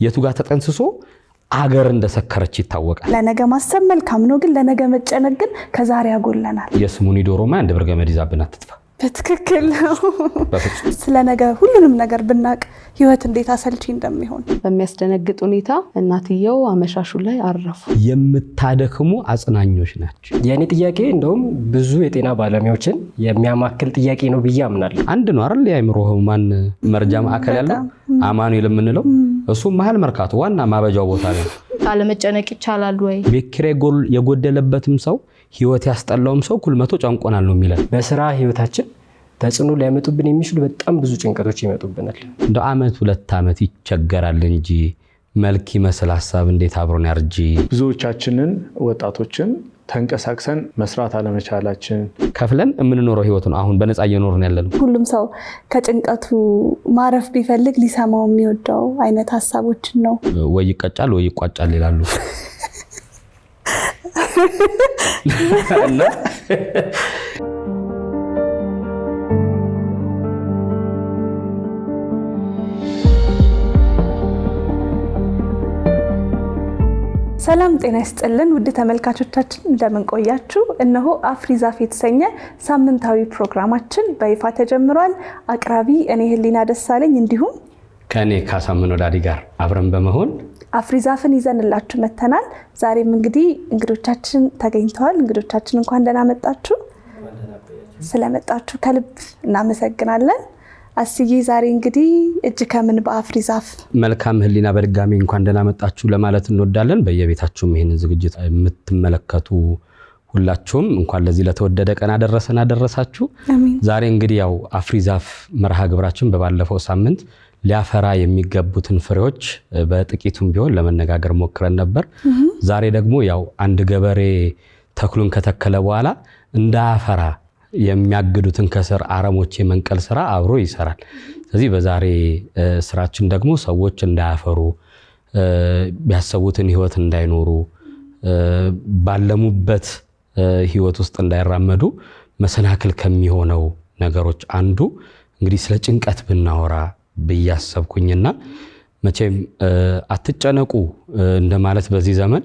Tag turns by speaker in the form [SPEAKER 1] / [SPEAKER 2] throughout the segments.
[SPEAKER 1] የቱ ጋር ተጠንስሶ አገር እንደሰከረች ይታወቃል።
[SPEAKER 2] ለነገ ማሰብ መልካም ነው፣ ግን ለነገ መጨነቅ ግን ከዛሬ ያጎለናል።
[SPEAKER 1] የስሙኒ ዶሮማ አንድ ብር ገመድ ይዛብን አትጥፋ።
[SPEAKER 2] በትክክል ነው። ስለ ነገ ሁሉንም ነገር ብናቅ ህይወት እንዴት አሰልቺ እንደሚሆን
[SPEAKER 3] በሚያስደነግጥ ሁኔታ እናትየው አመሻሹ ላይ አረፉ።
[SPEAKER 1] የምታደክሙ አጽናኞች ናቸው።
[SPEAKER 4] የኔ ጥያቄ እንደውም ብዙ የጤና ባለሙያዎችን የሚያማክል ጥያቄ ነው ብዬ አምናለሁ።
[SPEAKER 1] አንድ ነው አይደል? የአእምሮ ህሙማን መርጃ ማዕከል ያለው አማኑኤል የምንለው እሱ መሀል መርካቶ ዋና ማበጃው ቦታ ነው።
[SPEAKER 3] አለመጨነቅ ይቻላል ወይ?
[SPEAKER 1] ቤት ኪራይ የጎደለበትም ሰው ህይወት ያስጠላውም ሰው ኩልመቶ ጨንቆናል ነው የሚለን።
[SPEAKER 4] በስራ ህይወታችን ተጽዕኖ ሊያመጡብን የሚችሉ በጣም ብዙ ጭንቀቶች ይመጡብናል።
[SPEAKER 1] እንደ አመት 2 አመት ይቸገራል እንጂ መልክ ይመስል ሐሳብ እንዴት አብሮን ያርጂ።
[SPEAKER 5] ብዙዎቻችንን ወጣቶችን ተንቀሳቅሰን መስራት አለመቻላችን
[SPEAKER 1] ከፍለን የምንኖረው ህይወት ነው አሁን በነፃ እየኖርን ያለነው።
[SPEAKER 2] ሁሉም ሰው ከጭንቀቱ ማረፍ ቢፈልግ ሊሰማው የሚወደው አይነት ሐሳቦችን ነው።
[SPEAKER 1] ወይ ይቀጫል ወይ ይቋጫል ይላሉ።
[SPEAKER 2] ሰላም ጤና ይስጥልን ውድ ተመልካቾቻችን እንደምን ቆያችሁ? እነሆ አፍሪዛፍ የተሰኘ ሳምንታዊ ፕሮግራማችን በይፋ ተጀምሯል። አቅራቢ እኔ ህሊና ደሳለኝ እንዲሁም
[SPEAKER 1] ከኔ ካሳምነው ዳዲ ጋር አብረን በመሆን
[SPEAKER 2] አፍሪዛፍን ይዘንላችሁ መተናል። ዛሬም እንግዲህ እንግዶቻችን ተገኝተዋል። እንግዶቻችን እንኳን ደህና መጣችሁ። ስለመጣችሁ ከልብ እናመሰግናለን። አስዬ ዛሬ እንግዲህ እጅ ከምን በአፍሪዛፍ
[SPEAKER 1] መልካም ህሊና በድጋሚ እንኳን ደህና መጣችሁ ለማለት እንወዳለን። በየቤታችሁም ይሄን ዝግጅት የምትመለከቱ ሁላችሁም እንኳን ለዚህ ለተወደደ ቀን አደረሳችሁ። ዛሬ እንግዲህ ያው አፍሪዛፍ መርሃ ግብራችን በባለፈው ሳምንት ሊያፈራ የሚገቡትን ፍሬዎች በጥቂቱም ቢሆን ለመነጋገር ሞክረን ነበር። ዛሬ ደግሞ ያው አንድ ገበሬ ተክሉን ከተከለ በኋላ እንዳያፈራ የሚያግዱትን ከስር አረሞች የመንቀል ስራ አብሮ ይሰራል። ስለዚህ በዛሬ ስራችን ደግሞ ሰዎች እንዳያፈሩ ያሰቡትን ህይወት እንዳይኖሩ ባለሙበት ህይወት ውስጥ እንዳይራመዱ መሰናክል ከሚሆነው ነገሮች አንዱ እንግዲህ ስለ ጭንቀት ብናወራ ብያሰብኩኝና መቼም አትጨነቁ እንደማለት በዚህ ዘመን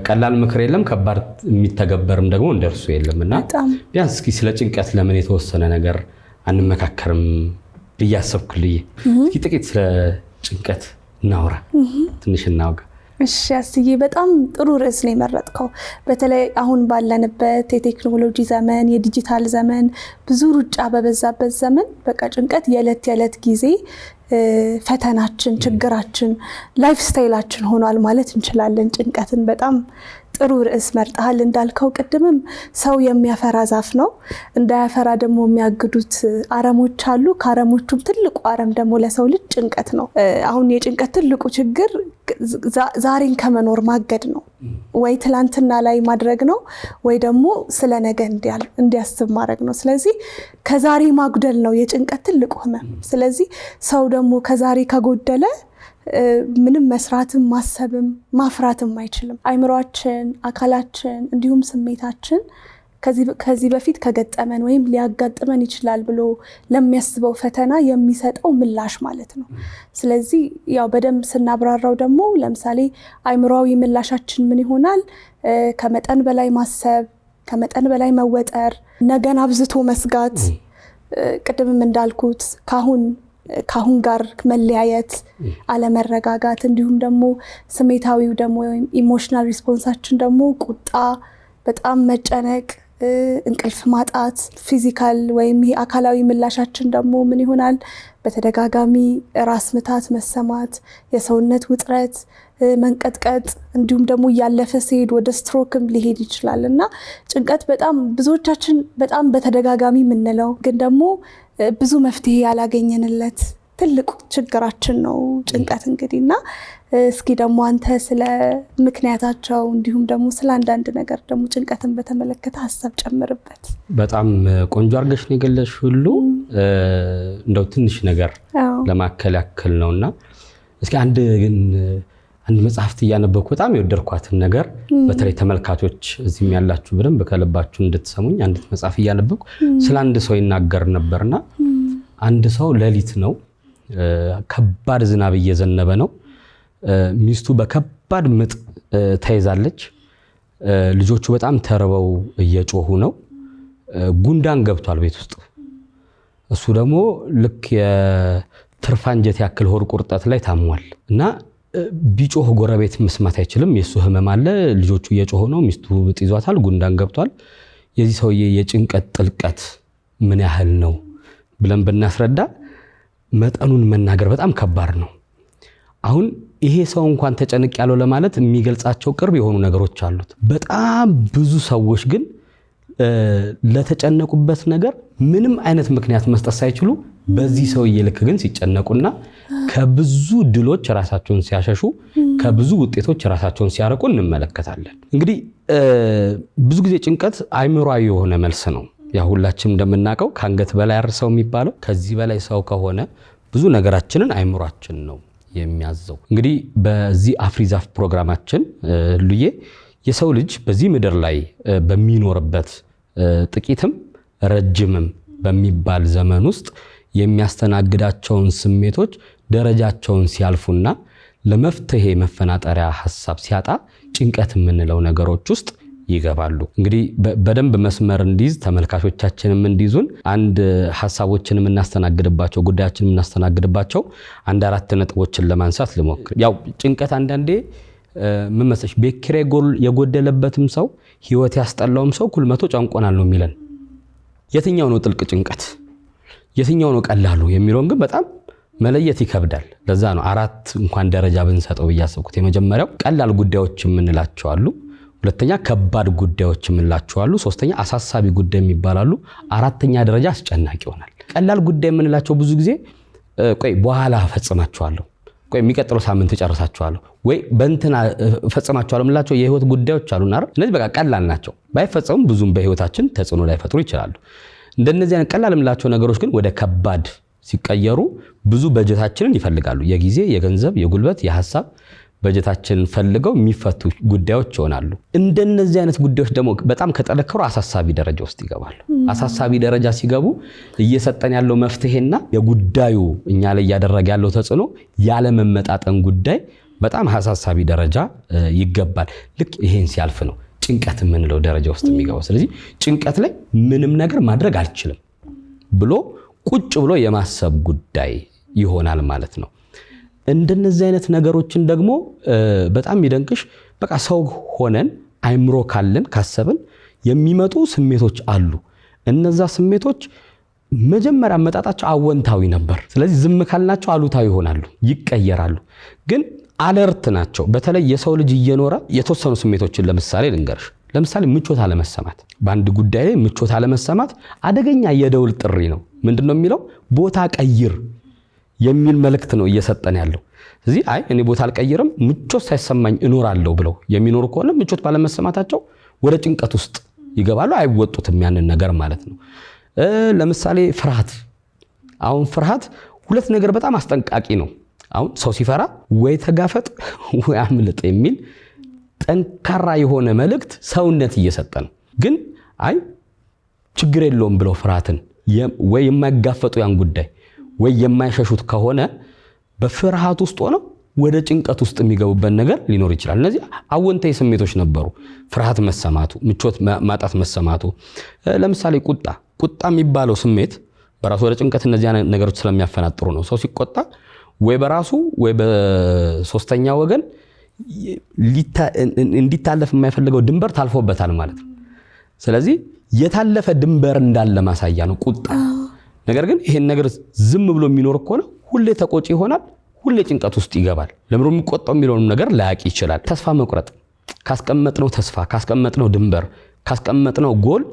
[SPEAKER 1] ቀላል ምክር የለም፣ ከባድ የሚተገበርም ደግሞ እንደርሱ የለምና ቢያንስ እስኪ ስለ ጭንቀት ለምን የተወሰነ ነገር አንመካከርም ብያሰብኩልኝ። እስኪ ጥቂት ስለ ጭንቀት እናውራ፣ ትንሽ እናውጋ።
[SPEAKER 2] እሺ አስዬ በጣም ጥሩ ርዕስ ነው የመረጥከው። በተለይ አሁን ባለንበት የቴክኖሎጂ ዘመን የዲጂታል ዘመን ብዙ ሩጫ በበዛበት ዘመን በቃ ጭንቀት የዕለት ጊዜ ፈተናችን ችግራችን ላይፍ ስታይላችን ሆኗል ማለት እንችላለን። ጭንቀትን በጣም ጥሩ ርዕስ መርጠሃል። እንዳልከው ቅድምም ሰው የሚያፈራ ዛፍ ነው፣ እንዳያፈራ ደግሞ የሚያግዱት አረሞች አሉ። ከአረሞቹም ትልቁ አረም ደግሞ ለሰው ልጅ ጭንቀት ነው። አሁን የጭንቀት ትልቁ ችግር ዛሬን ከመኖር ማገድ ነው። ወይ ትላንትና ላይ ማድረግ ነው ወይ ደግሞ ስለ ነገ እንዲያስብ ማድረግ ነው። ስለዚህ ከዛሬ ማጉደል ነው የጭንቀት ትልቁ ህመም። ስለዚህ ሰው ደግሞ ከዛሬ ከጎደለ ምንም መስራትም ማሰብም ማፍራትም አይችልም። አይምሮአችን፣ አካላችን እንዲሁም ስሜታችን ከዚህ በፊት ከገጠመን ወይም ሊያጋጥመን ይችላል ብሎ ለሚያስበው ፈተና የሚሰጠው ምላሽ ማለት ነው። ስለዚህ ያው በደንብ ስናብራራው ደግሞ ለምሳሌ አይምሮአዊ ምላሻችን ምን ይሆናል? ከመጠን በላይ ማሰብ፣ ከመጠን በላይ መወጠር፣ ነገን አብዝቶ መስጋት፣ ቅድምም እንዳልኩት ካሁን ጋር መለያየት፣ አለመረጋጋት እንዲሁም ደግሞ ስሜታዊው ደግሞ ወይም ኢሞሽናል ሪስፖንሳችን ደግሞ ቁጣ፣ በጣም መጨነቅ፣ እንቅልፍ ማጣት፣ ፊዚካል ወይም ይሄ አካላዊ ምላሻችን ደግሞ ምን ይሆናል? በተደጋጋሚ ራስ ምታት መሰማት፣ የሰውነት ውጥረት፣ መንቀጥቀጥ እንዲሁም ደግሞ እያለፈ ሲሄድ ወደ ስትሮክም ሊሄድ ይችላል እና ጭንቀት በጣም ብዙዎቻችን በጣም በተደጋጋሚ የምንለው ግን ደግሞ ብዙ መፍትሄ ያላገኘንለት ትልቁ ችግራችን ነው ጭንቀት እንግዲህ እና እስኪ ደግሞ አንተ ስለ ምክንያታቸው እንዲሁም ደግሞ ስለ አንዳንድ ነገር ደግሞ ጭንቀትን በተመለከተ ሀሳብ ጨምርበት።
[SPEAKER 1] በጣም ቆንጆ አድርገሽ ነው የገለጽሽ ሁሉ እንደው ትንሽ ነገር ለማከል ያክል ነውና እስኪ አንድ መጽሐፍት እያነበብኩ በጣም የወደድኳትን ነገር በተለይ ተመልካቾች እዚህም ያላችሁ በደንብ ከልባችሁ እንድትሰሙኝ አንድ መጽሐፍ እያነበብኩ ስለ አንድ ሰው ይናገር ነበርና አንድ ሰው ሌሊት ነው ከባድ ዝናብ እየዘነበ ነው ሚስቱ በከባድ ምጥ ተይዛለች። ልጆቹ በጣም ተርበው እየጮሁ ነው። ጉንዳን ገብቷል ቤት ውስጥ። እሱ ደግሞ ልክ የትርፍ አንጀት ያክል ሆድ ቁርጠት ላይ ታሟል እና ቢጮህ ጎረቤት መስማት አይችልም። የሱ ህመም አለ። ልጆቹ እየጮሁ ነው። ሚስቱ ምጥ ይዟታል። ጉንዳን ገብቷል። የዚህ ሰውዬ የጭንቀት ጥልቀት ምን ያህል ነው ብለን ብናስረዳ መጠኑን መናገር በጣም ከባድ ነው። አሁን ይሄ ሰው እንኳን ተጨንቅ ያለው ለማለት የሚገልጻቸው ቅርብ የሆኑ ነገሮች አሉት። በጣም ብዙ ሰዎች ግን ለተጨነቁበት ነገር ምንም አይነት ምክንያት መስጠት ሳይችሉ በዚህ ሰውዬ ልክ ግን ሲጨነቁና ከብዙ ድሎች ራሳቸውን ሲያሸሹ ከብዙ ውጤቶች ራሳቸውን ሲያርቁ እንመለከታለን። እንግዲህ ብዙ ጊዜ ጭንቀት አእምሯዊ የሆነ መልስ ነው። ያ ሁላችንም እንደምናውቀው ከአንገት በላይ አርሰው የሚባለው ከዚህ በላይ ሰው ከሆነ ብዙ ነገራችንን አእምሯችን ነው የሚያዘው። እንግዲህ በዚህ አፍሪዛፍ ፕሮግራማችን ሉዬ የሰው ልጅ በዚህ ምድር ላይ በሚኖርበት ጥቂትም ረጅምም በሚባል ዘመን ውስጥ የሚያስተናግዳቸውን ስሜቶች ደረጃቸውን ሲያልፉና ለመፍትሄ መፈናጠሪያ ሐሳብ ሲያጣ ጭንቀት የምንለው ነገሮች ውስጥ ይገባሉ። እንግዲህ በደንብ መስመር እንዲይዝ ተመልካቾቻችንም እንዲይዙን አንድ ሐሳቦችን የምናስተናግድባቸው ጉዳያችን የምናስተናግድባቸው አንድ 4 ነጥቦችን ለማንሳት ልሞክር። ያው ጭንቀት አንዳንዴ ምን መሰለሽ ቤት ኪራይ የጎደለበትም ሰው ህይወት ያስጠላውም ሰው እኩል መቶ ጨንቆናል ነው የሚለን። የትኛው ነው ጥልቅ ጭንቀት የትኛው ነው ቀላሉ የሚለውን ግን በጣም መለየት ይከብዳል። ለዛ ነው 4 እንኳን ደረጃ ብንሰጠው ያሰብኩት። የመጀመሪያው ቀላል ጉዳዮች የምንላቸው አሉ። ሁለተኛ ከባድ ጉዳዮች የምንላቸው አሉ። ሶስተኛ አሳሳቢ ጉዳይ የሚባላሉ። አራተኛ ደረጃ አስጨናቂ ይሆናል። ቀላል ጉዳይ የምንላቸው ብዙ ጊዜ ቆይ በኋላ ፈጽማቸዋለሁ፣ ቆይ የሚቀጥለው ሳምንት እጨርሳቸዋለሁ፣ ወይ በእንትና ፈጽማቸዋለሁ የምንላቸው የህይወት ጉዳዮች አሉና እነዚህ በቃ ቀላል ናቸው። ባይፈጸሙ ብዙም በህይወታችን ተጽዕኖ ላይፈጥሩ ይችላሉ። እንደነዚህ አይነት ቀላል የምንላቸው ነገሮች ግን ወደ ከባድ ሲቀየሩ ብዙ በጀታችንን ይፈልጋሉ። የጊዜ፣ የገንዘብ፣ የጉልበት፣ የሐሳብ በጀታችንን ፈልገው የሚፈቱ ጉዳዮች ይሆናሉ። እንደነዚህ አይነት ጉዳዮች ደግሞ በጣም ከጠለከሩ አሳሳቢ ደረጃ ውስጥ ይገባሉ። አሳሳቢ ደረጃ ሲገቡ እየሰጠን ያለው መፍትሄና የጉዳዩ እኛ ላይ ያደረገ ያለው ተጽዕኖ ያለ መመጣጠን ጉዳይ በጣም አሳሳቢ ደረጃ ይገባል። ልክ ይሄን ሲያልፍ ነው ጭንቀት የምንለው ደረጃ ውስጥ የሚገባው። ስለዚህ ጭንቀት ላይ ምንም ነገር ማድረግ አልችልም ብሎ ቁጭ ብሎ የማሰብ ጉዳይ ይሆናል ማለት ነው። እንደነዚህ አይነት ነገሮችን ደግሞ በጣም ይደንቅሽ በቃ ሰው ሆነን አይምሮ ካለን ካሰብን የሚመጡ ስሜቶች አሉ። እነዛ ስሜቶች መጀመሪያ አመጣጣቸው አወንታዊ ነበር። ስለዚህ ዝም ካልናቸው አሉታዊ ይሆናሉ፣ ይቀየራሉ። ግን አለርት ናቸው። በተለይ የሰው ልጅ እየኖረ የተወሰኑ ስሜቶችን ለምሳሌ ልንገርሽ። ለምሳሌ ምቾት አለመሰማት፣ በአንድ ጉዳይ ላይ ምቾት አለመሰማት አደገኛ የደውል ጥሪ ነው። ምንድነው የሚለው? ቦታ ቀይር የሚል መልእክት ነው እየሰጠን ያለው። ስለዚህ አይ እኔ ቦታ አልቀይርም ምቾት ሳይሰማኝ እኖራለሁ ብለው የሚኖሩ ከሆነ ምቾት ባለመሰማታቸው ወደ ጭንቀት ውስጥ ይገባሉ፣ አይወጡትም ያንን ነገር ማለት ነው። ለምሳሌ ፍርሃት። አሁን ፍርሃት ሁለት ነገር በጣም አስጠንቃቂ ነው። አሁን ሰው ሲፈራ ወይ ተጋፈጥ ወይ አምልጥ የሚል ጠንካራ የሆነ መልእክት ሰውነት እየሰጠ ነው። ግን አይ ችግር የለውም ብለው ፍርሃትን ወይ የማይጋፈጡ ያን ጉዳይ ወይ የማይሸሹት ከሆነ በፍርሃት ውስጥ ሆነው ወደ ጭንቀት ውስጥ የሚገቡበት ነገር ሊኖር ይችላል። እነዚህ አወንታዊ ስሜቶች ነበሩ። ፍርሃት መሰማቱ፣ ምቾት ማጣት መሰማቱ። ለምሳሌ ቁጣ የሚባለው ስሜት በራሱ ወደ ጭንቀት እነዚህ ነገሮች ስለሚያፈናጥሩ ነው። ሰው ሲቆጣ ወይ በራሱ ወይ በሶስተኛ ወገን እንዲታለፍ የማይፈልገው ድንበር ታልፎበታል ማለት ነው። ስለዚህ የታለፈ ድንበር እንዳለ ማሳያ ነው ቁጣ። ነገር ግን ይሄን ነገር ዝም ብሎ የሚኖር ከሆነ ሁሌ ተቆጪ ይሆናል፣ ሁሌ ጭንቀት ውስጥ ይገባል። ለምሮ የሚቆጣው የሚለውን ነገር ላያቅ ይችላል። ተስፋ መቁረጥ፣ ካስቀመጥነው ተስፋ፣ ካስቀመጥነው ድንበር፣ ካስቀመጥነው ጎል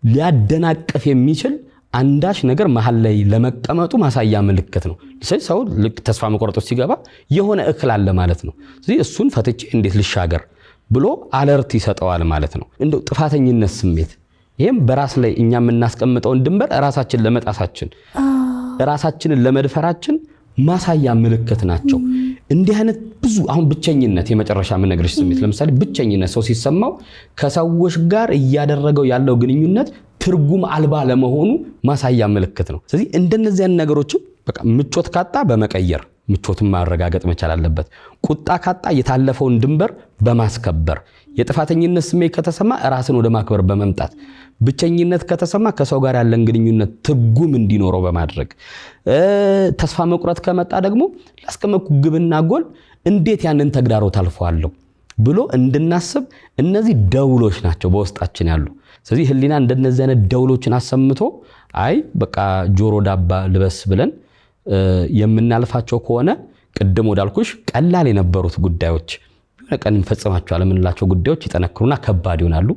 [SPEAKER 1] ሊያደናቅፍ የሚችል አንዳች ነገር መሃል ላይ ለመቀመጡ ማሳያ ምልክት ነው። ስለዚህ ሰው ልክ ተስፋ መቁረጥ ውስጥ ሲገባ የሆነ እክል አለ ማለት ነው። ስለዚህ እሱን ፈትቼ እንዴት ልሻገር ብሎ አለርት ይሰጠዋል ማለት ነው። እንደው ጥፋተኝነት ስሜት፣ ይሄም በራስ ላይ እኛ የምናስቀምጠውን ድንበር ራሳችን ለመጣሳችን ራሳችንን ለመድፈራችን ማሳያ ምልክት ናቸው። እንዲህ አይነት ብዙ አሁን ብቸኝነት የመጨረሻ የምነግርሽ ስሜት ለምሳሌ ብቸኝነት ሰው ሲሰማው ከሰዎች ጋር እያደረገው ያለው ግንኙነት ትርጉም አልባ ለመሆኑ ማሳያ ምልክት ነው። ስለዚህ እንደነዚህ አይነት ነገሮችን በቃ ምቾት ካጣ በመቀየር ምቾቱን ማረጋገጥ መቻል አለበት። ቁጣ ካጣ የታለፈውን ድንበር በማስከበር፣ የጥፋተኝነት ስሜት ከተሰማ ራስን ወደ ማክበር በመምጣት፣ ብቸኝነት ከተሰማ ከሰው ጋር ያለን ግንኙነት ትርጉም እንዲኖረው በማድረግ፣ ተስፋ መቁረጥ ከመጣ ደግሞ ላስቀመጥኩ ግብና ጎል እንዴት ያንን ተግዳሮት አልፈዋለሁ ብሎ እንድናስብ እነዚህ ደውሎች ናቸው በውስጣችን ያሉ። ስለዚህ ህሊና እንደነዚህ አይነት ደውሎችን አሰምቶ አይ በቃ ጆሮ ዳባ ልበስ ብለን የምናልፋቸው ከሆነ ቅድም ወዳልኩሽ ቀላል የነበሩት ጉዳዮች ቀን እንፈጽማቸዋለን የምንላቸው ጉዳዮች ይጠነክሩና ከባድ ይሆናሉ።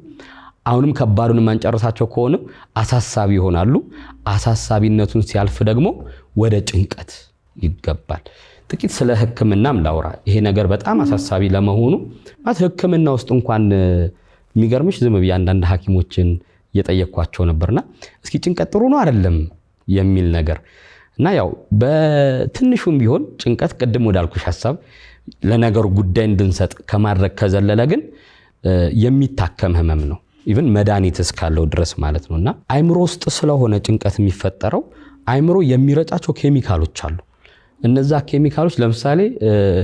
[SPEAKER 1] አሁንም ከባዱን ማንጨርሳቸው ከሆነ አሳሳቢ ይሆናሉ። አሳሳቢነቱን ሲያልፍ ደግሞ ወደ ጭንቀት ይገባል። ጥቂት ስለ ህክምናም ላውራ። ይሄ ነገር በጣም አሳሳቢ ለመሆኑ ማለት ህክምና ውስጥ እንኳን የሚገርምሽ ዝም ብዬ አንዳንድ ሐኪሞችን እየጠየኳቸው ነበርና እስኪ ጭንቀት ጥሩ ነው አይደለም የሚል ነገር እና ያው በትንሹም ቢሆን ጭንቀት ቅድም ወዳልኩሽ ሐሳብ ለነገሩ ጉዳይ እንድንሰጥ ከማድረግ ከዘለለ ግን የሚታከም ህመም ነው። ኢቭን መድኃኒት እስካለው ድረስ ማለት ነውና አይምሮ ውስጥ ስለሆነ ጭንቀት የሚፈጠረው አይምሮ የሚረጫቸው ኬሚካሎች አሉ። እነዛ ኬሚካሎች ለምሳሌ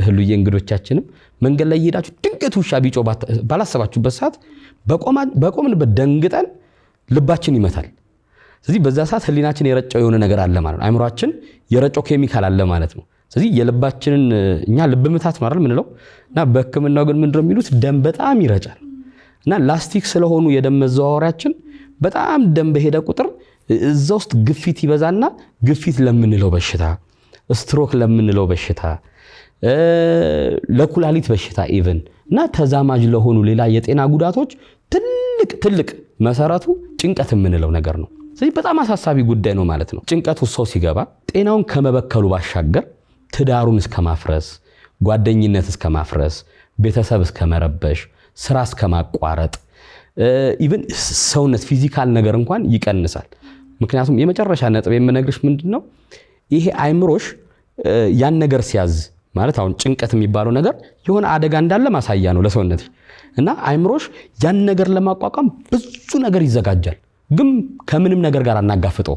[SPEAKER 1] ህሉዬ እንግዶቻችንም መንገድ ላይ እየሄዳችሁ ድንገት ውሻ ቢጮ ባላሰባችሁበት ሰዓት በቆምንበት ደንግጠን ልባችን ይመታል። ስለዚህ በዛ ሰዓት ህሊናችን የረጨው የሆነ ነገር አለ ማለት ነው። አይምሮአችን የረጨው ኬሚካል አለ ማለት ነው። ስለዚህ የልባችንን እኛ ልብ ምታት ማለት ምንለው እና በህክምናው ግን ምንድነው የሚሉት ደም በጣም ይረጫል እና ላስቲክ ስለሆኑ የደም መዘዋወሪያችን በጣም ደም በሄደ ቁጥር እዛ ውስጥ ግፊት ይበዛና ግፊት ለምንለው በሽታ፣ ስትሮክ ለምንለው በሽታ፣ ለኩላሊት በሽታ ኢቭን እና ተዛማጅ ለሆኑ ሌላ የጤና ጉዳቶች ትልቅ መሰረቱ ጭንቀት የምንለው ነገር ነው። ስለዚህ በጣም አሳሳቢ ጉዳይ ነው ማለት ነው። ጭንቀቱ ሰው ሲገባ ጤናውን ከመበከሉ ባሻገር ትዳሩን እስከማፍረስ፣ ጓደኝነት እስከማፍረስ፣ ቤተሰብ እስከመረበሽ፣ ስራ እስከማቋረጥ ኢቭን ሰውነት ፊዚካል ነገር እንኳን ይቀንሳል። ምክንያቱም የመጨረሻ ነጥብ የምነግርሽ ምንድነው ይሄ አይምሮሽ ያን ነገር ሲያዝ ማለት አሁን ጭንቀት የሚባለው ነገር የሆነ አደጋ እንዳለ ማሳያ ነው ለሰውነት እና አይምሮሽ ያን ነገር ለማቋቋም ብዙ ነገር ይዘጋጃል። ግን ከምንም ነገር ጋር አናጋፍጠው።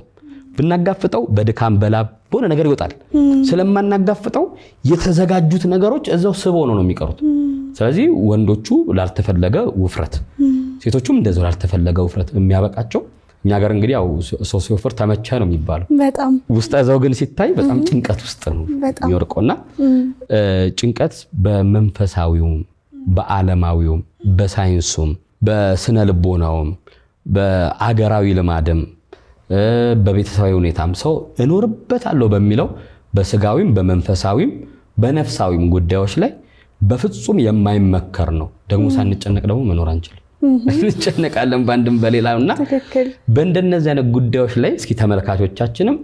[SPEAKER 1] ብናጋፍጠው በድካም በላብ በሆነ ነገር ይወጣል። ስለማናጋፍጠው የተዘጋጁት ነገሮች እዛው ስበው ነው የሚቀሩት። ስለዚህ ወንዶቹ ላልተፈለገ ውፍረት፣ ሴቶቹም እንደዛው ላልተፈለገ ውፍረት የሚያበቃቸው እኛ ጋር እንግዲህ ያው ሰው ሲወፍር ተመቸ ነው የሚባለው።
[SPEAKER 2] በጣም
[SPEAKER 1] ውስጥ እዛው ግን ሲታይ በጣም ጭንቀት ውስጥ ነው የሚወርቀውና ጭንቀት በመንፈሳዊውም በዓለማዊውም በሳይንሱም በስነ ልቦናውም በአገራዊ ልማድም በቤተሰባዊ ሁኔታም ሰው እኖርበታለሁ በሚለው በስጋዊም በመንፈሳዊም በነፍሳዊም ጉዳዮች ላይ በፍጹም የማይመከር ነው። ደግሞ ሳንጨነቅ ደግሞ መኖር አንችልም። እንጨነቃለን በአንድም በሌላውና በእንደነዚህ አይነት ጉዳዮች ላይ እስኪ ተመልካቾቻችንም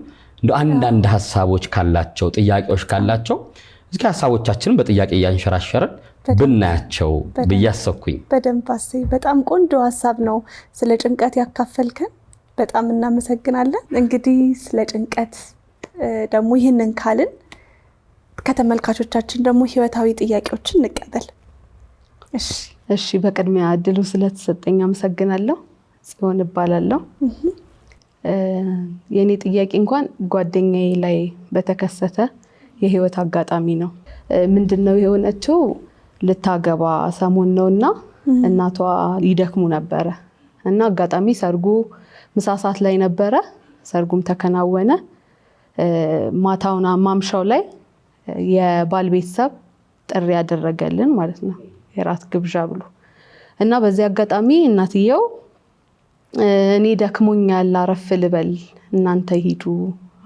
[SPEAKER 1] እንደ አንዳንድ ሐሳቦች ካላቸው ጥያቄዎች ካላቸው እስኪ ሐሳቦቻችንን በጥያቄ ያንሸራሸረን ብናያቸው በያሰኩኝ።
[SPEAKER 2] በደንብ በጣም ቆንጆ ሐሳብ ነው ስለ ጭንቀት ያካፈልከን። በጣም እናመሰግናለን። እንግዲህ ስለ ጭንቀት ደግሞ ይህንን ካልን ከተመልካቾቻችን ደግሞ ህይወታዊ ጥያቄዎችን እንቀበል።
[SPEAKER 3] እሺ በቅድሚያ እድሉ ስለተሰጠኝ አመሰግናለሁ። ጽዮን እባላለሁ። የኔ ጥያቄ እንኳን ጓደኛዬ ላይ በተከሰተ የህይወት አጋጣሚ ነው። ምንድነው የሆነችው? ልታገባ ሰሞን ነውና እናቷ ሊደክሙ ነበረ እና አጋጣሚ ሰርጉ ምሳ ሰዓት ላይ ነበረ። ሰርጉም ተከናወነ። ማታውና ማምሻው ላይ የባል ቤተሰብ ጥሪ ያደረገልን ማለት ነው፣ የራት ግብዣ ብሎ እና በዚህ አጋጣሚ እናትየው እኔ ደክሞኛል አረፍ ልበል እናንተ ሂዱ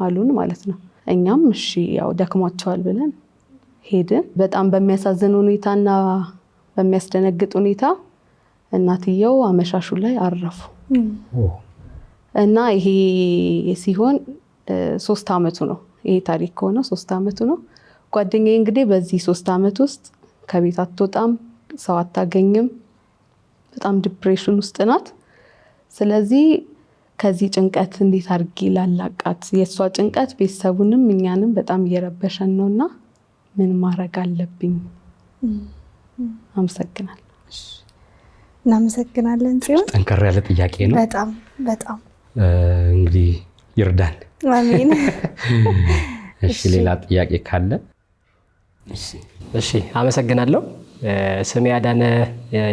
[SPEAKER 3] አሉን ማለት ነው። እኛም እሺ ያው ደክሟቸዋል ብለን ሄድን። በጣም በሚያሳዝን ሁኔታና በሚያስደነግጥ ሁኔታ እናትየው አመሻሹ ላይ አረፉ እና ይሄ ሲሆን 3 አመቱ ነው። ይሄ ታሪክ ከሆነ 3 አመቱ ነው። ጓደኛዬ እንግዲህ በዚህ 3 አመት ውስጥ ከቤት አትወጣም፣ ሰው አታገኝም፣ በጣም ዲፕሬሽን ውስጥ ናት። ስለዚህ ከዚህ ጭንቀት እንዴት አድርጌ ላላቃት? የሷ ጭንቀት ቤተሰቡንም እኛንም በጣም እየረበሸን ነውና ምን ማድረግ አለብኝ? አመሰግናለሁ።
[SPEAKER 2] እናመሰግናለን ጽዮን።
[SPEAKER 1] ጠንከር ያለ ጥያቄ ነው።
[SPEAKER 2] በጣም
[SPEAKER 1] እንግዲህ ይርዳን።
[SPEAKER 2] አሜን።
[SPEAKER 1] እሺ ሌላ ጥያቄ ካለ?
[SPEAKER 4] እሺ አመሰግናለሁ። ስሜ አዳነ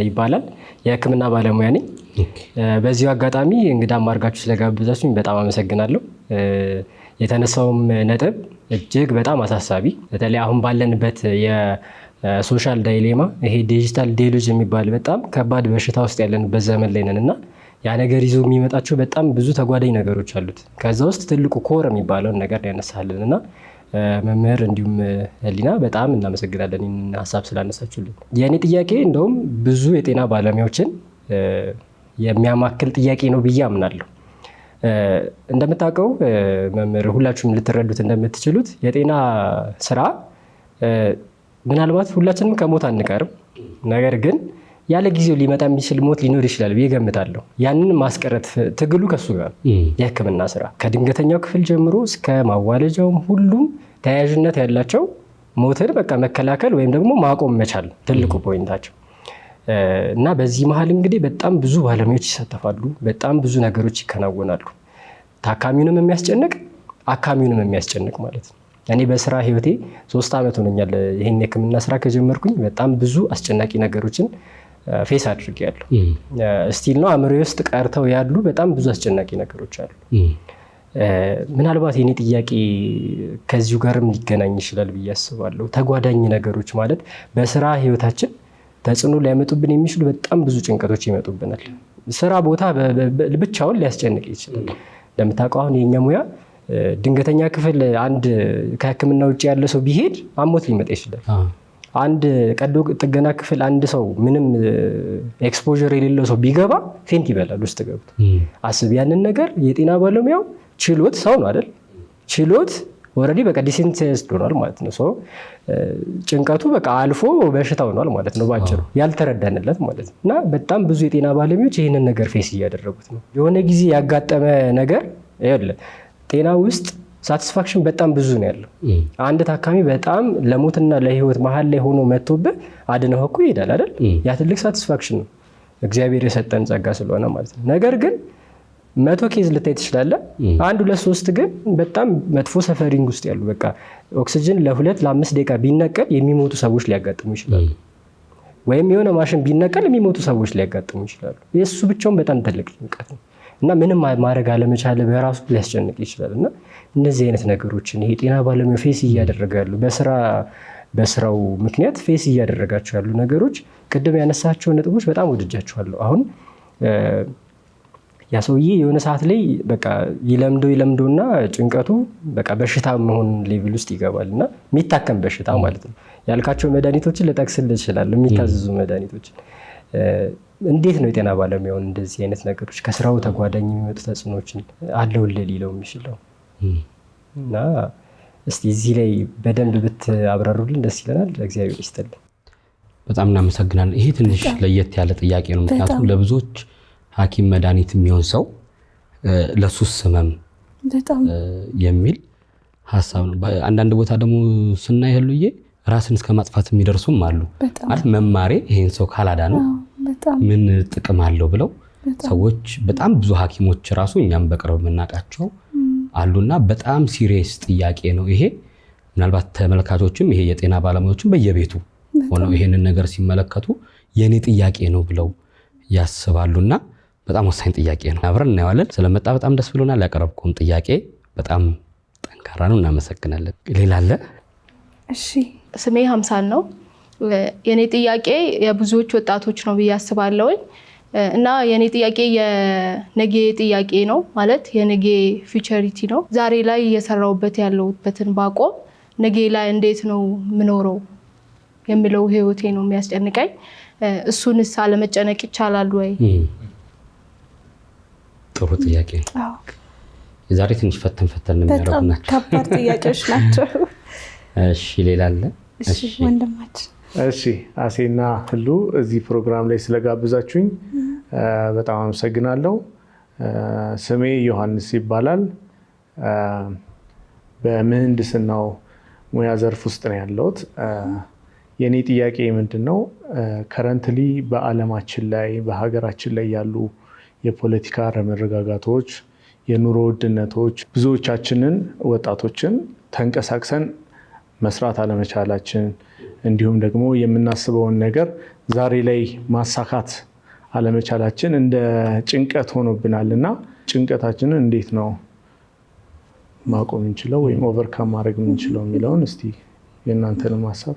[SPEAKER 4] ይባላል። የሕክምና ባለሙያ ነኝ። በዚሁ አጋጣሚ እንግዳም አድርጋችሁ ስለጋበዛችሁኝ በጣም አመሰግናለሁ። የተነሳውም ነጥብ እጅግ በጣም አሳሳቢ፣ በተለይ አሁን ባለንበት የሶሻል ዳይሌማ ይሄ ዲጂታል ዴሉዥ የሚባል በጣም ከባድ በሽታ ውስጥ ያለንበት ዘመን ላይ ነን እና ያ ነገር ይዞ የሚመጣቸው በጣም ብዙ ተጓዳኝ ነገሮች አሉት። ከዛ ውስጥ ትልቁ ኮር የሚባለውን ነገር ያነሳልን እና መምህር እንዲሁም ህሊና በጣም እናመሰግናለን ይህን ሀሳብ ስላነሳችሁልን። የእኔ ጥያቄ እንደውም ብዙ የጤና ባለሙያዎችን የሚያማክል ጥያቄ ነው ብዬ አምናለሁ። እንደምታውቀው መምህር ሁላችሁም ልትረዱት እንደምትችሉት የጤና ስራ ምናልባት ሁላችንም ከሞት አንቀርም፣ ነገር ግን ያለ ጊዜው ሊመጣ የሚችል ሞት ሊኖር ይችላል ብዬ ገምታለሁ። ያንን ማስቀረት ትግሉ ከሱ ጋር የህክምና ስራ ከድንገተኛው ክፍል ጀምሮ እስከ ማዋለጃውም ሁሉም ተያያዥነት ያላቸው ሞትን በቃ መከላከል ወይም ደግሞ ማቆም መቻል ትልቁ ፖይንታቸው እና በዚህ መሀል እንግዲህ በጣም ብዙ ባለሙያዎች ይሳተፋሉ። በጣም ብዙ ነገሮች ይከናወናሉ። ታካሚውንም የሚያስጨንቅ አካሚውንም የሚያስጨንቅ ማለት ነው። እኔ በስራ ህይወቴ 3 ዓመት ሆኖኛል ይህን የህክምና ስራ ከጀመርኩኝ። በጣም ብዙ አስጨናቂ ነገሮችን ፌስ አድርጌያለሁ። ስቲል ነው አእምሮዬ ውስጥ ቀርተው ያሉ በጣም ብዙ አስጨናቂ ነገሮች አሉ። ምናልባት የኔ ጥያቄ ከዚሁ ጋርም ሊገናኝ ይችላል ብዬ አስባለሁ። ተጓዳኝ ነገሮች ማለት በስራ ህይወታችን ተጽዕኖ ሊያመጡብን የሚችሉ በጣም ብዙ ጭንቀቶች ይመጡብናል። ስራ ቦታ ብቻውን ሊያስጨንቅ ይችላል። እንደምታውቀው አሁን የኛ ሙያ ድንገተኛ ክፍል አንድ ከህክምና ውጭ ያለ ሰው ቢሄድ አሞት ሊመጣ ይችላል። አንድ ቀዶ ጥገና ክፍል አንድ ሰው ምንም ኤክስፖዠር የሌለው ሰው ቢገባ ፌንት ይበላል ውስጥ ገብቶ። አስብ ያንን ነገር የጤና ባለሙያው ችሎት ሰው ነው አይደል? ችሎት ኦልሬዲ በቃ ዲሴንሲታይዝድ ሆኗል ማለት ነው። ሰው ጭንቀቱ በቃ አልፎ በሽታ ሆኗል ማለት ነው ባጭሩ፣ ያልተረዳንለት ማለት ነው። እና በጣም ብዙ የጤና ባለሙያዎች ይህንን ነገር ፌስ እያደረጉት ነው። የሆነ ጊዜ ያጋጠመ ነገር ይኸውልህ ጤና ውስጥ ሳቲስፋክሽን በጣም ብዙ ነው ያለው። አንድ ታካሚ በጣም ለሞትና ለህይወት መሀል ላይ ሆኖ መጥቶብህ አድነው እኮ ይሄዳል አይደል? ያ ትልቅ ሳቲስፋክሽን ነው፣ እግዚአብሔር የሰጠን ጸጋ ስለሆነ ማለት ነው። ነገር ግን 100 ኬዝ ልታይ ትችላለህ። 1 2 3 ግን በጣም መጥፎ ሰፈሪንግ ውስጥ ያሉ በቃ ኦክሲጅን ለ2 ለ5 ደቂቃ ቢነቀል የሚሞቱ ሰዎች ሊያጋጥሙ ይችላሉ። ወይም የሆነ ማሽን ቢነቀል የሚሞቱ ሰዎች ሊያጋጥሙ ይችላሉ። የሱ ብቻውን በጣም ትልቅ ጭንቀት ነው እና ምንም ማድረግ አለመቻል በራሱ ሊያስጨንቅ ይችላል። እና እነዚህ አይነት ነገሮችን ይሄ ጤና ባለሙያ ፌስ እያደረገ ያሉ በስራው ምክንያት ፌስ እያደረጋቸው ያሉ ነገሮች ቅድም ያነሳቸው ነጥቦች በጣም ወድጃቸዋለሁ። አሁን ያ ሰውዬ የሆነ ሰዓት ላይ በቃ ይለምደውና ጭንቀቱ በቃ በሽታ መሆን ሌቭል ውስጥ ይገባል እና የሚታከም በሽታ ማለት ነው። ያልካቸው መድኃኒቶችን ልጠቅስልህ እችላለሁ፣ የሚታዘዙ መድኃኒቶችን። እንዴት ነው የጤና ባለሙያውን እንደዚህ አይነት ነገሮች ከስራው ተጓዳኝ የሚመጡ ተጽዕኖችን አለውልህ ሊለው የሚችለው? እና እስቲ እዚህ ላይ በደንብ ብታብራሩልን ደስ ይለናል። እግዚአብሔር ይስጥልን።
[SPEAKER 1] በጣም እናመሰግናለን። ይሄ ትንሽ ለየት ያለ ጥያቄ ነው። ምክንያቱም ለብዙዎች ሐኪም መድኃኒት የሚሆን ሰው ለሱስ ህመም የሚል ሀሳብ ነው። አንዳንድ ቦታ ደግሞ ስናይ ህሉዬ ራስን እስከ ማጥፋት የሚደርሱም አሉ። ማለት መማሬ ይሄን ሰው ካላዳ ነው ምን ጥቅም አለው ብለው ሰዎች በጣም ብዙ ሐኪሞች ራሱ እኛም በቅርብ የምናውቃቸው አሉና በጣም ሲሪየስ ጥያቄ ነው ይሄ። ምናልባት ተመልካቾችም ይሄ የጤና ባለሙያዎችም በየቤቱ ሆነው ይሄንን ነገር ሲመለከቱ የኔ ጥያቄ ነው ብለው ያስባሉና በጣም ወሳኝ ጥያቄ ነው። አብረን እናየዋለን። ስለመጣ በጣም ደስ ብሎናል። ያቀረብኩን ጥያቄ በጣም ጠንካራ ነው። እናመሰግናለን። ሌላ አለ?
[SPEAKER 3] እሺ፣ ስሜ ሀምሳል ነው። የኔ ጥያቄ የብዙዎች ወጣቶች ነው ብዬ አስባለሁ እና የኔ ጥያቄ የነገ ጥያቄ ነው ማለት የነገ ፊውቸሪቲ ነው። ዛሬ ላይ እየሰራሁበት ያለሁበትን ባቆም ነገ ላይ እንዴት ነው የምኖረው የሚለው ህይወቴ ነው የሚያስጨንቀኝ። እሱንስ አለመጨነቅ ይቻላል ወይ?
[SPEAKER 1] ጥሩ ጥያቄ ነው። የዛሬ ትንሽ ፈተን የሚያደርጉ ናቸው።
[SPEAKER 2] ከባድ ጥያቄዎች ናቸው።
[SPEAKER 1] እሺ፣ ሌላ አለ?
[SPEAKER 2] እሺ ወንድማችን።
[SPEAKER 5] እሺ፣ አሴና ህሉ እዚህ ፕሮግራም ላይ ስለጋብዛችሁኝ በጣም አመሰግናለሁ። ስሜ ዮሐንስ ይባላል። በምህንድስናው ሙያ ዘርፍ ውስጥ ነው ያለሁት። የኔ ጥያቄ ምንድነው? ከረንትሊ በዓለማችን ላይ በሀገራችን ላይ ያሉ የፖለቲካ አለመረጋጋቶች፣ የኑሮ ውድነቶች ብዙዎቻችንን ወጣቶችን ተንቀሳቅሰን መስራት አለመቻላችን እንዲሁም ደግሞ የምናስበውን ነገር ዛሬ ላይ ማሳካት አለመቻላችን እንደ ጭንቀት ሆኖብናልና ጭንቀታችንን እንዴት ነው ማቆም እንችለው ወይም ኦቨርካም ማድረግ እንችለው የሚለውን እስቲ የእናንተንም ሐሳብ።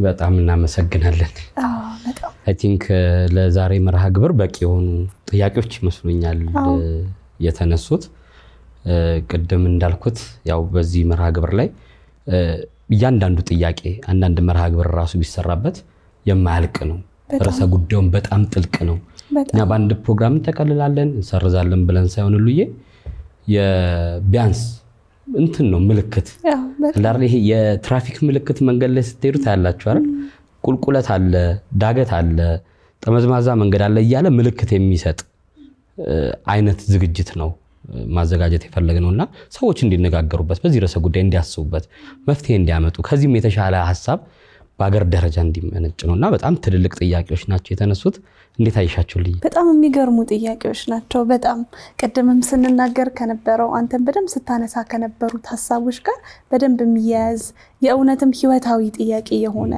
[SPEAKER 1] በጣም እናመሰግናለን። አይ ቲንክ ለዛሬ መርሃ ግብር በቂ የሆኑ ጥያቄዎች ይመስሉኛል የተነሱት። ቅድም እንዳልኩት ያው በዚህ መርሃ ግብር ላይ እያንዳንዱ ጥያቄ አንዳንድ መርሃ ግብር ራሱ ቢሰራበት የማያልቅ ነው። ርዕሰ ጉዳዩን በጣም ጥልቅ ነው። እኛ በአንድ ፕሮግራም እንጠቀልላለን እንሰርዛለን ብለን ሳይሆን ሁሉዬ የቢያንስ እንትን ነው ምልክት አላር ይሄ የትራፊክ ምልክት መንገድ ላይ ስትሄዱ ታያላችሁ አይደል? ቁልቁለት አለ፣ ዳገት አለ፣ ጠመዝማዛ መንገድ አለ እያለ ምልክት የሚሰጥ አይነት ዝግጅት ነው ማዘጋጀት የፈለግነውና ሰዎች እንዲነጋገሩበት በዚህ ርዕሰ ጉዳይ እንዲያስቡበት መፍትሄ እንዲያመጡ ከዚህም የተሻለ ሐሳብ በአገር ደረጃ እንዲመነጭ ነውና በጣም ትልልቅ ጥያቄዎች ናቸው የተነሱት። እንዴት አይሻችሁልኝ?
[SPEAKER 2] በጣም የሚገርሙ ጥያቄዎች ናቸው። በጣም ቀደምም ስንናገር ከነበረው አንተም በደንብ ስታነሳ ከነበሩት ሐሳቦች ጋር በደንብ የሚያያዝ የእውነትም ህይወታዊ ጥያቄ የሆነ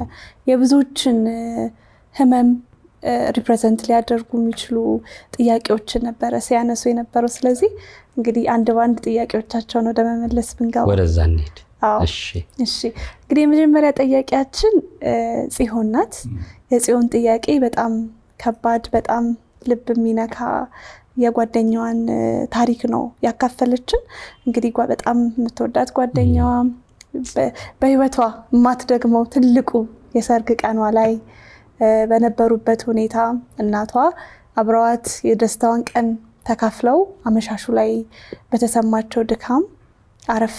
[SPEAKER 2] የብዙዎችን ህመም ሪፕሬዘንት ሊያደርጉ የሚችሉ ጥያቄዎችን ነበረ ሲያነሱ የነበረው። ስለዚህ እንግዲህ አንድ ባንድ ጥያቄዎቻቸውን ወደ መመለስ ብንገባ
[SPEAKER 1] ወደዛ እንሂድ።
[SPEAKER 2] እሺ እንግዲህ የመጀመሪያ ጥያቄያችን ጽዮን ናት። የጽዮን ጥያቄ በጣም ከባድ በጣም ልብ የሚነካ የጓደኛዋን ታሪክ ነው ያካፈለችን። እንግዲህ በጣም የምትወዳት ጓደኛዋ በህይወቷ የማትደግመው ትልቁ የሰርግ ቀኗ ላይ በነበሩበት ሁኔታ እናቷ አብረዋት የደስታዋን ቀን ተካፍለው አመሻሹ ላይ በተሰማቸው ድካም አረፍ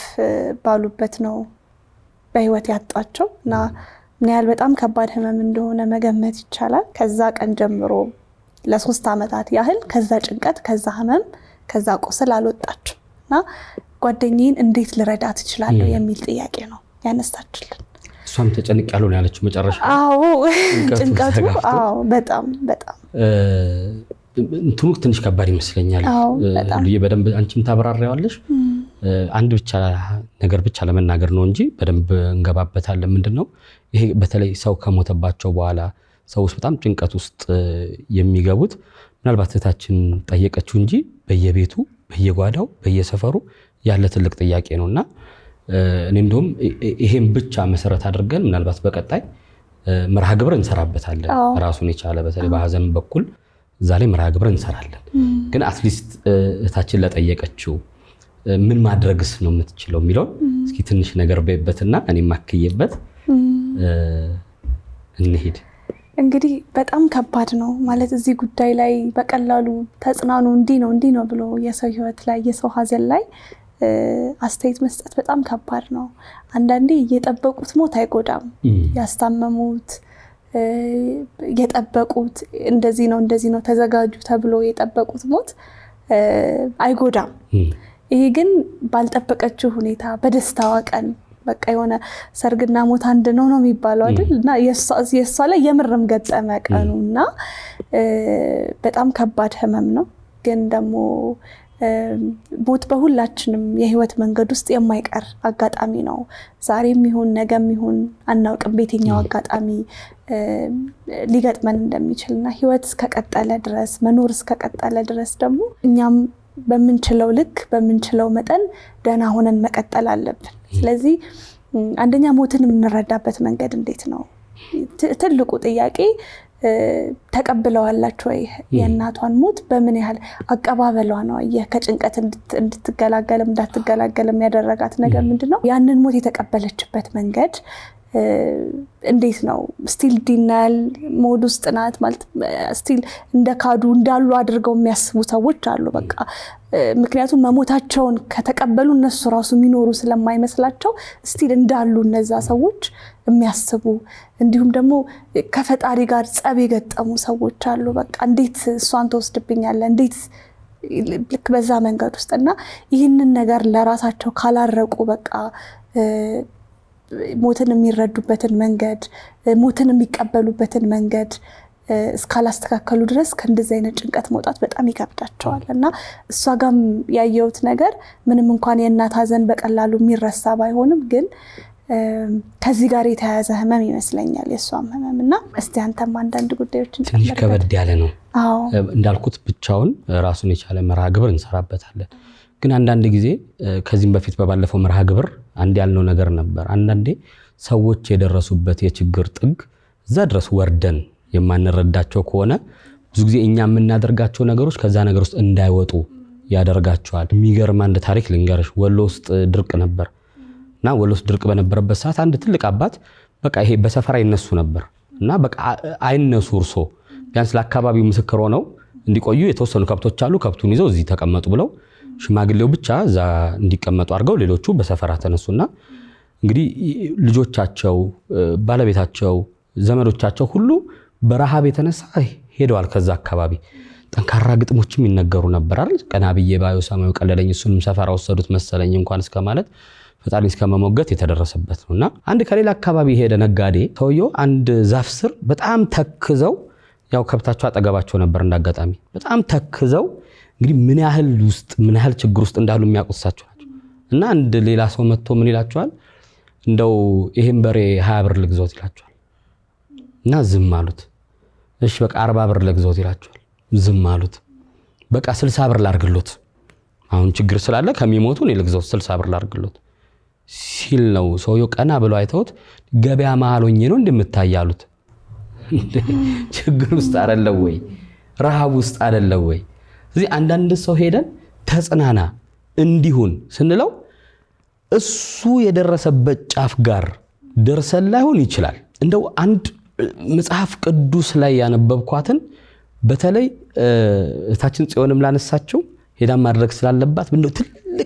[SPEAKER 2] ባሉበት ነው በህይወት ያጣቸው እና ምን ያህል በጣም ከባድ ህመም እንደሆነ መገመት ይቻላል። ከዛ ቀን ጀምሮ ለ3 ዓመታት ያህል ከዛ ጭንቀት ከዛ ህመም ከዛ ቁስል አልወጣችም እና ጓደኛዬን እንዴት ልረዳት እችላለሁ የሚል ጥያቄ ነው ያነሳችልን።
[SPEAKER 1] እሷም ተጨንቅ ያለው ያለችው መጨረሻ
[SPEAKER 2] አዎ ጭንቀቱ አዎ በጣም
[SPEAKER 1] እንትኑ ትንሽ ከባድ ይመስለኛል። ልዩ በደንብ አንቺም ታብራራዋለሽ። አንድ ብቻ ነገር ብቻ ለመናገር ነው እንጂ በደንብ እንገባበታለን። ምንድነው ይሄ በተለይ ሰው ከሞተባቸው በኋላ ሰዎች በጣም ጭንቀት ውስጥ የሚገቡት ምናልባት እህታችን ጠየቀችው እንጂ በየቤቱ በየጓዳው በየሰፈሩ ያለ ትልቅ ጥያቄ ነውና እኔ እንደውም ይሄን ብቻ መሰረት አድርገን ምናልባት በቀጣይ መርሃ ግብር እንሰራበታለን። ራሱን የቻለ በተለይ በሐዘን በኩል ዛሬ መርሃ ግብር እንሰራለን። ግን አትሊስት እህታችን ለጠየቀችው ምን ማድረግስ ነው የምትችለው የሚለው እስኪ ትንሽ ነገር በይበትና እኔ ማክየበት እንሂድ።
[SPEAKER 2] እንግዲህ በጣም ከባድ ነው ማለት እዚህ ጉዳይ ላይ በቀላሉ ተጽናኑ እንዲህ ነው ብሎ የሰው ህይወት ላይ የሰው ሐዘን ላይ አስተያየት መስጠት በጣም ከባድ ነው። አንዳንዴ የጠበቁት ሞት አይጎዳም። ያስታመሙት የጠበቁት እንደዚህ ነው ተዘጋጁ ተብሎ የጠበቁት ሞት አይጎዳም። ይሄ ግን ባልጠበቀችው ሁኔታ በደስታዋ ቀን በቃ የሆነ ሰርግና ሞት አንድ ነው የሚባለው አይደል? እና የሷ ላይ የምርም ገጠመ ቀኑና በጣም ከባድ ህመም ነው። ግን ደግሞ ሞት በሁላችንም የህይወት መንገድ ውስጥ የማይቀር አጋጣሚ ነው። ዛሬም ይሁን ነገም ይሁን አናውቅም በየትኛው አጋጣሚ ሊገጥመን እንደሚችልና ህይወት እስከቀጠለ ድረስ መኖር እስከቀጠለ ድረስ ደግሞ እኛም በምንችለው ልክ በምንችለው መጠን ደህና ሆነን መቀጠል አለብን። ስለዚህ አንደኛ ሞትን የምንረዳበት መንገድ እንዴት ነው? ትልቁ ጥያቄ ተቀብለዋላችሁ ወይ? የእናቷን ሞት በምን ያህል አቀባበሏ ነው ከጭንቀት እንድትገላገልም እንዳትገላገልም ያደረጋት ነገር ምንድነው? ያንን ሞት የተቀበለችበት መንገድ እንዴት ነው? ስቲል ዲናል ሞድ ውስጥ ናት ማለት ስቲል እንደካዱ እንዳሉ አድርገው የሚያስቡ ሰዎች አሉ። በቃ ምክንያቱም መሞታቸውን ከተቀበሉ እነሱ ራሱ የሚኖሩ ስለማይመስላቸው ስቲል እንዳሉ እነዛ ሰዎች የሚያስቡ እንዲሁም ደግሞ ከፈጣሪ ጋር ጸብ የገጠሙ ሰዎች አሉ። በቃ እንዴት እሷን ተወስድብኛለህ እንዴት ልክ በዛ መንገድ ውስጥና ይህንን ነገር ለራሳቸው ካላረቁ በቃ ሞትን የሚረዱበትን መንገድ ሞትን የሚቀበሉበትን መንገድ እስካላስተካከሉ ድረስ ከእንደዚህ አይነት ጭንቀት መውጣት በጣም ይከብዳቸዋል። እና እሷ ጋም ያየሁት ነገር ምንም እንኳን የእናት ሐዘን በቀላሉ የሚረሳ ባይሆንም ግን ከዚህ ጋር የተያያዘ ህመም ይመስለኛል የእሷም ህመም። እና እስቲ አንተም አንዳንድ ጉዳዮችን
[SPEAKER 1] ትንሽ ከበድ ያለ ነው። እንዳልኩት ብቻውን ራሱን የቻለ መርሃ ግብር እንሰራበታለን። ግን አንዳንድ ጊዜ ከዚህም በፊት በባለፈው መርሃ ግብር አንድ ያልነው ነገር ነበር። አንዳንዴ ሰዎች የደረሱበት የችግር ጥግ እዛ ድረስ ወርደን የማንረዳቸው ከሆነ ብዙ ጊዜ እኛ የምናደርጋቸው ነገሮች ከዛ ነገር ውስጥ እንዳይወጡ ያደርጋቸዋል። የሚገርም አንድ ታሪክ ልንገርሽ። ወሎ ውስጥ ድርቅ ነበር እና ወሎ ውስጥ ድርቅ በነበረበት ሰዓት አንድ ትልቅ አባት በቃ ይሄ በሰፈራ ይነሱ ነበር እና በቃ አይነሱ እርሶ ቢያንስ ለአካባቢው ምስክር ሆነው እንዲቆዩ የተወሰኑ ከብቶች አሉ፣ ከብቱን ይዘው እዚህ ተቀመጡ ብለው ሽማግሌው ብቻ እዛ እንዲቀመጡ አድርገው ሌሎቹ በሰፈራ ተነሱና እንግዲህ ልጆቻቸው፣ ባለቤታቸው፣ ዘመዶቻቸው ሁሉ በረሃብ የተነሳ ሄደዋል። ከዛ አካባቢ ጠንካራ ግጥሞችም ይነገሩ ነበር አይደል? ቀና ብዬ ባዩ ሰማዩ ቀለለኝ፣ እሱንም ሰፈራ ወሰዱት መሰለኝ እንኳን እስከማለት ፈጣሪ እስከመሞገት የተደረሰበት ነውና አንድ ከሌላ አካባቢ ሄደ ነጋዴ። ሰውየው አንድ ዛፍ ስር በጣም ተክዘው፣ ያው ከብታቸው አጠገባቸው ነበር እንዳጋጣሚ፣ በጣም ተክዘው እንግዲህ ምን ያህል ችግር ውስጥ እንዳሉ የሚያውቁሳቸው ናቸው። እና አንድ ሌላ ሰው መጥቶ ምን ይላቸዋል? እንደው ይሄን በሬ 20 ብር ልግዞት ይላቸዋል። እና ዝም አሉት። እሺ በቃ 40 ብር ልግዞት ይላቸዋል። ዝም አሉት። በቃ 60 ብር ላርግሎት፣ አሁን ችግር ስላለ ከሚሞቱ እኔ ልግዞት 60 ብር ላርግሎት ሲል ነው ሰውየው ቀና ብለው አይተውት ገበያ መሃል ሆኜ ነው እንደምታያሉት። ችግር ውስጥ አይደለም ወይ? ረሃብ ውስጥ አይደለም ወይ? ስለዚህ አንዳንድ ሰው ሄደን ተጽናና እንዲሁን ስንለው እሱ የደረሰበት ጫፍ ጋር ደርሰን ላይሆን ይችላል። እንደው አንድ መጽሐፍ ቅዱስ ላይ ያነበብኳትን በተለይ እታችን ጽዮንም ላነሳቸው ሄዳ ማድረግ ስላለባት እንደው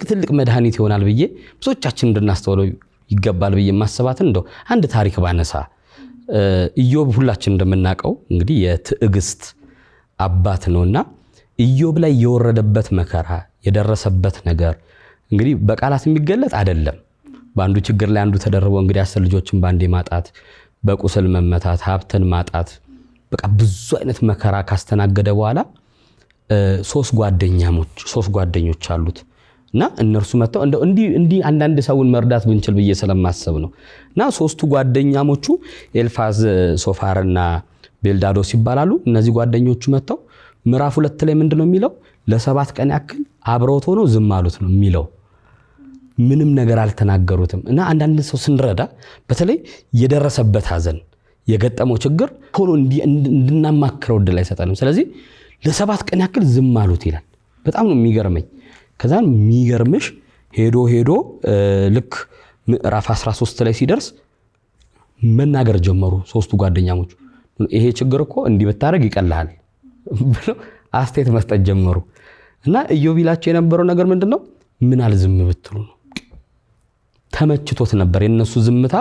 [SPEAKER 1] ትልቅ መድኃኒት ይሆናል ብዬ ብዙዎቻችን እንድናስተውለው ይገባል ብዬ ማሰባትን እንደው አንድ ታሪክ ባነሳ። ኢዮብ ሁላችን እንደምናውቀው እንግዲህ የትዕግስት አባት ነውና ኢዮብ ላይ የወረደበት መከራ የደረሰበት ነገር እንግዲህ በቃላት የሚገለጥ አይደለም። በአንዱ ችግር ላይ አንዱ ተደርቦ እንግዲህ 10 ልጆችን ባንዴ ማጣት፣ በቁስል መመታት፣ ሀብትን ማጣት፣ በቃ ብዙ አይነት መከራ ካስተናገደ በኋላ 3 ጓደኞች አሉት እና እነርሱ መጥተው እንደው እንዲህ አንዳንድ ሰውን መርዳት ብንችል ብዬ ስለማሰብ ነው። እና 3ቱ ጓደኛሞቹ ኤልፋዝ፣ ሶፋርና ቤልዳዶስ ይባላሉ። እነዚህ ጓደኞቹ መጥተው ምዕራፍ 2 ላይ ምንድነው የሚለው? ለ7 ቀን ያክል አብረውት ሆነው ዝም አሉት ነው የሚለው። ምንም ነገር አልተናገሩትም። እና አንዳንድ ሰው ስንረዳ በተለይ የደረሰበት ሐዘን የገጠመው ችግር ሆኖ እንድናማክረው እድል አይሰጠንም። ስለዚህ ለ7 ቀን ያክል ዝም አሉት ይላል። በጣም ነው የሚገርመኝ። ከዛን የሚገርምሽ ሄዶ ልክ ምዕራፍ 13 ላይ ሲደርስ መናገር ጀመሩ 3ቱ ጓደኛሞች። ይሄ ችግር እኮ እንዲህ ብታረግ ይቀልሃል ብለው አስተያየት መስጠት ጀመሩ። እና ኢዮብ ይላቸው የነበረው ነገር ምንድነው? ምን አልዝም ብትሉ ነው። ተመችቶት ነበር የነሱ ዝምታ።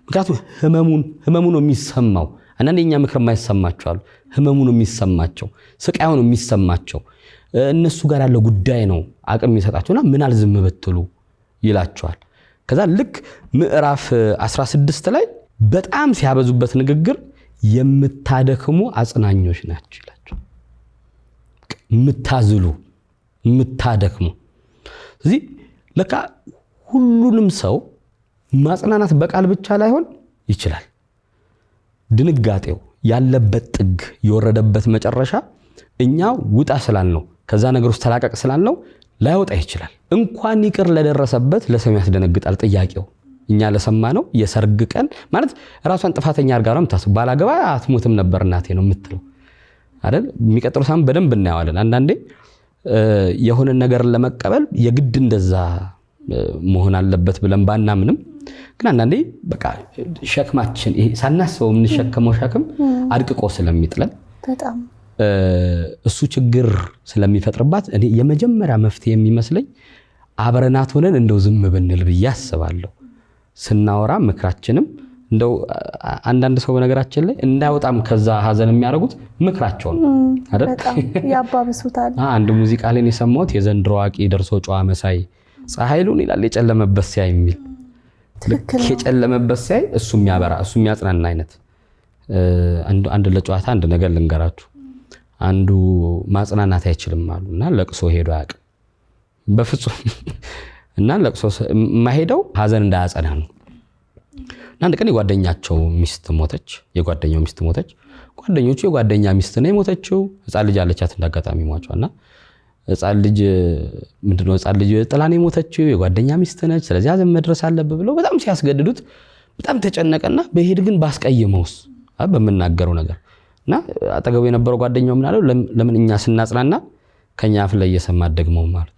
[SPEAKER 1] ምክንያቱም ህመሙ ነው የሚሰማው። አንዳንዴ እኛ ምክር የማይሰማቸው አሉ። ህመሙ ነው የሚሰማቸው፣ ስቃዩ ነው የሚሰማቸው። እነሱ ጋር ያለው ጉዳይ ነው አቅም የሚሰጣቸውና ምን አልዝም ብትሉ ይላቸዋል። ከዛ ልክ ምዕራፍ 16 ላይ በጣም ሲያበዙበት ንግግር የምታደክሙ አጽናኞች ናቸው ይላቸው። የምታዝሉ የምታደክሙ። ስለዚህ ለካ ሁሉንም ሰው ማጽናናት በቃል ብቻ ላይሆን ይችላል። ድንጋጤው ያለበት ጥግ የወረደበት መጨረሻ እኛ ውጣ ስላልነው ከዛ ነገር ውስጥ ተላቀቅ ስላልነው ላይወጣ ይችላል። እንኳን ይቅር ለደረሰበት ለሰው ያስደነግጣል ጥያቄው። እኛ ለሰማነው የሰርግ ቀን ማለት ራሷን ጥፋተኛ አድርጋ ነው የምታስበው። ባላገባ አትሞትም ነበር እናቴ ነው የምትለው አይደል? የሚቀጥለው ሳምንት በደንብ እናየዋለን። አንዳንዴ የሆነ ነገር ለመቀበል የግድ እንደዛ መሆን አለበት ብለን ባናምንም ግን አንዳንዴ በቃ ሸክማችን ይሄ ሳናስበው የምንሸከመው ሸክም አድቅቆ ስለሚጥለን በጣም እሱ ችግር ስለሚፈጥርባት እኔ የመጀመሪያ መፍትሄ የሚመስለኝ አብረናት ሆነን እንደው ዝም ብንል ብዬ አስባለሁ። ስናወራ ምክራችንም እንደው አንዳንድ ሰው በነገራችን ላይ እንዳይወጣም ከዛ ሐዘን የሚያደርጉት ምክራቸው ነው አይደል?
[SPEAKER 2] ያባብሱታል።
[SPEAKER 1] አንድ ሙዚቃ ላይ የሰማሁት የዘንድሮ አዋቂ ደርሶ ጨዋ መሳይ ፀሐይሉን ይላል የጨለመበት ሲያይ የሚል ልክ የጨለመበት ሲያይ እሱ የሚያበራ እሱ የሚያጽናና አይነት አንድ ለጨዋታ አንድ ነገር ልንገራችሁ። አንዱ ማጽናናት አይችልም አሉና ለቅሶ ሄዶ አያውቅም በፍጹም። እና ለቅሶ ማሄደው ሀዘን እንዳያጸና ነው። አንድ ቀን የጓደኛው ሚስት ሞተች። ጓደኞቹ የጓደኛ ሚስት ነው የሞተችው። ህፃን ልጅ አለቻት እንዳጋጣሚ ሟቿና ህፃን ልጅ ጥላን የሞተችው የጓደኛ ሚስት ነች። ስለዚህ ሀዘን መድረስ አለበት ብለው በጣም ሲያስገድዱት በጣም ተጨነቀና በሄድ ግን ባስቀየመውስ በመናገረው ነገር እና አጠገቡ የነበረው ጓደኛው ምን አለው? ለምን እኛ ስናጽናና ከኛ አፍ ላይ እየሰማ ደግመው ማለት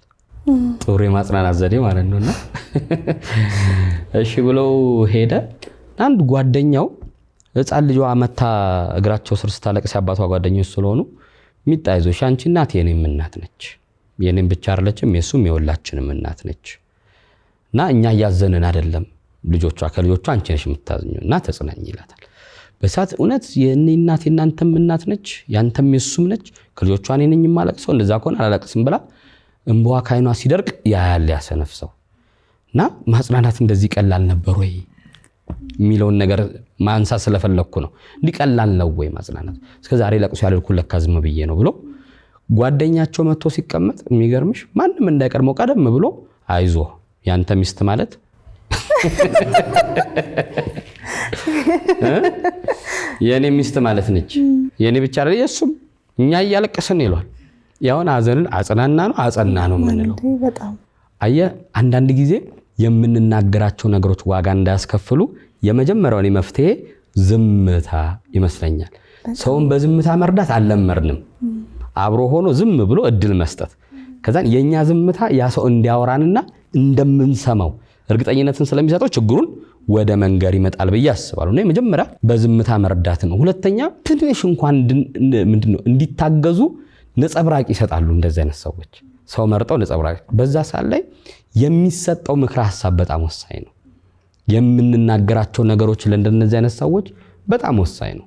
[SPEAKER 1] ጥሩ የማጽናናት ዘዴ ማለት ነውና እሺ ብለው ሄደ። አንድ ጓደኛው ህፃን ልጇ መታ እግራቸው ስር ስታለቅስ አባቷ ጓደኞች ስለሆኑ ሚጣይዞሽ አንቺ እናት የኔም እናት ነች፣ የኔም ብቻ አይደለችም የሱም የሁላችንም እናት ነች እና እኛ ያዘንን አይደለም ልጆቿ ከልጆቿ አንቺ ነሽ የምታዝኙ እና ተጽናኝ ይላታል። በሳት እውነት የኔ እናት የናንተም እናት ነች ያንተም የሱም ነች ከልጆቿ እኔ ነኝ የማለቅሰው እንደዛ ከሆነ አላለቅስም ብላ እንባዋ ካይኗ ሲደርቅ ያያል ያሰነፍሰው እና ማጽናናት እንደዚህ ቀላል ነበር ወይ የሚለውን ነገር ማንሳት ስለፈለኩ ነው። እንዲቀላል ነው ወይ ማጽናናት? እስከዛሬ ለቅሶ ያልኩ ለካ ዝም ብዬ ነው ብሎ ጓደኛቸው መጥቶ ሲቀመጥ የሚገርምሽ ማንንም እንዳይቀርመው ቀደም ብሎ አይዞ ያንተ ሚስት ማለት የኔ ሚስት ማለት ነች የኔ ብቻ አይደል የሱም እኛ እያለቀስን ይሏል። ያውን ሀዘንን አጸና ነው የምንለው።
[SPEAKER 2] በጣም
[SPEAKER 1] አንዳንድ ጊዜ የምንናገራቸው ነገሮች ዋጋ እንዳያስከፍሉ የመጀመሪያው መፍትሄ ዝምታ ይመስለኛል። ሰውን በዝምታ መርዳት አልለመድንም። አብሮ ሆኖ ዝም ብሎ እድል መስጠት ከዛን የኛ ዝምታ ያ ሰው እንዲያወራንና እንደምንሰማው እርግጠኝነትን ስለሚሰጠው ችግሩን ወደ መንገር ይመጣል ብዬ አስባለሁ። እና የመጀመሪያ በዝምታ መርዳት ነው። ሁለተኛ ትንሽ እንኳን ምንድነው እንዲታገዙ ነጸብራቅ ይሰጣሉ። እንደዚህ አይነት ሰዎች ሰው መርጠው ነጸብራቅ በዛ ሰዓት ላይ የሚሰጠው ምክረ ሐሳብ በጣም ወሳኝ ነው። የምንናገራቸው ነገሮች ለእንደነዚህ አይነት ሰዎች በጣም ወሳኝ ነው።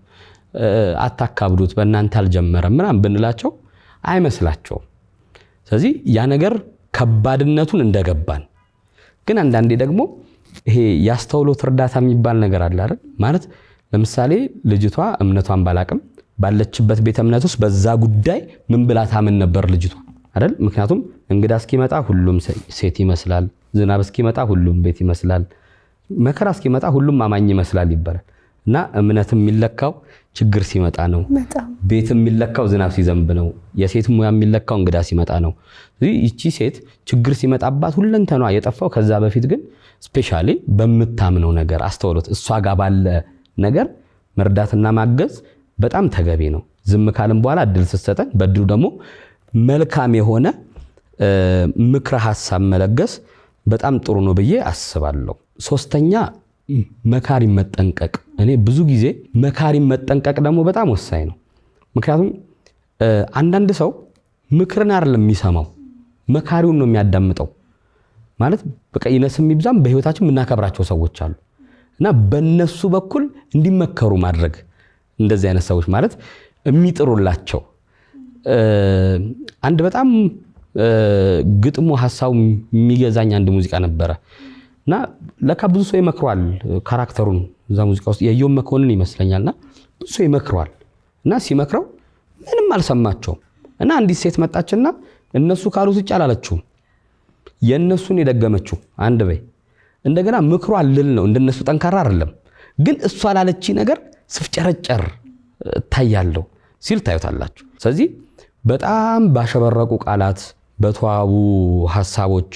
[SPEAKER 1] አታካብዱት በእናንተ አልጀመረም ምናምን ብንላቸው አይመስላቸውም። ስለዚህ ያ ነገር ከባድነቱን እንደገባን ግን አንዳንዴ ደግሞ ይሄ ያስተውሎት እርዳታ የሚባል ነገር አለ አይደል? ማለት ለምሳሌ ልጅቷ እምነቷን ባላቅም ባለችበት ቤተ እምነት ውስጥ በዛ ጉዳይ ምን ብላ ታምን ነበር ልጅቷ አይደል? ምክንያቱም እንግዳ እስኪመጣ ሁሉም ሴት ይመስላል፣ ዝናብ እስኪመጣ ሁሉም ቤት ይመስላል፣ መከራ እስኪመጣ ሁሉም አማኝ ይመስላል ይባላል። እና እምነት የሚለካው ችግር ሲመጣ ነው። ቤት የሚለካው ዝናብ ሲዘንብ ነው። የሴት ሙያ የሚለካው እንግዳ ሲመጣ ነው። ይቺ ሴት ችግር ሲመጣባት ሁለንተኗ የጠፋው ከዛ በፊት ግን ስፔሻሊ በምታምነው ነገር አስተውሎት እሷ ጋር ባለ ነገር መርዳትና ማገዝ በጣም ተገቢ ነው። ዝም ካልን በኋላ እድል ስትሰጠን በእድሉ ደግሞ መልካም የሆነ ምክረ ሐሳብ መለገስ በጣም ጥሩ ነው ብዬ አስባለሁ። ሶስተኛ መካሪ መጠንቀቅ። እኔ ብዙ ጊዜ መካሪ መጠንቀቅ ደግሞ በጣም ወሳኝ ነው። ምክንያቱም አንዳንድ ሰው ምክርን አይደለም የሚሰማው መካሪውን ነው የሚያዳምጠው። ማለት በቃ ይነስም ይብዛም በህይወታችን የምናከብራቸው ሰዎች አሉ እና በእነሱ በኩል እንዲመከሩ ማድረግ እንደዚህ አይነት ሰዎች ማለት የሚጥሩላቸው አንድ በጣም ግጥሙ ሐሳቡ የሚገዛኝ አንድ ሙዚቃ ነበረ እና ለካ ብዙ ሰው ይመክሯል ካራክተሩን እዛ ሙዚቃ ውስጥ የዮም መኮንን ይመስለኛልና ብዙ ሰው ይመክሯል እና ሲመክረው ምንም አልሰማቸውም እና አንዲት ሴት መጣችና እነሱ ካሉት ውጭ አላለችውም የነሱን የደገመችው አንድ በይ እንደገና ምክሯ ልል ነው እንደነሱ ጠንካራ አይደለም ግን እሷ ላለች ነገር ስፍጨረጨር ታያለው ሲል ታዩታላችሁ። ስለዚህ በጣም ባሸበረቁ ቃላት በተዋቡ ሐሳቦች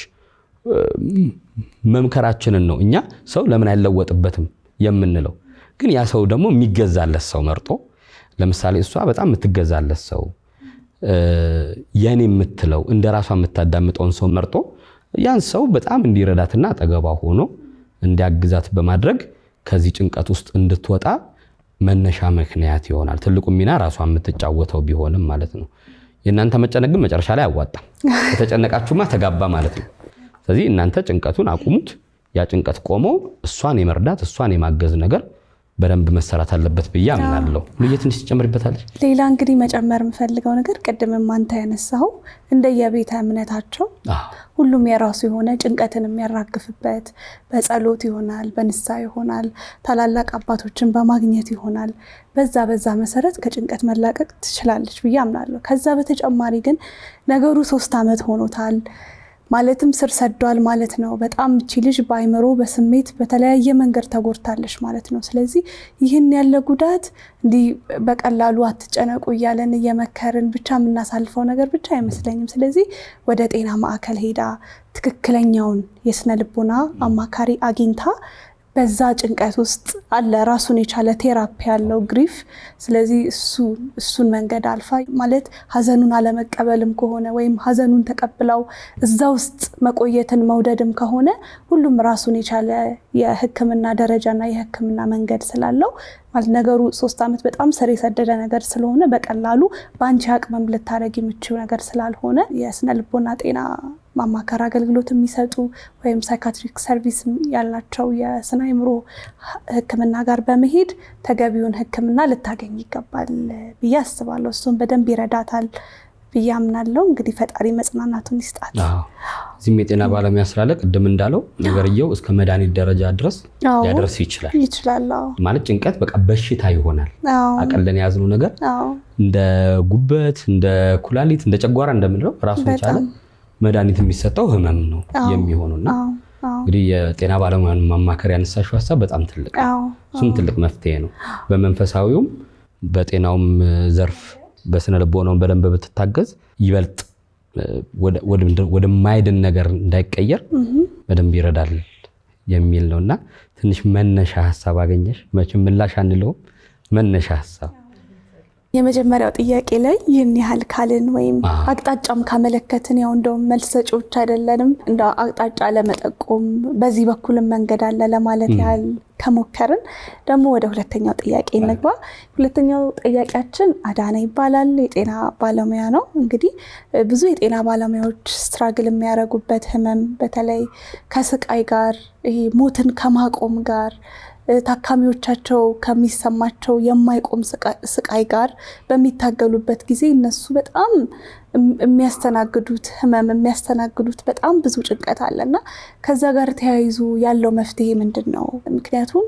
[SPEAKER 1] መምከራችንን ነው እኛ ሰው ለምን አይለወጥበትም የምንለው። ግን ያ ሰው ደግሞ የሚገዛለት ሰው መርጦ ለምሳሌ እሷ በጣም የምትገዛለት ሰው የኔ የምትለው እንደራሷ የምታዳምጠውን ሰው መርጦ ያን ሰው በጣም እንዲረዳትና አጠገቧ ሆኖ እንዲያግዛት በማድረግ ከዚህ ጭንቀት ውስጥ እንድትወጣ መነሻ ምክንያት ይሆናል። ትልቁ ሚና ራሷ የምትጫወተው ቢሆንም ማለት ነው። የእናንተ መጨነቅ ግን መጨረሻ ላይ አያዋጣም። ከተጨነቃችሁማ ተጋባ ማለት ነው። ስለዚህ እናንተ ጭንቀቱን አቁሙት። ያ ጭንቀት ቆሞ እሷን የመርዳት እሷን የማገዝ ነገር በደንብ መሰራት አለበት ብዬ አምናለሁ። ልዩ ትንሽ ትጨምሪበታለሽ?
[SPEAKER 2] ሌላ እንግዲህ መጨመር የምፈልገው ነገር ቅድምም አንተ ያነሳው እንደየቤተ እምነታቸው ሁሉም የራሱ የሆነ ጭንቀትን የሚያራግፍበት በጸሎት ይሆናል፣ በንስሐ ይሆናል፣ ታላላቅ አባቶችን በማግኘት ይሆናል። በዛ መሰረት ከጭንቀት መላቀቅ ትችላለች ብዬ አምናለሁ። ከዛ በተጨማሪ ግን ነገሩ 3 ዓመት ሆኖታል ማለትም ስር ሰዷል ማለት ነው። በጣም እቺ ልጅ በአይምሮ በስሜት በተለያየ መንገድ ተጎድታለች ማለት ነው። ስለዚህ ይህን ያለ ጉዳት እንዲህ በቀላሉ አትጨነቁ እያለን እየመከርን ብቻ የምናሳልፈው ነገር ብቻ አይመስለኝም። ስለዚህ ወደ ጤና ማዕከል ሄዳ ትክክለኛውን የስነ ልቦና አማካሪ አግኝታ በዛ ጭንቀት ውስጥ አለ ራሱን የቻለ ቴራፒ ያለው ግሪፍ። ስለዚህ እሱን መንገድ አልፋ ማለት ሀዘኑን አለመቀበልም ከሆነ ወይም ሀዘኑን ተቀብለው እዛ ውስጥ መቆየትን መውደድም ከሆነ ሁሉም ራሱን የቻለ የሕክምና ደረጃና የሕክምና መንገድ ስላለው ማለት ነገሩ 3 ዓመት በጣም ስር የሰደደ ነገር ስለሆነ በቀላሉ በአንቺ አቅምም ልታረግ የምችው ነገር ስላልሆነ የስነ ልቦና ጤና ማማከር አገልግሎት የሚሰጡ ወይም ሳይካትሪክ ሰርቪስ ያላቸው የስነ አእምሮ ህክምና ጋር በመሄድ ተገቢውን ህክምና ልታገኝ ይገባል ብዬ አስባለሁ። እሱን በደንብ ይረዳታል ብዬ አምናለሁ። እንግዲህ ፈጣሪ መጽናናቱን ይስጣት።
[SPEAKER 1] እዚህም የጤና ባለሙያ ስላለ ቅድም እንዳለው ነገርየው እስከ መድኃኒት ደረጃ ድረስ ሊያደርስ ይችላል። ማለት ጭንቀት በቃ በሽታ ይሆናል። አቀለን ያዝነው ነገር እንደ ጉበት፣ እንደ ኩላሊት፣ እንደ ጨጓራ እንደምንለው ራሱን የቻለ መድኃኒት የሚሰጠው ህመም ነው የሚሆነውና እንግዲህ የጤና ባለሙያን ማማከር ያነሳሽው ሀሳብ በጣም ትልቅ እሱም ትልቅ መፍትሄ ነው። በመንፈሳዊውም በጤናውም ዘርፍ በስነ ልቦናው በደንብ ብትታገዝ ይበልጥ ወደ ማይድን ነገር እንዳይቀየር በደንብ ይረዳል የሚል ነውና ትንሽ መነሻ ሀሳብ አገኘሽ። መቼም ምላሽ አንለውም፣ መነሻ ሀሳብ
[SPEAKER 2] የመጀመሪያው ጥያቄ ላይ ይህን ያህል ካልን ወይም አቅጣጫም ካመለከትን ያው እንደውም መልስ ሰጪዎች አይደለንም እንደ አቅጣጫ ለመጠቆም በዚህ በኩልም መንገድ አለ ለማለት ያህል ከሞከርን ደግሞ ወደ ሁለተኛው ጥያቄ እንግባ። ሁለተኛው ጥያቄያችን አዳነ ይባላል። የጤና ባለሙያ ነው። እንግዲህ ብዙ የጤና ባለሙያዎች ስትራግል የሚያደርጉበት ህመም በተለይ ከስቃይ ጋር ይሄ ሞትን ከማቆም ጋር ታካሚዎቻቸው ከሚሰማቸው የማይቆም ስቃይ ጋር በሚታገሉበት ጊዜ እነሱ በጣም የሚያስተናግዱት ህመም የሚያስተናግዱት በጣም ብዙ ጭንቀት አለና ከዛ ጋር ተያይዞ ያለው መፍትሄ ምንድነው? ምክንያቱም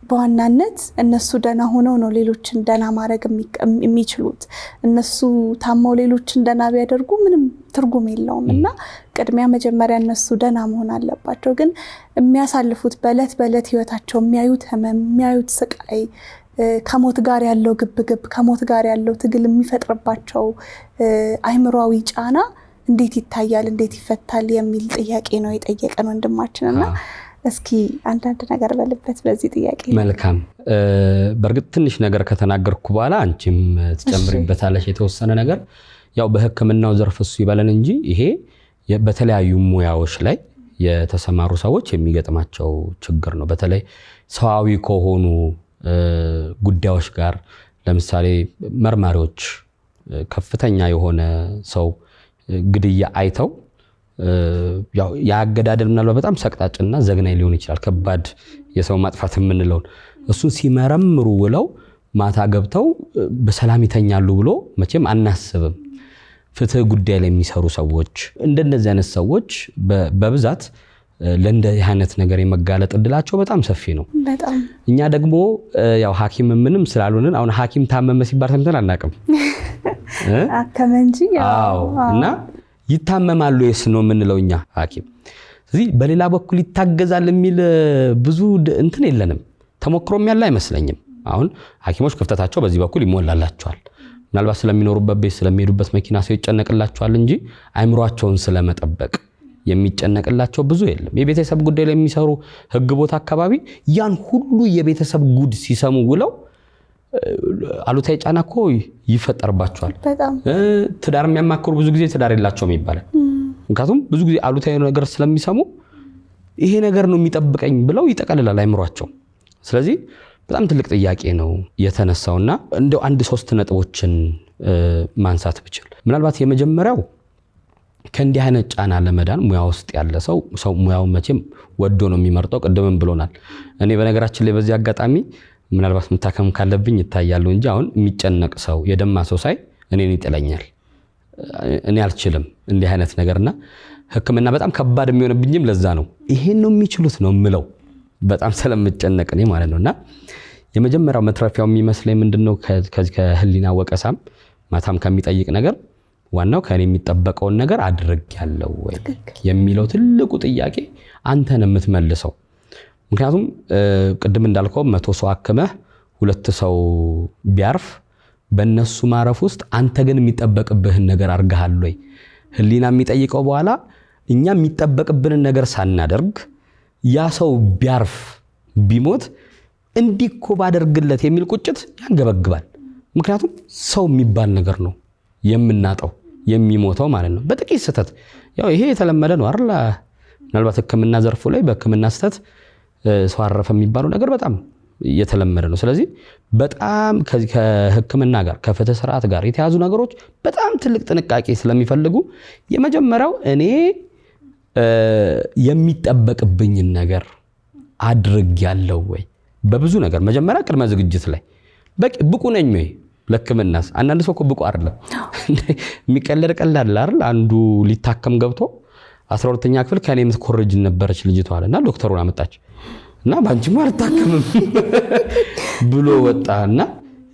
[SPEAKER 2] በዋናነት እነሱ ደና ሆነው ነው ሌሎችን ደና ማድረግ የሚችሉት። እነሱ ታመው ሌሎችን ደና ቢያደርጉ ምንም ትርጉም የለውም እና ቅድሚያ መጀመሪያ እነሱ ደና መሆን አለባቸው። ግን የሚያሳልፉት በዕለት ህይወታቸው የሚያዩት ህመም የሚያዩት ስቃይ ከሞት ጋር ያለው ግብግብ ከሞት ጋር ያለው ትግል የሚፈጥርባቸው አይምሯዊ ጫና እንዴት ይታያል፣ እንዴት ይፈታል የሚል ጥያቄ ነው የጠየቀን ወንድማችንና እስኪ አንዳንድ ነገር በልበት በዚህ ጥያቄ።
[SPEAKER 1] መልካም። በእርግጥ ትንሽ ነገር ከተናገርኩ በኋላ አንቺም ትጨምሪበታለሽ የተወሰነ ነገር። ያው በህክምናው ዘርፍ እሱ ይበለን እንጂ ይሄ በተለያዩ ሙያዎች ላይ የተሰማሩ ሰዎች የሚገጥማቸው ችግር ነው። በተለይ ሰዋዊ ከሆኑ ጉዳዮች ጋር ለምሳሌ መርማሪዎች ከፍተኛ የሆነ ሰው ግድያ አይተው ያው ያገዳደል ምናልባት በጣም ሰቅጣጭና ዘግናኝ ሊሆን ይችላል። ከባድ የሰው ማጥፋት የምንለው እሱን ሲመረምሩ ውለው ማታ ገብተው በሰላም ይተኛሉ ብሎ መቼም አናስብም። ፍትህ ጉዳይ ላይ የሚሰሩ ሰዎች እንደነዚህ አይነት ሰዎች በብዛት ለእንደዚህ አይነት ነገር የመጋለጥ እድላቸው በጣም ሰፊ ነው።
[SPEAKER 2] በጣም
[SPEAKER 1] እኛ ደግሞ ያው ሐኪም ምንም ስላልሆነን አሁን ሐኪም ታመመ ሲባል ሰምተን አናውቅም።
[SPEAKER 2] አከመ እንጂ
[SPEAKER 1] ያው እና ይታመማሉ የስ ነው የምንለው እኛ ሐኪም። ስለዚህ በሌላ በኩል ይታገዛል የሚል ብዙ እንትን የለንም፣ ተሞክሮም ያለ አይመስለኝም። አሁን ሐኪሞች ክፍተታቸው በዚህ በኩል ይሞላላቸዋል። ምናልባት ስለሚኖሩበት ቤት ስለሚሄዱበት መኪና ሰው ይጨነቅላቸዋል እንጂ አይምሯቸውን ስለመጠበቅ የሚጨነቅላቸው ብዙ የለም። የቤተሰብ ጉዳይ ላይ የሚሰሩ ህግ ቦታ አካባቢ ያን ሁሉ የቤተሰብ ጉድ ሲሰሙ ውለው አሉታዊ ጫና እኮ ይፈጠርባቸዋል። ትዳር የሚያማክሩ ብዙ ጊዜ ትዳር የላቸውም ይባላል። ምክንያቱም ብዙ ጊዜ አሉታዊ ነገር ስለሚሰሙ ይሄ ነገር ነው የሚጠብቀኝ ብለው ይጠቀልላል አይምሯቸው። ስለዚህ በጣም ትልቅ ጥያቄ ነው የተነሳውና እንደው 1-3 ነጥቦችን ማንሳት ብችል ምናልባት የመጀመሪያው ከእንዲህ አይነት ጫና ለመዳን ሙያ ውስጥ ያለ ሰው ሙያውን መቼም ወዶ ነው የሚመርጠው። ቅድምም ብሎናል። እኔ በነገራችን ላይ በዚህ አጋጣሚ ምናልባት መታከም ካለብኝ ይታያሉ እንጂ አሁን የሚጨነቅ ሰው የደማ ሰው ሳይ እኔን ይጥለኛል። እኔ አልችልም እንዲህ አይነት ነገርና ሕክምና በጣም ከባድ የሚሆንብኝም ለዛ ነው። ይሄን ነው የሚችሉት ነው ምለው በጣም ስለምጨነቅ እኔ ማለት ነውና የመጀመሪያው መትረፊያው የሚመስለኝ ምንድነው ከህሊና ወቀሳም ማታም ከሚጠይቅ ነገር ዋናው ከኔ የሚጠበቀውን ነገር አድርጌያለሁ ወይ የሚለው ትልቁ ጥያቄ አንተን የምትመልሰው። ምክንያቱም ቅድም እንዳልከው 100 ሰው አክመህ 2 ሰው ቢያርፍ በእነሱ ማረፍ ውስጥ አንተ ግን የሚጠበቅብህን ነገር አድርገሃል ወይ? ህሊና የሚጠይቀው በኋላ እኛ የሚጠበቅብንን ነገር ሳናደርግ ያ ሰው ቢያርፍ ቢሞት እንዲኮ ባደርግለት የሚል ቁጭት ያንገበግባል። ምክንያቱም ሰው የሚባል ነገር ነው የምናጣው የሚሞተው ማለት ነው በጥቂት ስህተት። ያው ይሄ የተለመደ ነው አይደል? ምናልባት ሕክምና ዘርፉ ላይ በሕክምና ስህተት ሰው አረፈ የሚባለው ነገር በጣም የተለመደ ነው። ስለዚህ በጣም ከሕክምና ጋር ከፍትህ ስርዓት ጋር የተያዙ ነገሮች በጣም ትልቅ ጥንቃቄ ስለሚፈልጉ የመጀመሪያው እኔ የሚጠበቅብኝን ነገር አድርጌያለሁ ወይ? በብዙ ነገር መጀመሪያ ቅድመ ዝግጅት ላይ ብቁ ነኝ ወይ ለሕክምናስ? አንዳንድ ሰው እኮ ብቁ አይደለም የሚቀለድ ቀላል አይደል? አንዱ ሊታከም ገብቶ 12ኛ ክፍል ከኔ የምትኮርጅ ነበረች ልጅቷ አለና ዶክተሩን አመጣች እና ባንቺማ አልታከምም ብሎ ወጣና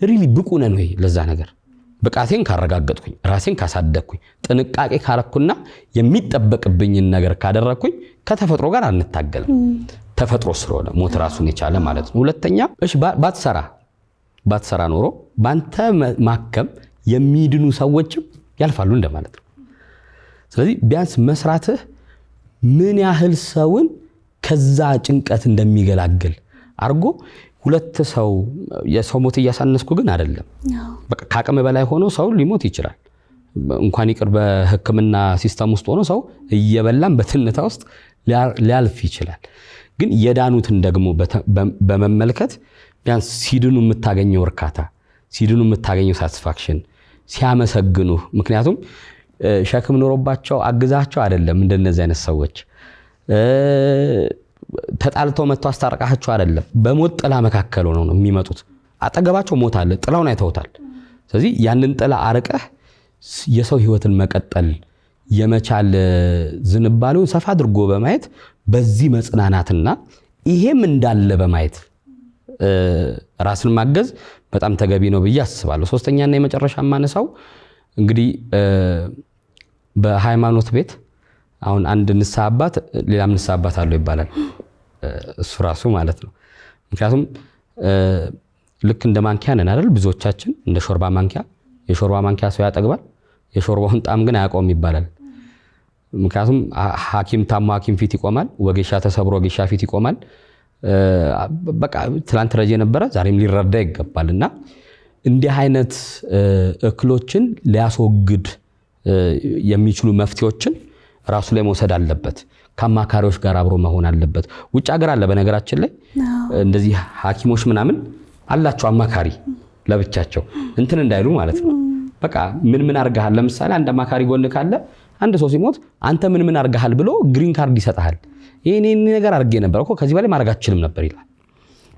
[SPEAKER 1] ሪሊ ብቁ ነን ወይ ለዛ ነገር? ብቃቴን ካረጋገጥኩኝ ራሴን ካሳደግኩኝ ጥንቃቄ ካረኩና የሚጠበቅብኝን ነገር ካደረኩኝ ከተፈጥሮ ጋር አንታገልም። ተፈጥሮ ስለሆነ ሞት ራሱን የቻለ ማለት ነው። ሁለተኛ እሺ ባትሰራ ኖሮ ባንተ ማከም የሚድኑ ሰዎችም ያልፋሉ እንደማለት ነው። ስለዚህ ቢያንስ መስራትህ ምን ያህል ሰውን ከዛ ጭንቀት እንደሚገላግል አርጎ 2 ሰው የሰው ሞት እያሳነስኩ ግን አይደለም። በቃ ከአቅም በላይ ሆኖ ሰው ሊሞት ይችላል። እንኳን ይቅር በሕክምና ሲስተም ውስጥ ሆኖ ሰው እየበላም በትንታ ውስጥ ሊያልፍ ይችላል። ግን የዳኑትን ደግሞ በመመልከት ቢያንስ ሲድኑ የምታገኘው እርካታ፣ ሲድኑ የምታገኘው ሳቲስፋክሽን፣ ሲያመሰግኑ ምክንያቱም ሸክም ኖሮባቸው አግዛቸው አይደለም እንደነዚህ አይነት ሰዎች ተጣልተው መጥተው አስታርቃቸው አይደለም። በሞት ጥላ መካከል ሆነው ነው የሚመጡት። አጠገባቸው ሞት አለ፣ ጥላውን አይተውታል። ስለዚህ ያንን ጥላ አርቀህ የሰው ህይወትን መቀጠል የመቻል ዝንባሌውን ሰፋ አድርጎ በማየት በዚህ መጽናናትና ይሄም እንዳለ በማየት ራስን ማገዝ በጣም ተገቢ ነው ብዬ አስባለሁ። ሶስተኛና የመጨረሻ ማነሳው እንግዲህ በሃይማኖት ቤት አሁን አንድ ንስሐ አባት ሌላም ንስሐ አባት አለው ይባላል። እሱ ራሱ ማለት ነው። ምክንያቱም ልክ እንደ ማንኪያ ነን አይደል? ብዙዎቻችን እንደ ሾርባ ማንኪያ። የሾርባ ማንኪያ ሰው ያጠግባል፣ የሾርባውን ጣም ግን አያውቀውም ይባላል። ምክንያቱም ሐኪም ታሞ ሐኪም ፊት ይቆማል፣ ወጌሻ ተሰብሮ ወጌሻ ፊት ይቆማል። በቃ ትላንት ረጅ የነበረ ዛሬም ሊረዳ ይገባልና እንዲህ አይነት እክሎችን ሊያስወግድ የሚችሉ መፍትሄዎችን ራሱ ላይ መውሰድ አለበት። ከአማካሪዎች ጋር አብሮ መሆን አለበት። ውጭ ሀገር አለ በነገራችን ላይ እንደዚህ ሐኪሞች ምናምን አላቸው አማካሪ ለብቻቸው እንትን እንዳይሉ ማለት ነው። በቃ ምን አርጋሃል? ለምሳሌ አንድ አማካሪ ጎን ካለ አንድ ሰው ሲሞት አንተ ምን አርጋሃል ብሎ ግሪን ካርድ ይሰጣል። ይሄኔ ነገር አርጌ ነበር እኮ ከዚህ በላይ ማድረግ አትችልም ነበር ይላል።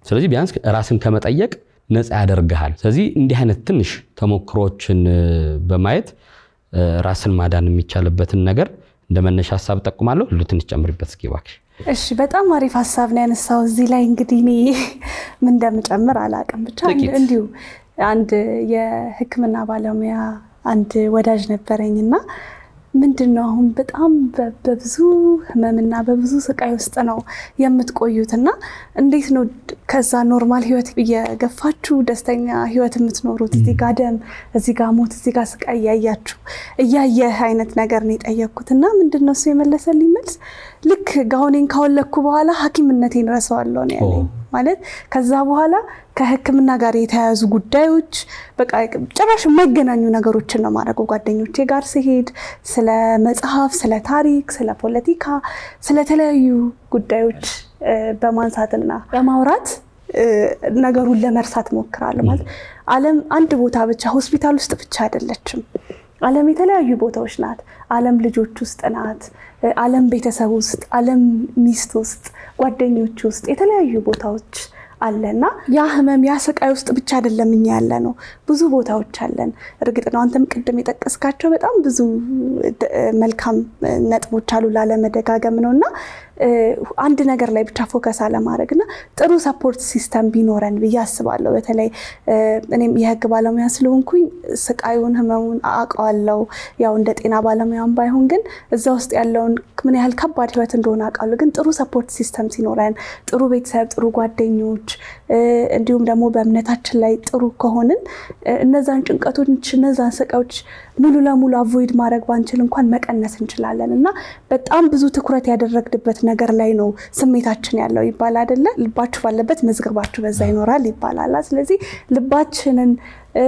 [SPEAKER 1] ስለዚህ ቢያንስ ራስን ከመጠየቅ ነፃ ያደርግሃል። ስለዚህ እንዲህ አይነት ትንሽ ተሞክሮችን በማየት ራስን ማዳን የሚቻልበትን ነገር እንደመነሻ ሐሳብ ጠቁማለሁ። ትንሽ ጨምርበት እስኪ እባክሽ።
[SPEAKER 2] እሺ፣ በጣም አሪፍ ሐሳብ ነው ያነሳው። እዚህ ላይ እንግዲህ እኔ ምን እንደምጨምር አላውቅም። ብቻ እንዲሁ አንድ የሕክምና ባለሙያ አንድ ወዳጅ ነበረኝና ምንድነው አሁን በጣም በብዙ ህመምና በብዙ ስቃይ ውስጥ ነው የምትቆዩትና እንዴት ነው ከዛ ኖርማል ህይወት እየገፋችሁ ደስተኛ ህይወት የምትኖሩት? እዚህ ጋር ደም፣ እዚህ ጋር ሞት፣ እዚህ ጋር ስቃይ እያየህ አይነት ነገር ነው የጠየቅኩትና ምንድነው እሱ የመለሰልኝ መልስ ልክ ጋውኔን ካወለኩ በኋላ ሐኪምነቴን ረሳዋለሁ ነው ያለኝ። ማለት ከዛ በኋላ ከህክምና ጋር የተያያዙ ጉዳዮች በቃ ጭራሽ የማይገናኙ ነገሮችን ነው ማድረግ። ጓደኞቼ ጋር ሲሄድ ስለ መጽሐፍ፣ ስለ ታሪክ፣ ስለ ፖለቲካ፣ ስለ ተለያዩ ጉዳዮች በማንሳትና በማውራት ነገሩን ለመርሳት ሞክራለሁ። ማለት ዓለም አንድ ቦታ ብቻ ሆስፒታል ውስጥ ብቻ አይደለችም። ዓለም የተለያዩ ቦታዎች ናት። ዓለም ልጆች ውስጥ ናት። ዓለም ቤተሰብ ውስጥ፣ ዓለም ሚስት ውስጥ፣ ጓደኞች ውስጥ የተለያዩ ቦታዎች አለና ያ ህመም ያ ስቃይ ውስጥ ብቻ አይደለም እኛ ያለ ነው። ብዙ ቦታዎች አለን። እርግጥ ነው አንተም ቅድም የጠቀስካቸው በጣም ብዙ መልካም ነጥቦች አሉ ላለመደጋገም ነውና አንድ ነገር ላይ ብቻ ፎከስ አለማድረግና ጥሩ ሰፖርት ሲስተም ቢኖረን ብዬ አስባለሁ። በተለይ እኔም የህግ ባለሙያ ስለሆንኩኝ ስቃዩን ህመሙን አውቀዋለሁ። ያው እንደ ጤና ባለሙያም ባይሆን ግን እዛ ውስጥ ያለውን ምን ያህል ከባድ ህይወት እንደሆነ አውቃለሁ። ግን ጥሩ ሰፖርት ሲስተም ሲኖረን፣ ጥሩ ቤተሰብ፣ ጥሩ ጓደኞች እንዲሁም ደግሞ በእምነታችን ላይ ጥሩ ከሆንን እነዛን ጭንቀቶች እነዛን ስቃዮች ሙሉ ለሙሉ አቮይድ ማድረግ ባንችል እንኳን መቀነስ እንችላለን እና በጣም ብዙ ትኩረት ያደረግንበት ነገር ላይ ነው ስሜታችን ያለው ይባላል አይደለ? ልባችሁ ባለበት መዝገባችሁ በዛ ይኖራል ይባላል። ስለዚህ ልባችንን፣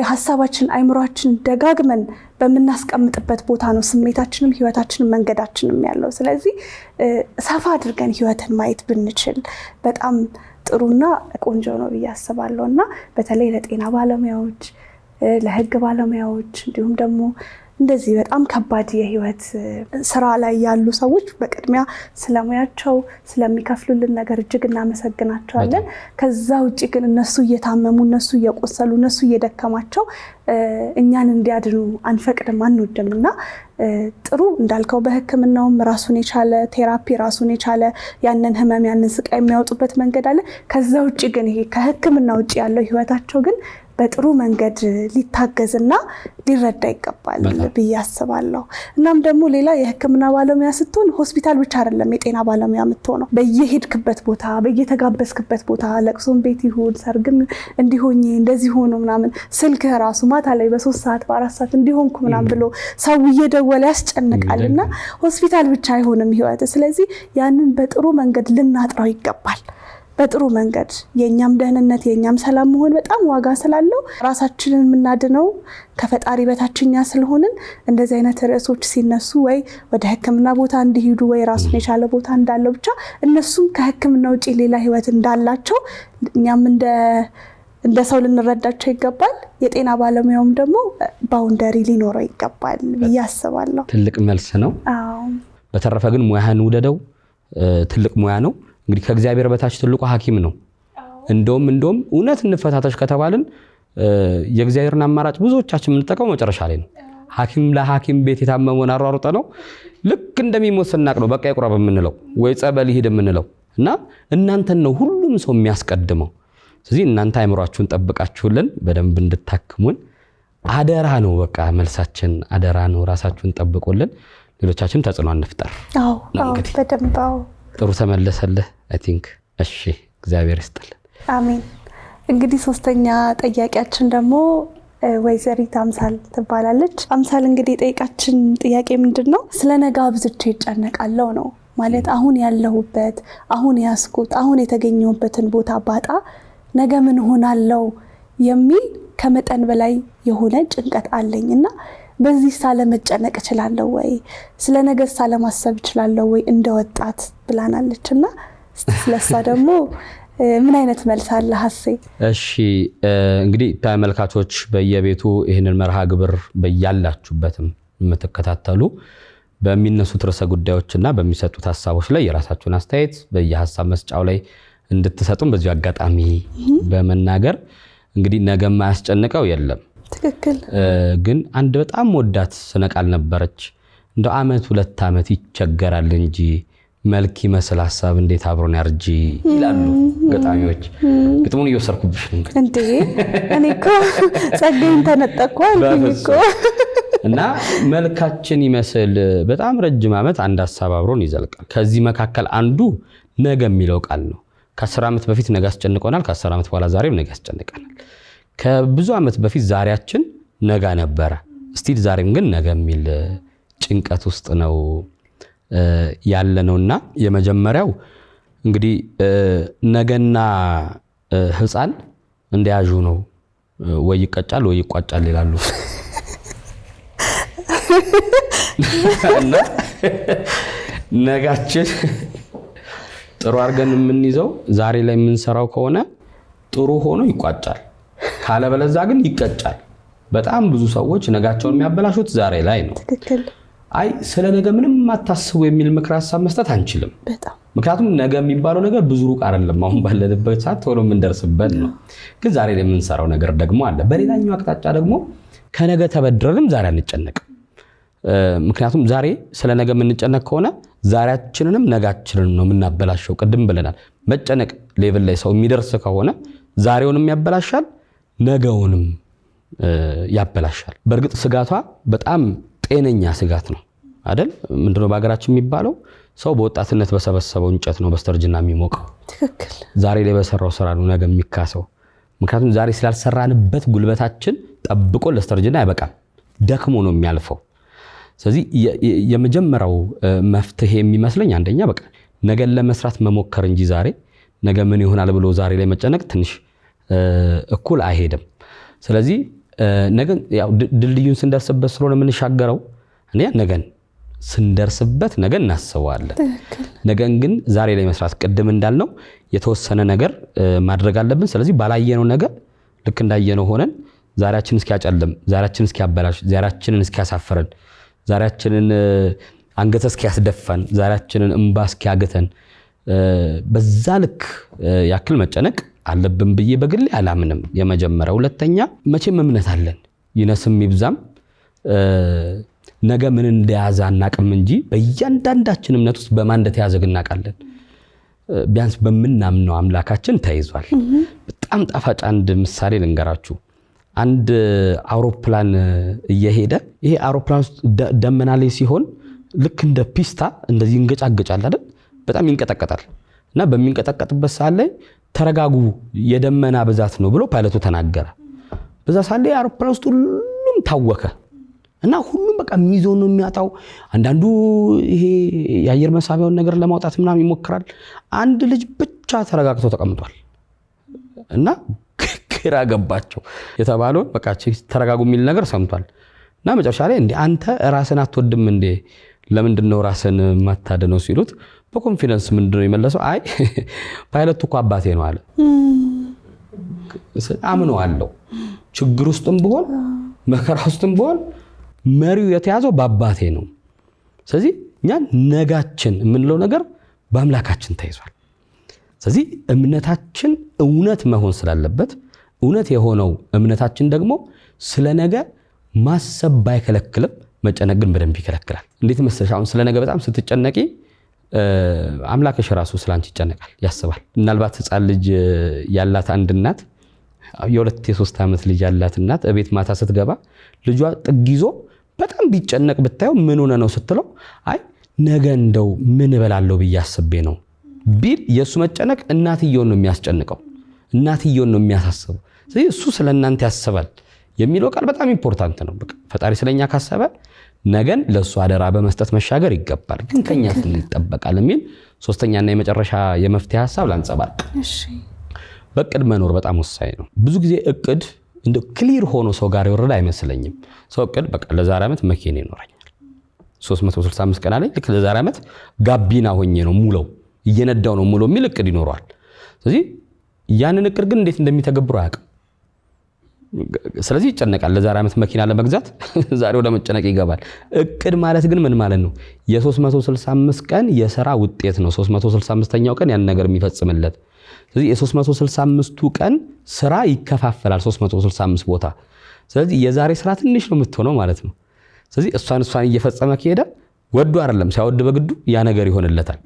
[SPEAKER 2] ሀሳባችንን፣ አይምሯችንን ደጋግመን በምናስቀምጥበት ቦታ ነው ስሜታችንም ህይወታችንም መንገዳችንም ያለው። ስለዚህ ሰፋ አድርገን ህይወትን ማየት ብንችል በጣም ጥሩና ቆንጆ ነው ብዬ አስባለሁ እና በተለይ ለጤና ባለሙያዎች፣ ለህግ ባለሙያዎች እንዲሁም ደግሞ እንደዚህ በጣም ከባድ የህይወት ስራ ላይ ያሉ ሰዎች በቅድሚያ ስለሙያቸው ስለሚከፍሉልን ነገር እጅግ እናመሰግናቸዋለን። ከዛ ውጪ ግን እነሱ እየታመሙ እነሱ እየቆሰሉ እነሱ እየደከማቸው እኛን እንዲያድኑ አንፈቅድም አንወድምና ጥሩ እንዳልከው በህክምናውም ራሱን የቻለ ቴራፒ ራሱን የቻለ ያንን ህመም ያንን ስቃይ የሚያወጡበት መንገድ አለ። ከዛ ውጪ ግን ይሄ ከህክምና ውጪ ያለው ህይወታቸው ግን በጥሩ መንገድ ሊታገዝና ሊረዳ ይገባል ብዬ አስባለሁ። እናም ደግሞ ሌላ የህክምና ባለሙያ ስትሆን ሆስፒታል ብቻ አይደለም የጤና ባለሙያ የምትሆነው። በየሄድክበት ቦታ በየተጋበዝክበት ቦታ ለቅሶም ቤት ይሁን ሰርግም እንዲሆኝ እንደዚህ ሆኖ ምናምን ስልክ ራሱ ማታ ላይ በ3 ሰዓት በ4 ሰዓት እንዲሆንኩ ምናምን ብሎ ሰው እየደወለ ያስጨንቃልና ሆስፒታል ብቻ አይሆንም ህይወት። ስለዚህ ያንን በጥሩ መንገድ ልናጥራው ይገባል። በጥሩ መንገድ የኛም ደህንነት የኛም ሰላም መሆን በጣም ዋጋ ስላለው ራሳችንን የምናድነው ከፈጣሪ በታችኛ ስለሆንን እንደዚህ አይነት ርዕሶች ሲነሱ ወይ ወደ ህክምና ቦታ እንዲሄዱ ወይ ራሱን የቻለ ቦታ እንዳለው ብቻ እነሱም ከህክምና ውጪ ሌላ ህይወት እንዳላቸው እኛም እንደ ሰው ልንረዳቸው ይገባል። የጤና ባለሙያውም ደግሞ ባውንደሪ ሊኖረው ይገባል ብዬ አስባለሁ።
[SPEAKER 1] ትልቅ መልስ ነው።
[SPEAKER 2] አዎ።
[SPEAKER 1] በተረፈ ግን ሙያህን ውደደው። ትልቅ ሙያ ነው። እንግዲህ ከእግዚአብሔር በታች ትልቁ ሐኪም ነው። እንደውም እውነት እንፈታተሽ ከተባልን የእግዚአብሔርን አማራጭ ብዙዎቻችን የምንጠቀመው መጨረሻ ላይ ነው። ሐኪም ለሐኪም ቤት የታመመውን አሯሩጠ ነው ልክ እንደሚሞት ስናቅ ነው በቃ ይቁረብ የምንለው ወይ ጸበል ይሄድ የምንለው እና እናንተን ነው ሁሉም ሰው የሚያስቀድመው። ስለዚህ እናንተ አይምሯችሁን ጠብቃችሁልን በደንብ እንድታክሙን አደራ ነው። በቃ መልሳችን አደራ ነው። ራሳችሁን ጠብቁልን። ሌሎቻችን ተጽዕኖ አንፍጠር።
[SPEAKER 2] አዎ በደንብ
[SPEAKER 1] ጥሩ ተመለሰልህ አይ ቲንክ። እሺ እግዚአብሔር ይስጥልን።
[SPEAKER 2] አሜን። እንግዲህ ሶስተኛ ጥያቄያችን ደግሞ ወይዘሪት አምሳል ትባላለች። አምሳል እንግዲህ ጠይቃችን ጥያቄ ምንድነው? ስለ ነገ አብዝቼ ይጨነቃለሁ ነው ማለት አሁን ያለሁበት አሁን ያስኩት አሁን የተገኘሁበትን ቦታ ባጣ ነገ ምን ሆናለሁ የሚል ከመጠን በላይ የሆነ ጭንቀት አለኝና በዚህ ሳለ መጨነቅ እችላለሁ ወይ? ስለ ነገ ሳለ ማሰብ እችላለሁ ወይ እንደወጣት ብላናለችና ስለሷ ደግሞ ምን አይነት መልስ አለ ሐሴ?
[SPEAKER 1] እሺ እንግዲህ ተመልካቾች በየቤቱ ይሄንን መርሃ ግብር በያላችሁበትም የምትከታተሉ በሚነሱት ርዕሰ ጉዳዮችና በሚሰጡት ሐሳቦች ላይ የራሳችሁን አስተያየት በየሐሳብ መስጫው ላይ እንድትሰጡን በዚሁ አጋጣሚ በመናገር እንግዲህ ነገ ማያስጨንቀው የለም።
[SPEAKER 2] ትክክል።
[SPEAKER 1] ግን አንድ በጣም ወዳት ስነቃል ነበረች። እንደው ዓመት 2 ዓመት ይቸገራል እንጂ መልክ ይመስል ሐሳብ እንዴት አብሮን ያርጂ ይላሉ ገጣሚዎች። ግጥሙን እየወሰርኩብሽ ነው
[SPEAKER 2] እንዴ? እኔ እኮ ጸጋዬን ተነጠቅኳል እኮ
[SPEAKER 1] እና መልካችን ይመስል በጣም ረጅም ዓመት አንድ ሐሳብ አብሮን ይዘልቃል። ከዚህ መካከል አንዱ ነገ የሚለው ቃል ነው። ከ10 ዓመት በፊት ነገ አስጨንቆናል። ከ10 ዓመት በኋላ ዛሬም ነገ ያስጨንቀናል። ከብዙ ዓመት በፊት ዛሬያችን ነገ ነበረ። እስቲል ዛሬም ግን ነገ የሚል ጭንቀት ውስጥ ነው ያለነውና የመጀመሪያው እንግዲህ ነገና ህፃን እንደያዡ ነው ወይ ይቀጫል ወይ ይቋጫል ይላሉ። እና ነጋችን ጥሩ አድርገን የምንይዘው ዛሬ ላይ የምንሰራው ከሆነ ጥሩ ሆኖ ይቋጫል፣ ካለበለዚያ ግን ይቀጫል። በጣም ብዙ ሰዎች ነጋቸውን የሚያበላሹት ዛሬ ላይ ነው።
[SPEAKER 2] ትክክል።
[SPEAKER 1] አይ ስለ ነገ ምንም አታስቡ የሚል ምክር ሀሳብ መስጠት አንችልም።
[SPEAKER 2] በጣም
[SPEAKER 1] ምክንያቱም ነገ የሚባለው ነገር ብዙ ሩቅ አይደለም። አሁን ባለንበት ሰዓት ቶሎ የምንደርስበት ነው። ግን ዛሬ ላይ የምንሰራው ነገር ደግሞ አለ። በሌላኛው አቅጣጫ ደግሞ ከነገ ተበድረንም ዛሬ አንጨነቅም። ምክንያቱም ዛሬ ስለ ነገ የምንጨነቅ ከሆነ ዛሬያችንንም ነጋችንንም ነው የምናበላሸው። ቅድም ብለናል። መጨነቅ ሌቭል ላይ ሰው የሚደርስ ከሆነ ዛሬውንም ያበላሻል፣ ነገውንም ያበላሻል። በእርግጥ ስጋቷ በጣም ጤነኛ ስጋት ነው አይደል? ምንድነው በሀገራችን የሚባለው? ሰው በወጣትነት በሰበሰበው እንጨት ነው በስተርጅና የሚሞቀው።
[SPEAKER 2] ትክክል።
[SPEAKER 1] ዛሬ ላይ በሰራው ስራ ነው ነገ የሚካሰው። ምክንያቱም ዛሬ ስላልሰራንበት ጉልበታችን ጠብቆ ለስተርጅና አይበቃም፣ ደክሞ ነው የሚያልፈው። ስለዚህ የመጀመሪያው መፍትሄ የሚመስለኝ አንደኛ በቃ ነገን ለመስራት መሞከር እንጂ ዛሬ ነገ ምን ይሆናል ብሎ ዛሬ ላይ መጨነቅ ትንሽ እኩል አይሄድም። ስለዚህ ነገን ያው ድልድዩን ስንደርስበት ስለሆነ የምንሻገረው ነገን ስንደርስበት ነገን እናስበዋለን። ነገን ግን ዛሬ ላይ መስራት ቅድም እንዳልነው የተወሰነ ነገር ማድረግ አለብን። ስለዚህ ባላየነው ነገር ልክ እንዳየነው ሆነን ዛሬያችንን እስኪያጨልም፣ ዛሬያችንን እስኪያበላሽ፣ ዛሬያችንን እስኪያሳፍረን፣ ዛሬያችንን አንገት እስኪያስደፋን፣ ዛሬያችንን እንባ እስኪያገተን በዛ ልክ ያክል መጨነቅ አለብን ብዬ በግሌ አላምንም። የመጀመሪያው። ሁለተኛ መቼም እምነት አለን ይነስም ይብዛም ነገ ምን እንደያዘ አናቅም እንጂ በእያንዳንዳችን እምነት ውስጥ በማን እንደተያዘ እናውቃለን። ቢያንስ በምናምነው አምላካችን ተይዟል። በጣም ጣፋጭ አንድ ምሳሌ ልንገራችሁ። አንድ አውሮፕላን እየሄደ ይሄ አውሮፕላን ውስጥ ደመና ላይ ሲሆን ልክ እንደ ፒስታ እንደዚህ ይንገጫገጫል አይደል? በጣም ይንቀጠቀጣል። እና በሚንቀጠቀጥበት ሰዓት ላይ ተረጋጉ የደመና ብዛት ነው ብሎ ፓይለቱ ተናገረ። በዛ ሰዓት ላይ አውሮፕላን ውስጥ ሁሉም ታወከ እና ሁሉም በቃ ሚዞን ነው የሚያጣው። አንዳንዱ ይሄ የአየር መሳቢያውን ነገር ለማውጣት ምናምን ይሞክራል። አንድ ልጅ ብቻ ተረጋግቶ ተቀምጧል እና ግራ ገባቸው። የተባለው በቃ ተረጋጉ የሚል ነገር ሰምቷል እና መጨረሻ ላይ እንዴ አንተ ራስን አትወድም እንዴ ለምንድነው ራስን ማታደነው ሲሉት በኮንፊደንስ ምንድነው የመለሰው? አይ ፓይለቱ እኮ አባቴ ነው አለ። አምነዋለሁ ችግር ውስጥም ቢሆን መከራ ውስጥም ቢሆን መሪው የተያዘው በአባቴ ነው። ስለዚህ እኛ ነጋችን የምንለው ነገር በአምላካችን ተይዟል። ስለዚህ እምነታችን እውነት መሆን ስላለበት እውነት የሆነው እምነታችን ደግሞ ስለ ነገ ማሰብ ባይከለክልም መጨነቅ ግን በደንብ ይከለክላል። እንዴት መሰለሽ? አሁን ስለ ነገ በጣም ስትጨነቂ አምላክሽ ራሱ ስላንቺ ይጨነቃል፣ ያስባል። ምናልባት ሕፃን ልጅ ያላት አንድ እናት የሁለት የሶስት ዓመት ልጅ ያላት እናት እቤት ማታ ስትገባ ልጇ ጥግ ይዞ በጣም ቢጨነቅ ብታየው ምን ሆነ ነው ስትለው አይ ነገ እንደው ምን እበላለሁ ብዬ አስቤ ነው ቢል የእሱ መጨነቅ እናትየውን ነው የሚያስጨንቀው፣ እናትየውን ነው የሚያሳስበው። ስለዚህ እሱ ስለ እናንተ ያስባል የሚለው ቃል በጣም ኢምፖርታንት ነው። በቃ ፈጣሪ ስለኛ ካሰበ ነገን ለሱ አደራ በመስጠት መሻገር ይገባል። ግን ከኛ ይጠበቃል የሚል ሶስተኛና የመጨረሻ የመፍትሄ ሐሳብ ላንጸባርቅ።
[SPEAKER 2] እሺ፣
[SPEAKER 1] በእቅድ መኖር በጣም ወሳኝ ነው። ብዙ ጊዜ እቅድ እንደ ክሊር ሆኖ ሰው ጋር ይወረድ አይመስለኝም። ሰው እቅድ በቃ ለዛሬ ዓመት መኪና ይኖረኛል 365 ቀን ላይ ልክ ለዛሬ ዓመት ጋቢና ሆኜ ነው ሙለው እየነዳው ነው ሙለው የሚል እቅድ ይኖረዋል። ስለዚህ ያንን እቅድ ግን እንዴት እንደሚተገብሩ አያውቅም። ስለዚህ ይጨነቃል። ለዛሬ ዓመት መኪና ለመግዛት ዛሬ ወደ መጨነቅ ይገባል። እቅድ ማለት ግን ምን ማለት ነው? የ365 ቀን የሥራ ውጤት ነው። 365ኛው ቀን ያን ነገር የሚፈጽምለት። ስለዚህ የ365ቱ ቀን ስራ ይከፋፈላል 365 ቦታ። ስለዚህ የዛሬ ስራ ትንሽ ነው የምትሆነው ማለት ነው። ስለዚህ እሷን እየፈጸመ ከሄደ ወዶ አይደለም ሲያወድ በግዱ ያ ነገር ይሆንለታል።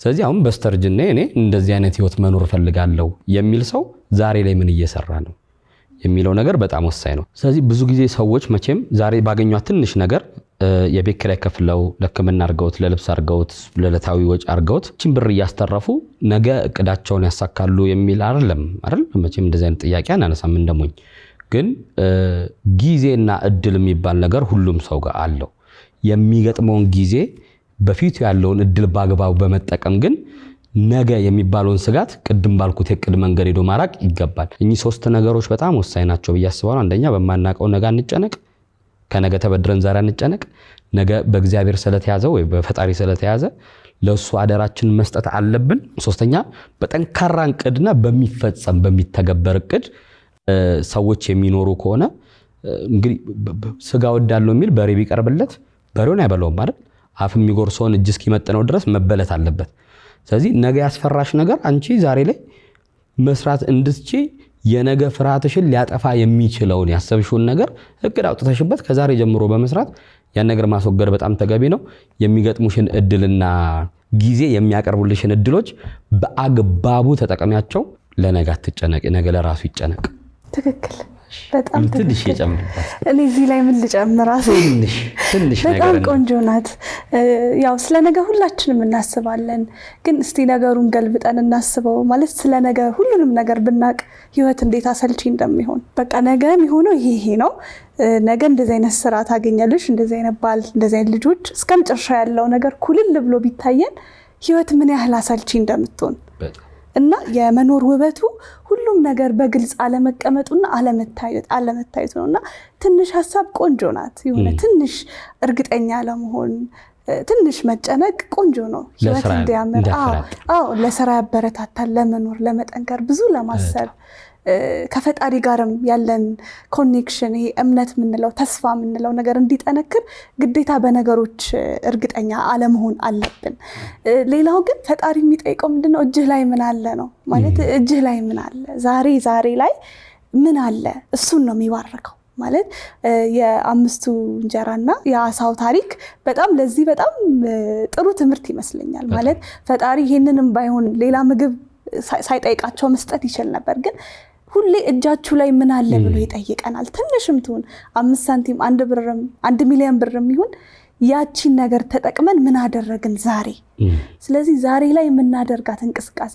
[SPEAKER 1] ስለዚህ አሁን በስተርጅና እኔ እንደዚህ አይነት ህይወት መኖር ፈልጋለሁ የሚል ሰው ዛሬ ላይ ምን እየሰራ ነው የሚለው ነገር በጣም ወሳኝ ነው። ስለዚህ ብዙ ጊዜ ሰዎች መቼም ዛሬ ባገኟት ትንሽ ነገር የቤት ኪራይ ከፍለው ለሕክምና አርገውት ለልብስ አርገውት ለዕለታዊ ወጪ አርገውት እቺን ብር እያስተረፉ ነገ እቅዳቸውን ያሳካሉ የሚል አይደለም። መቼም እንደዚህ አይነት ጥያቄ አናነሳም እንደሞኝ። ግን ጊዜና እድል የሚባል ነገር ሁሉም ሰው ጋር አለው። የሚገጥመውን ጊዜ በፊቱ ያለውን እድል በአግባቡ በመጠቀም ግን ነገ የሚባለውን ስጋት ቅድም ባልኩት የቅድ መንገድ ሄዶ ማራቅ ይገባል። እኚህ ሶስት ነገሮች በጣም ወሳኝ ናቸው ብዬ አስባለሁ። አንደኛ በማናቀው ነገ አንጨነቅ፣ ከነገ ተበድረን ዛሬ አንጨነቅ። ነገ በእግዚአብሔር ስለተያዘ ወይ በፈጣሪ ስለተያዘ ለሱ አደራችን መስጠት አለብን። ሶስተኛ በጠንካራ እቅድና በሚፈጸም በሚተገበር እቅድ ሰዎች የሚኖሩ ከሆነ እንግዲህ ስጋ ወዳለው የሚል በሬ ቢቀርብለት በሬውን አይበላውም አይደል? አፍ የሚጎርሰውን እጅ እስኪመጥነው ድረስ መበለት አለበት። ስለዚህ ነገ ያስፈራሽ ነገር አንቺ ዛሬ ላይ መስራት እንድትችይ የነገ ፍርሃትሽን ሊያጠፋ የሚችለውን ያሰብሽውን ነገር እቅድ አውጥተሽበት ከዛሬ ጀምሮ በመስራት ያን ነገር ማስወገድ በጣም ተገቢ ነው። የሚገጥሙሽን እድልና ጊዜ የሚያቀርቡልሽን እድሎች በአግባቡ ተጠቀሚያቸው። ለነገ አትጨነቂ፣ ነገ ለራሱ ይጨነቅ።
[SPEAKER 2] ትክክል። በጣም
[SPEAKER 1] ትንሽ ይጨምርባት።
[SPEAKER 2] እኔ እዚህ ላይ ምን ልጨምራት?
[SPEAKER 1] ትንሽ
[SPEAKER 2] በጣም ቆንጆ ናት። ያው ስለ ነገ ሁላችንም እናስባለን፣ ግን እስቲ ነገሩን ገልብጠን እናስበው። ማለት ስለ ነገ ሁሉንም ነገር ብናቅ ህይወት እንዴት አሰልቺ እንደሚሆን። በቃ ነገ የሚሆነው ይሄ ነው። ነገ እንደዚህ አይነት ስራ ታገኛለሽ፣ እንደዚህ አይነት ባል፣ እንደዚህ አይነት ልጆች፣ እስከ መጨረሻ ያለው ነገር ኩልል ብሎ ቢታየን ህይወት ምን ያህል አሰልቺ እንደምትሆን እና የመኖር ውበቱ ሁሉም ነገር በግልጽ አለመቀመጡና አለመታየቱ ነውና ትንሽ ሀሳብ ቆንጆ ናት። የሆነ ትንሽ እርግጠኛ ለመሆን ትንሽ መጨነቅ ቆንጆ ነው። ህይወት እንዲያምር ለስራ ያበረታታል፣ ለመኖር ለመጠንከር፣ ብዙ ለማሰብ ከፈጣሪ ጋርም ያለን ኮኔክሽን ይሄ እምነት የምንለው ተስፋ የምንለው ነገር እንዲጠነክር ግዴታ በነገሮች እርግጠኛ አለመሆን አለብን። ሌላው ግን ፈጣሪ የሚጠይቀው ምንድነው? እጅህ ላይ ምን አለ ነው ማለት። እጅህ ላይ ምን አለ? ዛሬ ላይ ምን አለ? እሱን ነው የሚባርከው። ማለት የአምስቱ እንጀራና የአሳው ታሪክ በጣም ለዚህ በጣም ጥሩ ትምህርት ይመስለኛል። ማለት ፈጣሪ ይሄንንም ባይሆን ሌላ ምግብ ሳይጠይቃቸው መስጠት ይችል ነበር፣ ግን ሁሌ እጃችሁ ላይ ምን አለ ብሎ ይጠይቀናል። ትንሽም ትሁን 5 ሳንቲም 1 ብርም 1 ሚሊዮን ብርም ይሁን ያቺን ነገር ተጠቅመን ምን አደረግን ዛሬ። ስለዚህ ዛሬ ላይ የምናደርጋት እንቅስቃሴ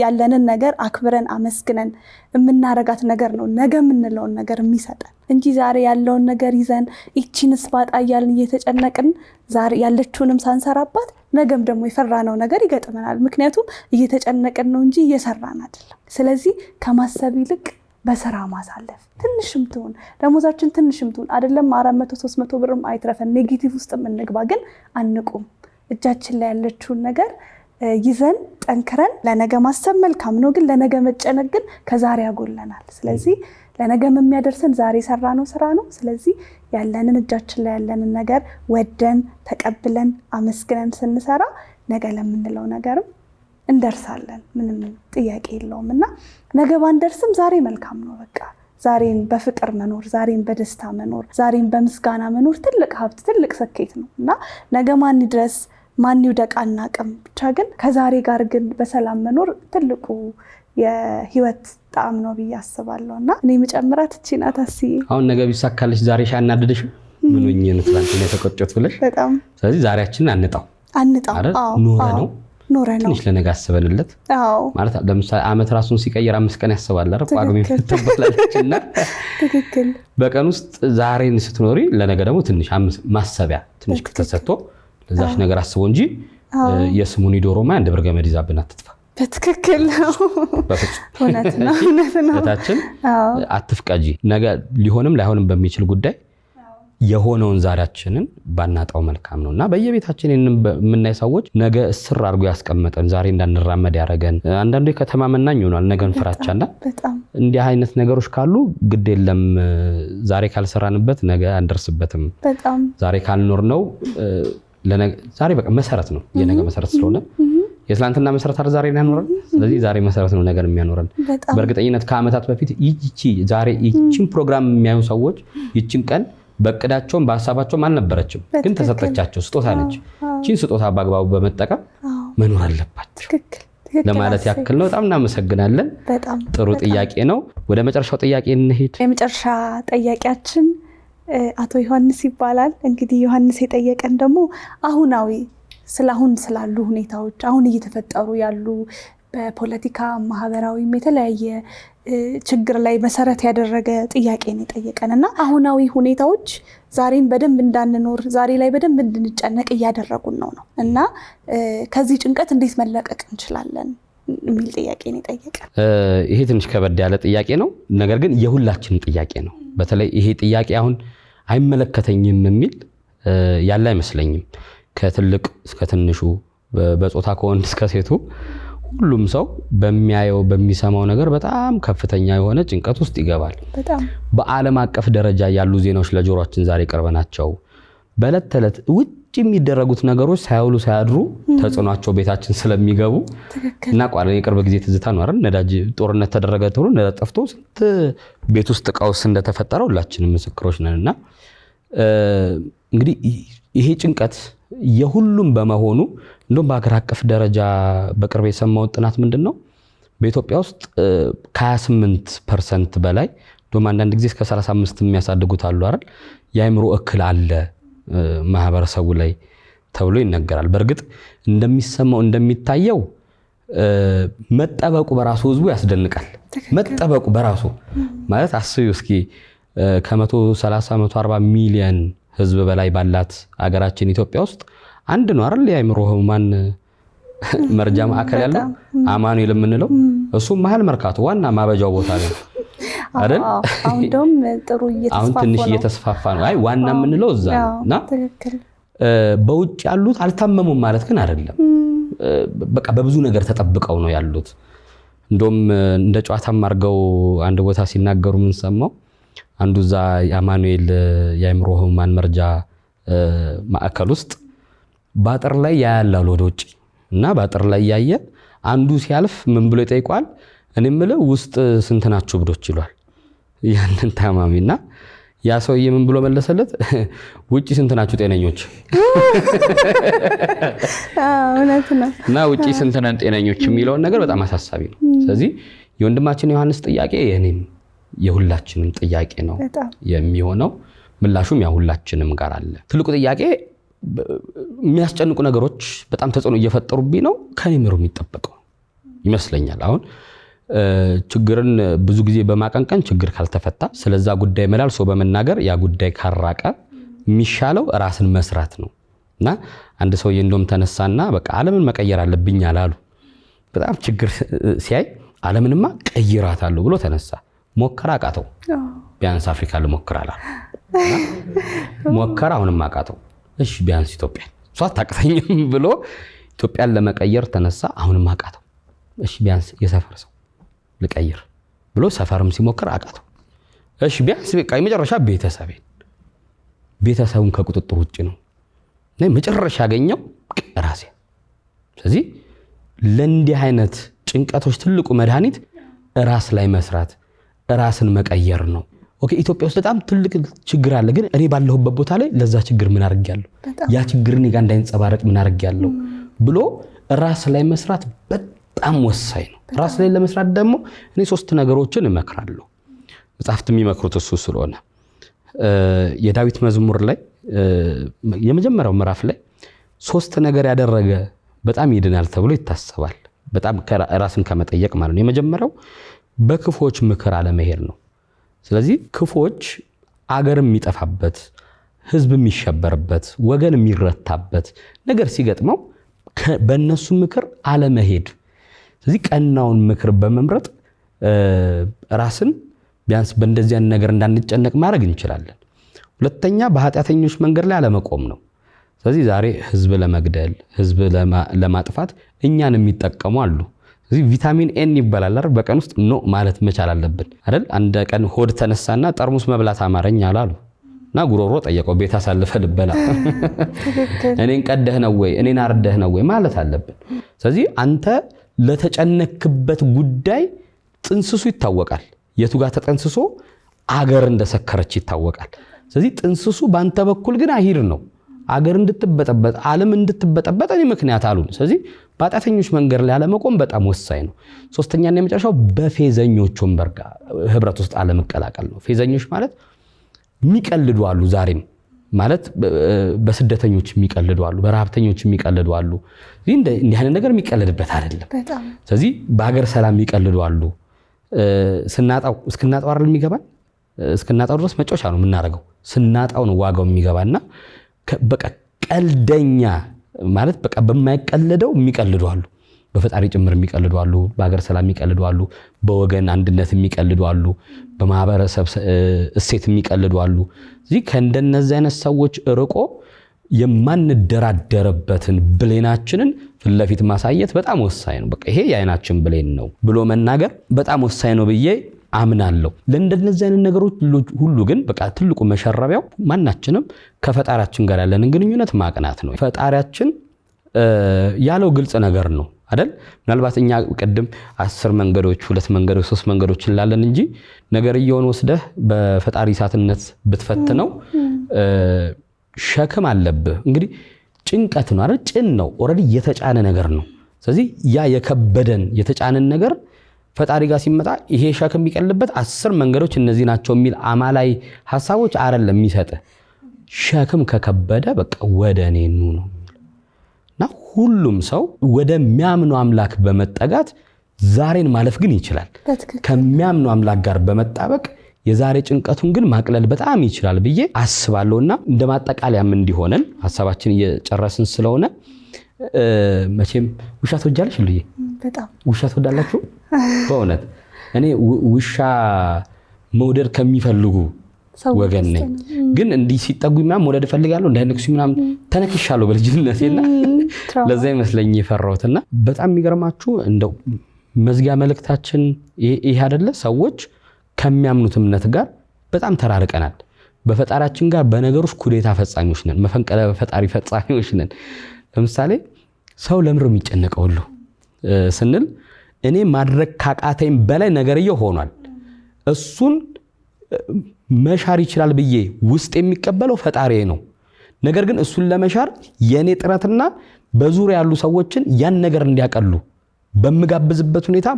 [SPEAKER 2] ያለንን ነገር አክብረን አመስግነን የምናረጋት ነገር ነው ነገ የምንለውን ነገር የሚሰጠን እንጂ ዛሬ ያለውን ነገር ይዘን ይቺንስ ባጣ እያልን እየተጨነቅን ዛሬ ያለችውንም ሳንሰራባት ነገም ደግሞ የፈራነው ነገር ይገጥመናል። ምክንያቱም እየተጨነቅን ነው እንጂ እየሰራን አይደለም። ስለዚህ ከማሰብ ይልቅ በስራ ማሳለፍ። ትንሽም ትሁን ደሞዛችን ትንሽም ትሁን አይደለም 400 300 ብርም አይትረፈን፣ ኔጌቲቭ ውስጥ እንግባ፣ ግን አንቁም። እጃችን ላይ ያለችውን ነገር ይዘን ጠንክረን ለነገ ማሰብ መልካም ነው፣ ግን ለነገ መጨነቅ ግን ከዛሬ ያጎለናል። ስለዚህ ለነገም የሚያደርሰን ዛሬ ሰራነው ስራ ነው። ስለዚህ ያለንን እጃችን ላይ ያለንን ነገር ወደን ተቀብለን አመስግነን ስንሰራ ነገ ለምንለው ነገርም እንደርሳለን። ምንም ጥያቄ የለውም። እና ነገ ባንደርስም ዛሬ መልካም ነው። በቃ ዛሬን በፍቅር መኖር፣ ዛሬን በደስታ መኖር፣ ዛሬን በምስጋና መኖር ትልቅ ሀብት፣ ትልቅ ስኬት ነው። እና ነገ ማን ይድረስ ማን ይውደቅ አናውቅም። ብቻ ግን ከዛሬ ጋር ግን በሰላም መኖር ትልቁ የህይወት ጣዕም ነው ብዬ አስባለሁ። እና እኔ መጨመራት እቺ ናት።
[SPEAKER 1] አሁን ነገ ቢሳካልሽ ዛሬ ሻናደድሽ ምን ሆኜ ነው ትላንትና የተቆጨሁት ብለሽ
[SPEAKER 2] በጣም
[SPEAKER 1] ስለዚህ ዛሬያችንን አንጣው ኖረ ነው ትንሽ ለነገ አስበንለት ማለት ለምሳሌ አመት ራሱን ሲቀየር 5 ቀን ያስባል አይደል? ቋግሜ ተበላለችና
[SPEAKER 2] ትክክል።
[SPEAKER 1] በቀን ውስጥ ዛሬን ስትኖሪ ለነገ ደግሞ ትንሽ ማሰቢያ ትንሽ ከተሰጥቶ ለዛሽ ነገር አስቦ እንጂ የስሙኒ ዶሮማ አንድ ብር ገመድ ይዛብን አትጥፋ።
[SPEAKER 2] በትክክል ነው። እውነት ነው።
[SPEAKER 1] ታችን አትፍቀጂ። ነገ ሊሆንም ላይሆንም በሚችል ጉዳይ የሆነውን ዛሬያችንን ባናጣው መልካም ነውና በየቤታችን የምናይ ሰዎች ነገ እስር አድርጎ ያስቀመጠን ዛሬ እንዳንራመድ ያደረገን አንዳንዱ የከተማ መናኝ ይሆናል ነገን ፍራቻና እንዲህ አይነት ነገሮች ካሉ ግድ የለም ዛሬ ካልሰራንበት ነገ አንደርስበትም። ዛሬ ካልኖር ነው ዛሬ በቃ መሰረት ነው የነገ መሰረት ስለሆነ የትላንትና መሰረት አር ዛሬ ያኖረን። ስለዚህ ዛሬ መሰረት ነው ነገር የሚያኖረን። በእርግጠኝነት ከአመታት በፊት ዛሬ ይቺን ፕሮግራም የሚያዩ ሰዎች ይቺን ቀን በእቅዳቸውም በሐሳባቸውም አልነበረችም፣ ግን ተሰጠቻቸው። ስጦታ ነች። እቺን ስጦታ በአግባቡ በመጠቀም መኖር አለባቸው ለማለት ያክል ነው። በጣም እናመሰግናለን። ጥሩ ጥያቄ ነው። ወደ መጨረሻው ጥያቄ እንሄድ።
[SPEAKER 2] የመጨረሻ ጥያቄያችን አቶ ዮሐንስ ይባላል። እንግዲህ ዮሐንስ የጠየቀን ደግሞ አሁናዊ ስለአሁን ስላሉ ሁኔታዎች አሁን እየተፈጠሩ ያሉ በፖለቲካ ማህበራዊ የተለያየ ችግር ላይ መሰረት ያደረገ ጥያቄ ነው የጠየቀንና አሁናዊ ሁኔታዎች ዛሬን በደንብ እንዳንኖር ዛሬ ላይ በደንብ እንድንጨነቅ እያደረጉን ነው እና ከዚህ ጭንቀት እንዴት መለቀቅ እንችላለን የሚል ጥያቄ ነው የጠየቀን።
[SPEAKER 1] ይሄ ትንሽ ከበድ ያለ ጥያቄ ነው፣ ነገር ግን የሁላችንም ጥያቄ ነው። በተለይ ይሄ ጥያቄ አሁን አይመለከተኝም የሚል ያለ አይመስለኝም። ከትልቅ እስከ ትንሹ በጾታ ከወንድ እስከ ሴቱ ሁሉም ሰው በሚያየው በሚሰማው ነገር በጣም ከፍተኛ የሆነ ጭንቀት ውስጥ ይገባል። በዓለም አቀፍ ደረጃ ያሉ ዜናዎች ለጆሮአችን ዛሬ ቅርብ ናቸው። በዕለት ተዕለት ውጭ የሚደረጉት ነገሮች ሳይውሉ ሳያድሩ ተጽዕኗቸው ቤታችን ስለሚገቡ እና ቋለን የቅርብ ጊዜ ትዝታ ነው አይደል? ነዳጅ ጦርነት ተደረገ ተብሎ ነዳጅ ጠፍቶ ስንት ቤት ውስጥ ቀውስ እንደተፈጠረ ሁላችንም ምስክሮች ነንና እንግዲህ ይሄ ጭንቀት የሁሉም በመሆኑ እንደውም በአገር አቀፍ ደረጃ በቅርብ የሰማው ጥናት ምንድነው በኢትዮጵያ ውስጥ ከ28% በላይ እንደውም አንዳንድ ጊዜ እስከ 35 የሚያሳድጉት አሉ አይደል? የአእምሮ እክል አለ ማህበረሰቡ ላይ ተብሎ ይነገራል። በእርግጥ እንደሚሰማው እንደሚታየው መጠበቁ በራሱ ህዝቡ ያስደንቃል። መጠበቁ በራሱ ማለት አስዩ እስኪ ከ130 140 ሚሊዮን ህዝብ በላይ ባላት አገራችን ኢትዮጵያ ውስጥ አንድ ነው አይደል የአእምሮ ህሙማን መርጃ ማዕከል ያለው አማኑኤል የምንለው እሱ መሀል መርካቶ ዋና ማበጃው ቦታ ነው አይደል?
[SPEAKER 2] አሁን ደም ጥሩ እየተስፋፋ ነው።
[SPEAKER 1] አሁን ትንሽ እየተስፋፋ ነው። አይ ዋና የምንለው እዛ ነውና በውጭ ያሉት አልታመሙም ማለት ግን አይደለም። በቃ በብዙ ነገር ተጠብቀው ነው ያሉት። እንደውም እንደ ጨዋታም አድርገው አንድ ቦታ ሲናገሩ ምን ሰማው አንዱ ዛ የአማኑኤል የአእምሮ ህሙማን መርጃ ማዕከል ውስጥ ባጥር ላይ ያያላል ወደ ውጭ እና ባጥር ላይ ያየ አንዱ ሲያልፍ ምን ብሎ ይጠይቋል? እኔ የምልህ ውስጥ ስንት ናችሁ ብዶች ይሏል ያንን ታማሚና ያ ሰውዬ ምን ብሎ መለሰለት? ውጪ ስንት ናችሁ ጤነኞች?
[SPEAKER 2] እውነት ነው።
[SPEAKER 1] እና ውጪ ስንት ነን ጤነኞች የሚለው ነገር በጣም አሳሳቢ ነው። ስለዚህ የወንድማችን ዮሐንስ ጥያቄ የኔም የሁላችንም ጥያቄ ነው የሚሆነው። ምላሹም ያ ሁላችንም ጋር አለ። ትልቁ ጥያቄ የሚያስጨንቁ ነገሮች በጣም ተጽዕኖ እየፈጠሩብኝ ነው ከኔ ምሩ የሚጠበቀው ይመስለኛል። አሁን ችግርን ብዙ ጊዜ በማቀንቀን ችግር ካልተፈታ ስለዛ ጉዳይ መላልሶ በመናገር ያ ጉዳይ ካራቀ የሚሻለው ራስን መስራት ነው። እና አንድ ሰውዬ እንደውም ተነሳና በቃ ዓለምን መቀየር አለብኝ አላሉ። በጣም ችግር ሲያይ ዓለምንማ ቀይራታለሁ ብሎ ተነሳ። ሞከራ አቃተው። ቢያንስ አፍሪካ ልሞክር አላ ሞከራ አሁንም አቃተው። እሺ ቢያንስ ኢትዮጵያ እሷ አታቅተኝም ብሎ ኢትዮጵያን ለመቀየር ተነሳ። አሁንም አቃተው። እሺ ቢያንስ የሰፈር ሰው ልቀይር ብሎ ሰፈርም ሲሞክር አቃተው። እሺ ቢያንስ በቃ የመጨረሻ ቤተሰቡን ከቁጥጥር ውጭ ነው እና መጨረሻ ያገኘው ራሴ። ስለዚህ ለእንዲህ አይነት ጭንቀቶች ትልቁ መድኃኒት ራስ ላይ መስራት ራስን መቀየር ነው። ኦኬ ኢትዮጵያ ውስጥ በጣም ትልቅ ችግር አለ፣ ግን እኔ ባለሁበት ቦታ ላይ ለዛ ችግር ምን አድርጌያለሁ? ያ ችግር እኔ ጋር እንዳይንጸባረቅ ምን አድርጌያለሁ ብሎ ራስ ላይ መስራት በጣም ወሳኝ ነው። ራስ ላይ ለመስራት ደግሞ እኔ 3 ነገሮችን እመክራለሁ። መጽሐፍት የሚመክሩት እሱ ስለሆነ የዳዊት መዝሙር ላይ የመጀመሪያው ምዕራፍ ላይ 3 ነገር ያደረገ በጣም ይድናል ተብሎ ይታሰባል። በጣም ራስን ከመጠየቅ ማለት ነው። የመጀመሪያው በክፎች ምክር አለመሄድ ነው። ስለዚህ ክፎች አገር የሚጠፋበት፣ ህዝብ የሚሸበርበት፣ ወገን የሚረታበት ነገር ሲገጥመው በእነሱ ምክር አለመሄድ። ስለዚህ ቀናውን ምክር በመምረጥ ራስን ቢያንስ በእንደዚህ አይነት ነገር እንዳንጨነቅ ማድረግ እንችላለን። ሁለተኛ በኃጢአተኞች መንገድ ላይ አለመቆም ነው። ስለዚህ ዛሬ ህዝብ ለመግደል ህዝብ ለማጥፋት እኛን የሚጠቀሙ አሉ። ስለዚህ ቪታሚን ኤን ይባላል አይደል? በቀን ውስጥ ኖ ማለት መቻል አለብን አይደል? አንድ ቀን ሆድ ተነሳና ጠርሙስ መብላት አማረኝ አላሉ እና ጉሮሮ ጠየቀው ቤት አሳልፈ ልበላ እኔን ቀደህ ነው ወይ እኔን አርደህ ነው ወይ ማለት አለብን። ስለዚህ አንተ ለተጨነክበት ጉዳይ ጥንስሱ ይታወቃል። የቱ ጋር ተጠንስሶ አገር እንደሰከረች ይታወቃል። ስለዚህ ጥንስሱ ባንተ በኩል ግን አሂር ነው። አገር እንድትበጠበጥ ዓለም እንድትበጠበጥ እኔ ምክንያት አሉን። ስለዚህ በኃጢአተኞች መንገድ ላይ አለመቆም በጣም ወሳኝ ነው። ሶስተኛና የመጨረሻው በፌዘኞች ወንበር ጋር ህብረት ውስጥ አለመቀላቀል ነው። ፌዘኞች ማለት የሚቀልዱ አሉ። ዛሬም ማለት በስደተኞች የሚቀልዱ አሉ፣ በረሃብተኞች የሚቀልዱ አሉ። እንዲህ አይነት ነገር የሚቀልድበት አይደለም። ስለዚህ በሀገር ሰላም የሚቀልዱ አሉ። እስክናጣው አይደል የሚገባን? እስክናጣው ድረስ መጫወቻ ነው የምናደርገው። ስናጣው ነው ዋጋው የሚገባና በቃ ቀልደኛ ማለት በቃ በማይቀልደው የሚቀልዱ አሉ። በፈጣሪ ጭምር የሚቀልዱ አሉ፣ በሀገር ሰላም የሚቀልዱ አሉ፣ በወገን አንድነት የሚቀልዱ አሉ፣ በማህበረሰብ እሴት የሚቀልዱ አሉ። እዚህ ከእንደነዚህ አይነት ሰዎች ርቆ የማንደራደርበትን ብሌናችንን ፍለፊት ማሳየት በጣም ወሳኝ ነው። በቃ ይሄ የዓይናችን ብሌን ነው ብሎ መናገር በጣም ወሳኝ ነው ብዬ አምናለሁ። ለእንደነዚህ አይነት ነገሮች ሁሉ ግን በቃ ትልቁ መሸረቢያው ማናችንም ከፈጣሪያችን ጋር ያለንን ግንኙነት ማቅናት ነው። ፈጣሪያችን ያለው ግልጽ ነገር ነው አይደል? ምናልባት እኛ ቀደም 10 መንገዶች 2 መንገዶች 3 መንገዶች እንላለን እንጂ ነገርየውን ወስደህ በፈጣሪ እሳትነት ብትፈትነው ሸክም አለብህ። እንግዲህ ጭንቀት ነው አይደል? ጭን ነው ኦሬዲ የተጫነ ነገር ነው። ስለዚህ ያ የከበደን የተጫነን ነገር ፈጣሪ ጋር ሲመጣ ይሄ ሸክም የሚቀልበት 10 መንገዶች እነዚህ ናቸው የሚል አማላይ ሐሳቦች አይደለም የሚሰጥ። ሸክም ከከበደ በቃ ወደ እኔ ኑ ነው። እና ሁሉም ሰው ወደሚያምነው አምላክ በመጠጋት ዛሬን ማለፍ ግን ይችላል። ከሚያምነው አምላክ ጋር በመጣበቅ የዛሬ ጭንቀቱን ግን ማቅለል በጣም ይችላል ብዬ አስባለሁና እንደማጠቃለያም እንዲሆነን ሐሳባችን እየጨረስን ስለሆነ መቼም ውሻ ትወጃለሽ ልዬ?
[SPEAKER 2] በጣም
[SPEAKER 1] ውሻ ትወዳላችሁ? በእውነት እኔ ውሻ መውደድ ከሚፈልጉ ወገን ነኝ። ግን እንዲህ ሲጠጉኝ ምናምን መውደድ እፈልጋለሁ እንዳይነክሱኝ ምናምን ተነክሻለሁ በልጅነቴና ለዛ ይመስለኝ የፈራሁትና በጣም የሚገርማችሁ እንደው መዝጊያ መልእክታችን ይሄ አይደለ? ሰዎች ከሚያምኑት እምነት ጋር በጣም ተራርቀናል። በፈጣሪያችን ጋር በነገሮች ኩዴታ ፈጻሚዎች ነን፣ መፈንቀለ ፈጣሪ ፈጻሚዎች ነን። ለምሳሌ ሰው ለምሮ የሚጨነቀው ሁሉ ስንል እኔ ማድረግ ካቃተኝ በላይ ነገርየው ሆኗል። እሱን መሻር ይችላል ብዬ ውስጥ የሚቀበለው ፈጣሪ ነው። ነገር ግን እሱን ለመሻር የኔ ጥረትና በዙሪያ ያሉ ሰዎችን ያን ነገር እንዲያቀሉ በመጋበዝበት ሁኔታ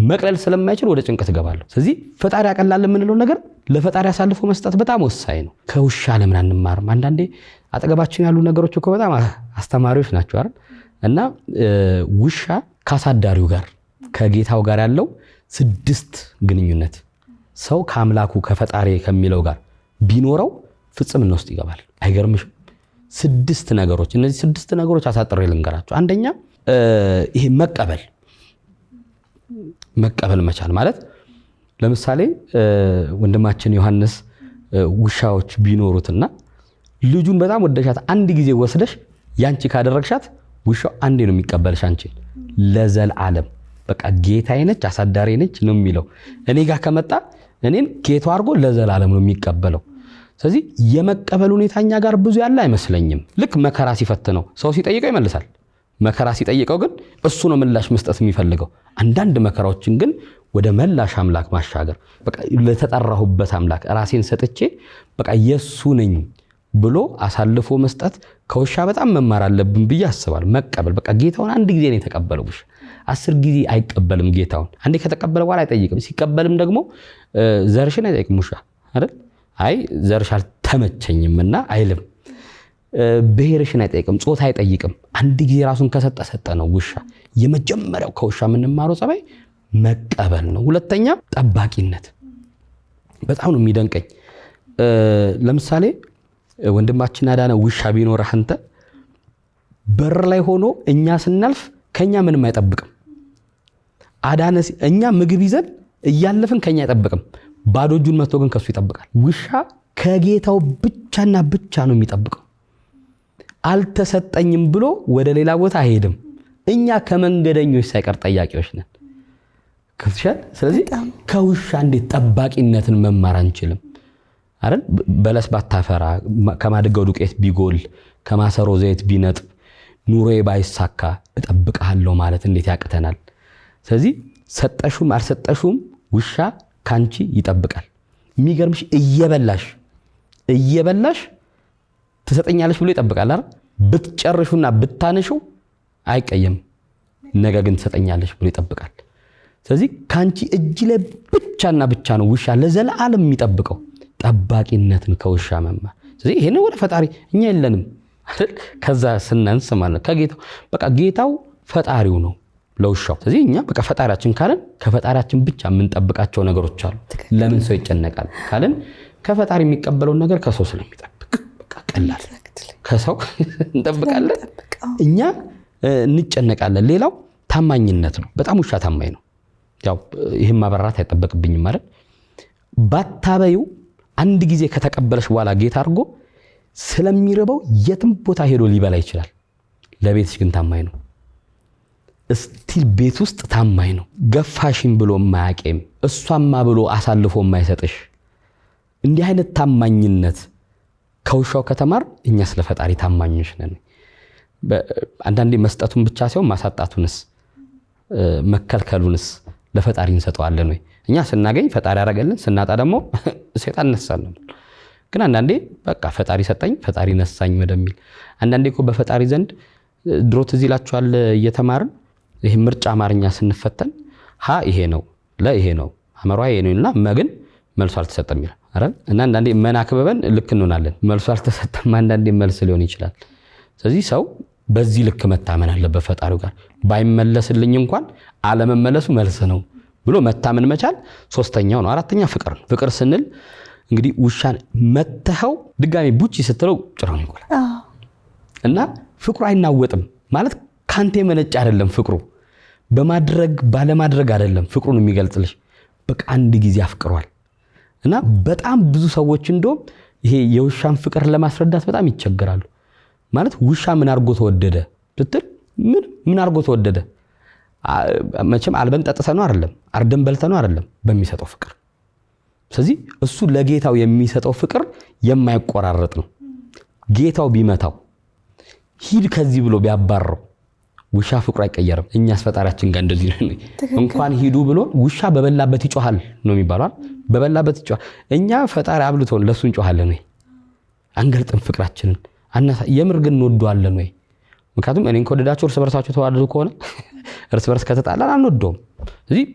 [SPEAKER 1] መቅለል ስለማይችል ወደ ጭንቀት እገባለሁ። ስለዚህ ፈጣሪ ያቀላል የምንለው ነገር ለፈጣሪ አሳልፎ መስጠት በጣም ወሳኝ ነው። ከውሻ ለምን አንማርም? አንዳንዴ አጠገባችን ያሉ ነገሮች እኮ በጣም አስተማሪዎች ናቸው አይደል? እና ውሻ ካሳዳሪው ጋር ከጌታው ጋር ያለው 6 ግንኙነት ሰው ከአምላኩ ከፈጣሪ ከሚለው ጋር ቢኖረው ፍጽምና ውስጥ ይገባል። አይገርምሽም? 6 ነገሮች። እነዚህ 6 ነገሮች አሳጥሬ ልንገራቸው። አንደኛ ይሄ መቀበል መቻል ማለት ለምሳሌ ወንድማችን ዮሐንስ ውሻዎች ቢኖሩትና ልጁን በጣም ወደሻት አንድ ጊዜ ወስደሽ ያንቺ ካደረግሻት ውሻው አንዴ ነው የሚቀበልሽ አንቺን ለዘላለም። በቃ ጌታዬ ነች አሳዳሪ ነች ነው የሚለው። እኔ ጋር ከመጣ እኔን ጌታ አድርጎ ለዘላለም ነው የሚቀበለው። ስለዚህ የመቀበል ሁኔታኛ ጋር ብዙ ያለ አይመስለኝም። ልክ መከራ ሲፈትነው ሰው ሲጠይቀው ይመልሳል። መከራ ሲጠይቀው ግን እሱ ነው ምላሽ መስጠት የሚፈልገው። አንዳንድ መከራዎችን ግን ወደ መላሽ አምላክ ማሻገር በቃ ለተጠራሁበት አምላክ ራሴን ሰጥቼ በቃ የሱ ነኝ ብሎ አሳልፎ መስጠት ከውሻ በጣም መማር አለብን ብዬ አስባለሁ። መቀበል በቃ ጌታውን አንድ ጊዜ ነው የተቀበለው። ውሻ 10 ጊዜ አይቀበልም ጌታውን። አንዴ ከተቀበለ በኋላ አይጠይቅም። ሲቀበልም ደግሞ ዘርሽን አይጠይቅም ውሻ አይደል? አይ ዘርሽ አልተመቸኝምና አይልም። ብሔርሽን አይጠይቅም፣ ጾታ አይጠይቅም። አንድ ጊዜ ራሱን ከሰጠ ሰጠ ነው ውሻ። የመጀመሪያው ከውሻ የምንማረው ጸባይ መቀበል ነው። ሁለተኛ ጠባቂነት በጣም ነው የሚደንቀኝ። ለምሳሌ ወንድማችን አዳነ ውሻ ቢኖርህ አንተ በር ላይ ሆኖ እኛ ስናልፍ ከኛ ምንም አይጠብቅም። አዳነ እኛ ምግብ ይዘን እያለፍን ከኛ አይጠብቅም። ባዶ እጁን መጥቶ ግን ከሱ ይጠብቃል። ውሻ ከጌታው ብቻና ብቻ ነው የሚጠብቀው። አልተሰጠኝም ብሎ ወደ ሌላ ቦታ አይሄድም። እኛ ከመንገደኞች ሳይቀር ጠያቂዎች ነን። ከፍሻል። ስለዚህ ከውሻ እንዴት ጠባቂነትን መማር አንችልም አይደል? በለስ ባታፈራ፣ ከማድጋው ዱቄት ቢጎል፣ ከማሰሮ ዘይት ቢነጥብ፣ ኑሮዬ ባይሳካ እጠብቅሃለሁ ማለት እንዴት ያቅተናል? ስለዚህ ሰጠሹም አልሰጠሹም ውሻ ካንቺ ይጠብቃል። የሚገርምሽ እየበላሽ ትሰጠኛለሽ ብሎ ይጠብቃል አይደል? ብትጨርሹና ብታነሹ አይቀየም። ነገ ግን ትሰጠኛለሽ ብሎ ይጠብቃል። ስለዚህ ካንቺ እጅ ላይ ብቻና ብቻ ነው ውሻ ለዘላለም የሚጠብቀው። ጠባቂነትን ከውሻ መማር። ስለዚህ ይሄን ወደ ፈጣሪ እኛ የለንም አይደል? ከዛ ስናንስ ማለት ከጌታው በቃ ጌታው ፈጣሪው ነው ለውሻው። ስለዚህ እኛ በቃ ፈጣሪያችን ካለን ከፈጣሪያችን ብቻ የምንጠብቃቸው ነገሮች አሉ። ለምን ሰው ይጨነቃል ካለን ከፈጣሪ የሚቀበለውን ነገር ከሰው ስለሚጠብቅ በቃ ቀላል ከሰው እንጠብቃለን፣ እኛ እንጨነቃለን። ሌላው ታማኝነት ነው። በጣም ውሻ ታማኝ ነው። ያው ይሄን ማበራት አይጠበቅብኝም ማለት ባታበዩ አንድ ጊዜ ከተቀበለሽ በኋላ ጌታ አድርጎ ስለሚርበው የትም ቦታ ሄዶ ሊበላ ይችላል። ለቤትሽ ግን ታማኝ ነው። እስቲል ቤት ውስጥ ታማኝ ነው። ገፋሽም ብሎ የማያቄም እሷማ ብሎ አሳልፎ የማይሰጥሽ እንዲህ አይነት ታማኝነት ከውሻው ከተማር እኛ ስለ ፈጣሪ ታማኞች ነን። አንዳንዴ መስጠቱን ብቻ ሳይሆን ማሳጣቱንስ መከልከሉንስ ለፈጣሪ እንሰጠዋለን ወይ? እኛ ስናገኝ ፈጣሪ ያደረገልን፣ ስናጣ ደግሞ ሰይጣን ነሳልን። ግን አንዳንዴ በቃ ፈጣሪ ሰጠኝ ፈጣሪ ነሳኝ ወደሚል አንዳንዴ እኮ በፈጣሪ ዘንድ ድሮ ትዝ ይላችኋል እየተማርን ይሄ ምርጫ አማርኛ ስንፈተን ሀ ይሄ ነው ለይሄ ነው አመሯ ይሄ ነውና መግን መልሱ አልተሰጠም ይላል አይደል? እና አንዳንዴ መናክበበን ልክ እንሆናለን። መልሱ አልተሰጠም አንዳንዴ መልስ ሊሆን ይችላል። ስለዚህ ሰው በዚህ ልክ መታመን አለበት ፈጣሪው ጋር። ባይመለስልኝ እንኳን አለመመለሱ መልስ ነው ብሎ መታመን መቻል ሶስተኛው ነው። አራተኛ ፍቅር ነው። ፍቅር ስንል እንግዲህ ውሻን መተኸው ድጋሚ ቡቺ ስትለው ጭራውን ይቆላል እና ፍቅሩ አይናወጥም ማለት ካንተ የመነጭ አይደለም። ፍቅሩ በማድረግ ባለማድረግ አይደለም ፍቅሩን የሚገልጽልሽ። በቃ አንድ ጊዜ አፍቅሯል። እና በጣም ብዙ ሰዎች እንደውም ይሄ የውሻን ፍቅር ለማስረዳት በጣም ይቸገራሉ። ማለት ውሻ ምን አርጎ ተወደደ ስትል ምን አርጎ ተወደደ? መቼም አልበን ጠጥተነው አይደለም፣ አርደን በልተነው አይደለም፣ በሚሰጠው ፍቅር። ስለዚህ እሱ ለጌታው የሚሰጠው ፍቅር የማይቆራረጥ ነው። ጌታው ቢመታው ሂድ ከዚህ ብሎ ቢያባረው ውሻ ፍቅሩ አይቀየርም። እኛስ ፈጣሪያችን ጋር እንደዚህ ነው። እንኳን ሂዱ ብሎ ውሻ በበላበት ይጮሃል ነው የሚባለው። በበላበት ይጮሃል። እኛ ፈጣሪ አብልቶን ለሱ እንጮሃለን ወይ? አንገልጥም ፍቅራችንን አናሳ። የምር ግን እንወደዋለን ወይ? ምክንያቱም እኔን ከወደዳችሁ እርስ በርሳችሁ ተዋደዱ ከሆነ እርስ በርስ ከተጣላን አንወደውም። ስለዚህ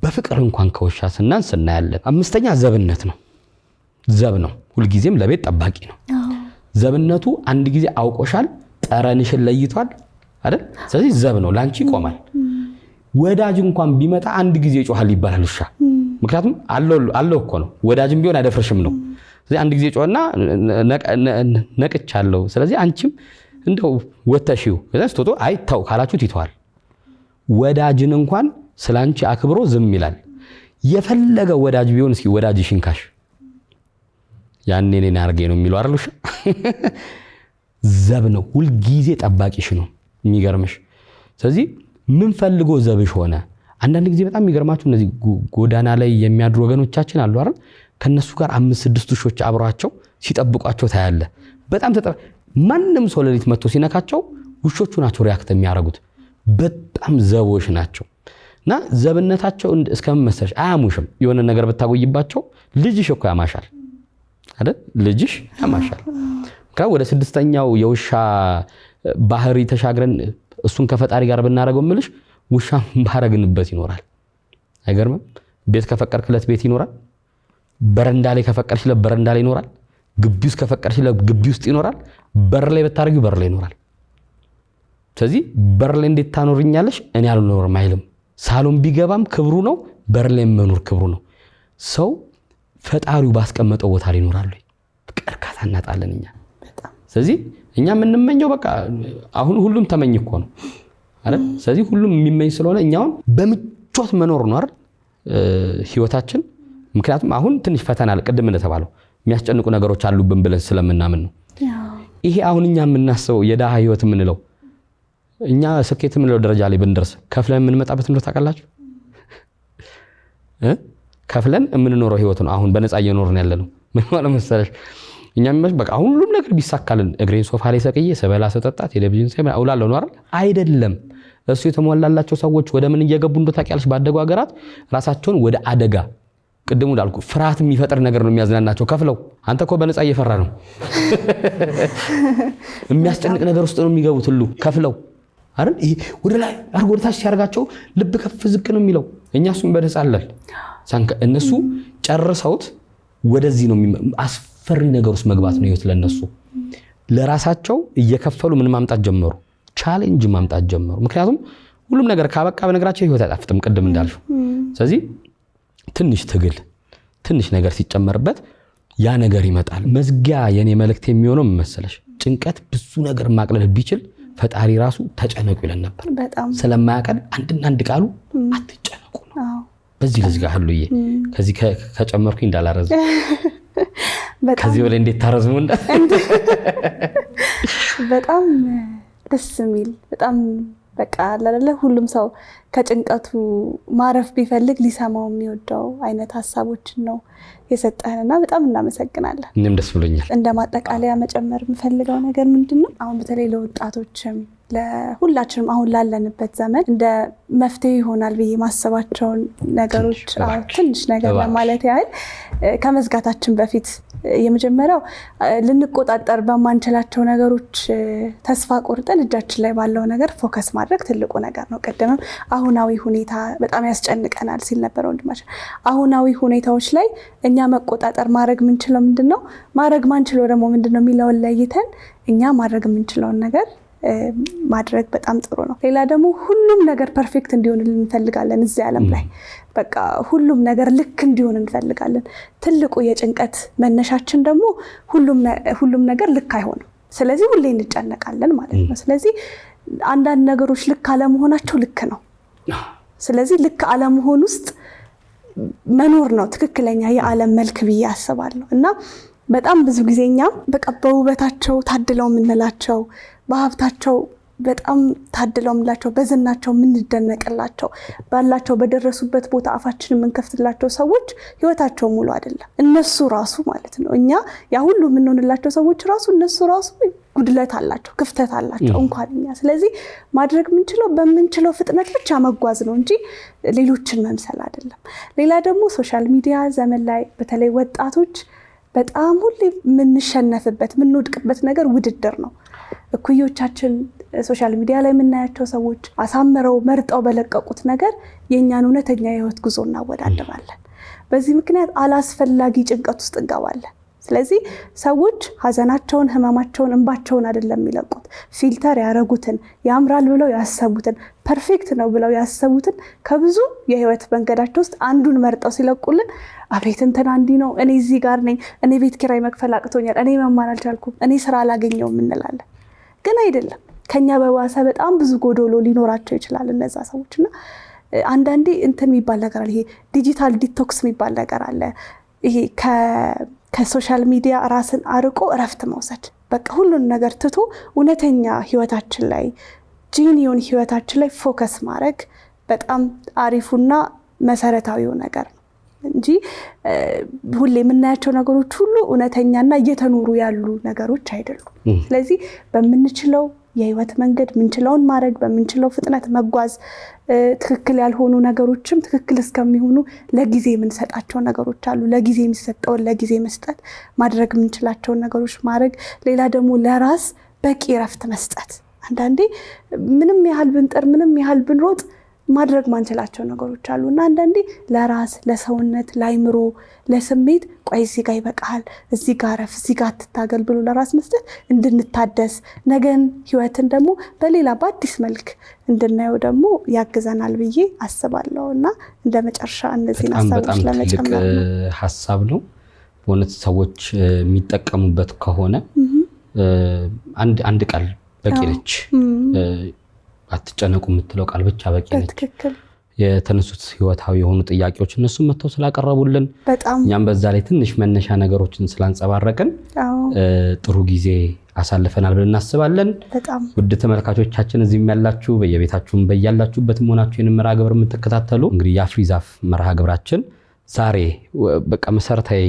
[SPEAKER 1] በፍቅር እንኳን ከውሻ ስናንስ እናያለን። አምስተኛ ዘብነት ነው። ዘብ ነው፣ ሁልጊዜም ለቤት ጠባቂ ነው። ዘብነቱ አንድ ጊዜ አውቆሻል፣ ጠረንሽን ለይቷል አይደል? ስለዚህ ዘብ ነው፣ ላንቺ ይቆማል። ወዳጅ እንኳን ቢመጣ አንድ ጊዜ ይጮሃል ይባላል ውሻ። ምክንያቱም አለው እኮ ነው፣ ወዳጅም ቢሆን አይደፍርሽም ነው። ስለዚህ አንድ ጊዜ ጮህና ነቅቻለሁ፣ ስለዚህ አንቺም እንደው ወተሽው ከዛ ስትወጡ አይ ተው ካላችሁት ይተዋል። ወዳጅን እንኳን ስላንቺ አክብሮ ዝም ይላል። የፈለገ ወዳጅ ቢሆን እስኪ ወዳጅሽን ካሽ ያኔ እኔን አርገኝ ነው የሚለው አይደል ውሻ። ዘብ ነው፣ ሁል ጊዜ ጠባቂሽ ነው። የሚገርምሽ ስለዚህ ምን ፈልጎ ዘብሽ ሆነ? አንዳንድ ጊዜ በጣም የሚገርማችሁ እነዚህ ጎዳና ላይ የሚያድሩ ወገኖቻችን አሉ አይደል? ከነሱ ጋር 5-6 ውሾች አብሯቸው ሲጠብቋቸው ታያለ። በጣም ማንም ሰው ሌሊት መጥቶ ሲነካቸው ውሾቹ ናቸው ሪያክት የሚያደርጉት። በጣም ዘቦች ናቸው። እና ዘብነታቸው እስከምን መሰለሽ አያሙሽም። የሆነ ነገር ብታጎይባቸው ልጅሽ እኮ ያማሻል አይደል? ልጅሽ ያማሻል። ወደ 6ኛው የውሻ ባህሪ ተሻግረን እሱን ከፈጣሪ ጋር ብናረገው ምልሽ ውሻ ባረግንበት ይኖራል። አይገርምም? ቤት ከፈቀርክለት ቤት ይኖራል። በረንዳ ላይ ከፈቀርሽለት በረንዳ ላይ ይኖራል። ግቢ ውስጥ ከፈቀርሽለት ግቢ ውስጥ ይኖራል። በር ላይ በታረጊው በር ላይ ይኖራል። ስለዚህ በር ላይ እንዴት ታኖርኛለሽ? እኔ አልኖርም አይልም። ሳሎን ቢገባም ክብሩ ነው። በር ላይ መኖር ክብሩ ነው። ሰው ፈጣሪው ባስቀመጠው ቦታ ላይ ይኖራል። እርካታ እናጣለን እኛ። ስለዚህ እኛ የምንመኘው በቃ አሁን ሁሉም ተመኝ እኮ ነው አይደል? ስለዚህ ሁሉም የሚመኝ ስለሆነ እኛውን በምቾት መኖር ነው አይደል ህይወታችን። ምክንያቱም አሁን ትንሽ ፈተና አለ። ቅድም እንደተባለው የሚያስጨንቁ ነገሮች አሉብን ብለን ስለምናምን ነው። ይሄ አሁን እኛ የምናስበው የዳሃ ህይወት የምንለው እኛ ስኬት የምንለው ደረጃ ላይ ብንደርስ ከፍለን የምንመጣበት እንደው ታውቃላችሁ? ከፍለን የምንኖረው ህይወት ነው። አሁን በነፃ እየኖርን ያለ ነው። ምን ማለት መሰለሽ? እኛ በቃ አሁን ሁሉም ነገር ቢሳካልን እግሬን ሶፋ ላይ ሰቅዬ ሰበላ ሰጠጣ ቴሌቪዥን ሳይ አውላለሁ ነው አይደለም። እሱ የተሞላላቸው ሰዎች ወደ ምን እየገቡ እንደው ታውቂያለሽ? ባደጉ ሀገራት ራሳቸውን ወደ አደጋ ቅድሙ እንዳልኩ ፍርሃት የሚፈጥር ነገር ነው የሚያዝናናቸው ከፍለው። አንተ እኮ በነፃ እየፈራ ነው። የሚያስጨንቅ ነገር ውስጥ ነው የሚገቡት ሁሉ ከፍለው አይደል? ይሄ ወደ ላይ አርጎ ወደ ታች ሲያርጋቸው ልብ ከፍ ዝቅ ነው የሚለው። እኛ እሱን በነፃ አለን። እነሱ ጨርሰውት ወደዚህ ነው አስፈሪ ነገር ውስጥ መግባት ነው ህይወት ለነሱ። ለራሳቸው እየከፈሉ ምን ማምጣት ጀመሩ? ቻሌንጅ ማምጣት ጀመሩ። ምክንያቱም ሁሉም ነገር ካበቃ በነገራቸው ህይወት አጣፍጥም ቅድም እንዳልሽው። ስለዚህ ትንሽ ትግል ትንሽ ነገር ሲጨመርበት ያ ነገር ይመጣል። መዝጊያ የኔ መልእክት የሚሆነው መሰለሽ ጭንቀት ብዙ ነገር ማቅለል ቢችል ፈጣሪ ራሱ ተጨነቁ ይለን ነበር። ስለማያቀል አንድና አንድ ቃሉ አትጨነቁ ነው። በዚህ ለዝጋ ሁሉዬ ከዚህ ከጨመርኩኝ እንዳላረዘ ከዚህ በላይ እንዴት ታረዝሙ
[SPEAKER 2] በጣም ደስ የሚል በጣም በቃ አላለ ሁሉም ሰው ከጭንቀቱ ማረፍ ቢፈልግ ሊሰማው የሚወደው አይነት ሀሳቦችን ነው የሰጠህንና በጣም እናመሰግናለን።
[SPEAKER 1] እኔም ደስ ብሎኛል።
[SPEAKER 2] እንደማጠቃለያ መጨመር የምፈልገው ነገር ምንድነው አሁን በተለይ ለወጣቶችም ለሁላችንም አሁን ላለንበት ዘመን እንደ መፍትሄ ይሆናል ብዬ ማሰባቸውን ነገሮች ትንሽ ነገር ለማለት ያህል ከመዝጋታችን በፊት የመጀመሪያው ልንቆጣጠር በማንችላቸው ነገሮች ተስፋ ቆርጠን እጃችን ላይ ባለው ነገር ፎከስ ማድረግ ትልቁ ነገር ነው። ቀደምም አሁናዊ ሁኔታ በጣም ያስጨንቀናል ሲል ነበር ወንድማችን። አሁናዊ ሁኔታዎች ላይ እኛ መቆጣጠር ማድረግ ምንችለው ምንድነው ማድረግ ማንችለው ደግሞ ምንድነው የሚለውን ለይተን እኛ ማድረግ ምንችለውን ነገር ማድረግ በጣም ጥሩ ነው። ሌላ ደግሞ ሁሉም ነገር ፐርፌክት እንዲሆንልን እንፈልጋለን እዚህ ዓለም ላይ በቃ ሁሉም ነገር ልክ እንዲሆን እንፈልጋለን። ትልቁ የጭንቀት መነሻችን ደግሞ ሁሉም ነገር ልክ አይሆንም። ስለዚህ ሁሌ እንጨነቃለን ማለት ነው። ስለዚህ አንዳንድ ነገሮች ልክ አለመሆናቸው ልክ ነው። ስለዚህ ልክ አለመሆን ውስጥ መኖር ነው ትክክለኛ የዓለም መልክ ብዬ አስባለሁ። እና በጣም ብዙ ጊዜኛ በቃ በውበታቸው ታድለው የምንላቸው በሀብታቸው በጣም ታድለው የምንላቸው በዝናቸው የምንደነቅላቸው ባላቸው በደረሱበት ቦታ አፋችን የምንከፍትላቸው ሰዎች ህይወታቸው ሙሉ አይደለም። እነሱ ራሱ ማለት ነው እኛ ያ ሁሉ የምንሆንላቸው ሰዎች ራሱ እነሱ ራሱ ጉድለት አላቸው፣ ክፍተት አላቸው እንኳን እኛ። ስለዚህ ማድረግ ምንችለው በምንችለው ፍጥነት ብቻ መጓዝ ነው እንጂ ሌሎችን መምሰል አይደለም። ሌላ ደግሞ ሶሻል ሚዲያ ዘመን ላይ በተለይ ወጣቶች በጣም ሁሌ የምንሸነፍበት የምንወድቅበት ነገር ውድድር ነው። እኩዮቻችን ሶሻል ሚዲያ ላይ የምናያቸው ሰዎች አሳምረው መርጠው በለቀቁት ነገር የኛን እውነተኛ የህይወት ጉዞ እናወዳድራለን። በዚህ ምክንያት አላስፈላጊ ጭንቀት ውስጥ እንገባለን። ስለዚህ ሰዎች ሀዘናቸውን፣ ህመማቸውን፣ እንባቸውን አይደለም የሚለቁት ፊልተር ያረጉትን ያምራል ብለው ያሰቡትን ፐርፌክት ነው ብለው ያሰቡትን ከብዙ የህይወት መንገዳቸው ውስጥ አንዱን መርጠው ሲለቁልን አቤት እንትና እንዲህ ነው፣ እኔ እዚህ ጋር ነኝ፣ እኔ ቤት ኪራይ መክፈል አቅቶኛል፣ እኔ መማር አልቻልኩም፣ እኔ ስራ አላገኘውም እንላለን። ግን አይደለም። ከኛ በባሰ በጣም ብዙ ጎዶሎ ሊኖራቸው ይችላል እነዛ ሰዎችና አንዳንዴ እንትን የሚባል ነገር አለ። ይሄ ዲጂታል ዲቶክስ የሚባል ነገር አለ። ይሄ ከሶሻል ሚዲያ ራስን አርቆ እረፍት መውሰድ በቃ ሁሉን ነገር ትቶ እውነተኛ ህይወታችን ላይ ጂኒዮን ህይወታችን ላይ ፎከስ ማድረግ በጣም አሪፉና መሰረታዊው ነገር ነው እንጂ ሁሌ የምናያቸው ነገሮች ሁሉ እውነተኛና እየተኖሩ ያሉ ነገሮች አይደሉም። ስለዚህ በምንችለው የህይወት መንገድ ምንችለውን ማድረግ በምንችለው ፍጥነት መጓዝ ትክክል ያልሆኑ ነገሮችም ትክክል እስከሚሆኑ ለጊዜ የምንሰጣቸው ነገሮች አሉ። ለጊዜ የሚሰጠውን ለጊዜ መስጠት ማድረግ ምንችላቸው ነገሮች ማድረግ። ሌላ ደግሞ ለራስ በቂ ረፍት መስጠት። አንዳንዴ ምንም ያህል ብንጥር ምንም ያህል ብንሮጥ ማድረግ ማንችላቸው ነገሮች አሉና አንዳንዴ ለራስ ለሰውነት ላይምሮ ለስሜት ቆይ እዚህ ጋር ይበቃል፣ እዚህ ጋር ረፍ፣ እዚህ ጋር ትታገል ብሎ ለራስ መስጠት እንድንታደስ ነገን ህይወትን ደግሞ በሌላ በአዲስ መልክ እንድናየው ደግሞ ያግዘናል ብዬ አስባለሁና እንደ መጨረሻ እነዚህን ሀሳቦች ለመጨመር ነው።
[SPEAKER 1] ሀሳብ ነው በእውነት ሰዎች የሚጠቀሙበት ከሆነ አንድ ቃል በቂ ነች። አትጨነቁ የምትለው ቃል ብቻ በቂ ነች። የተነሱት ህይወታዊ የሆኑ ጥያቄዎች እነሱም መተው ስላቀረቡልን እኛም በዛ ላይ ትንሽ መነሻ ነገሮችን ስላንጸባረቅን ጥሩ ጊዜ አሳልፈናል ብለን እናስባለን። ውድ ተመልካቾቻችን እዚህም ያላችሁ በየቤታችሁም በያላችሁበትም ሆናችሁ ይህንን መርሃ ግብር የምትከታተሉ እንግዲህ የአፍሪ ዛፍ መርሃ ግብራችን ዛሬ በቃ መሰረታዊ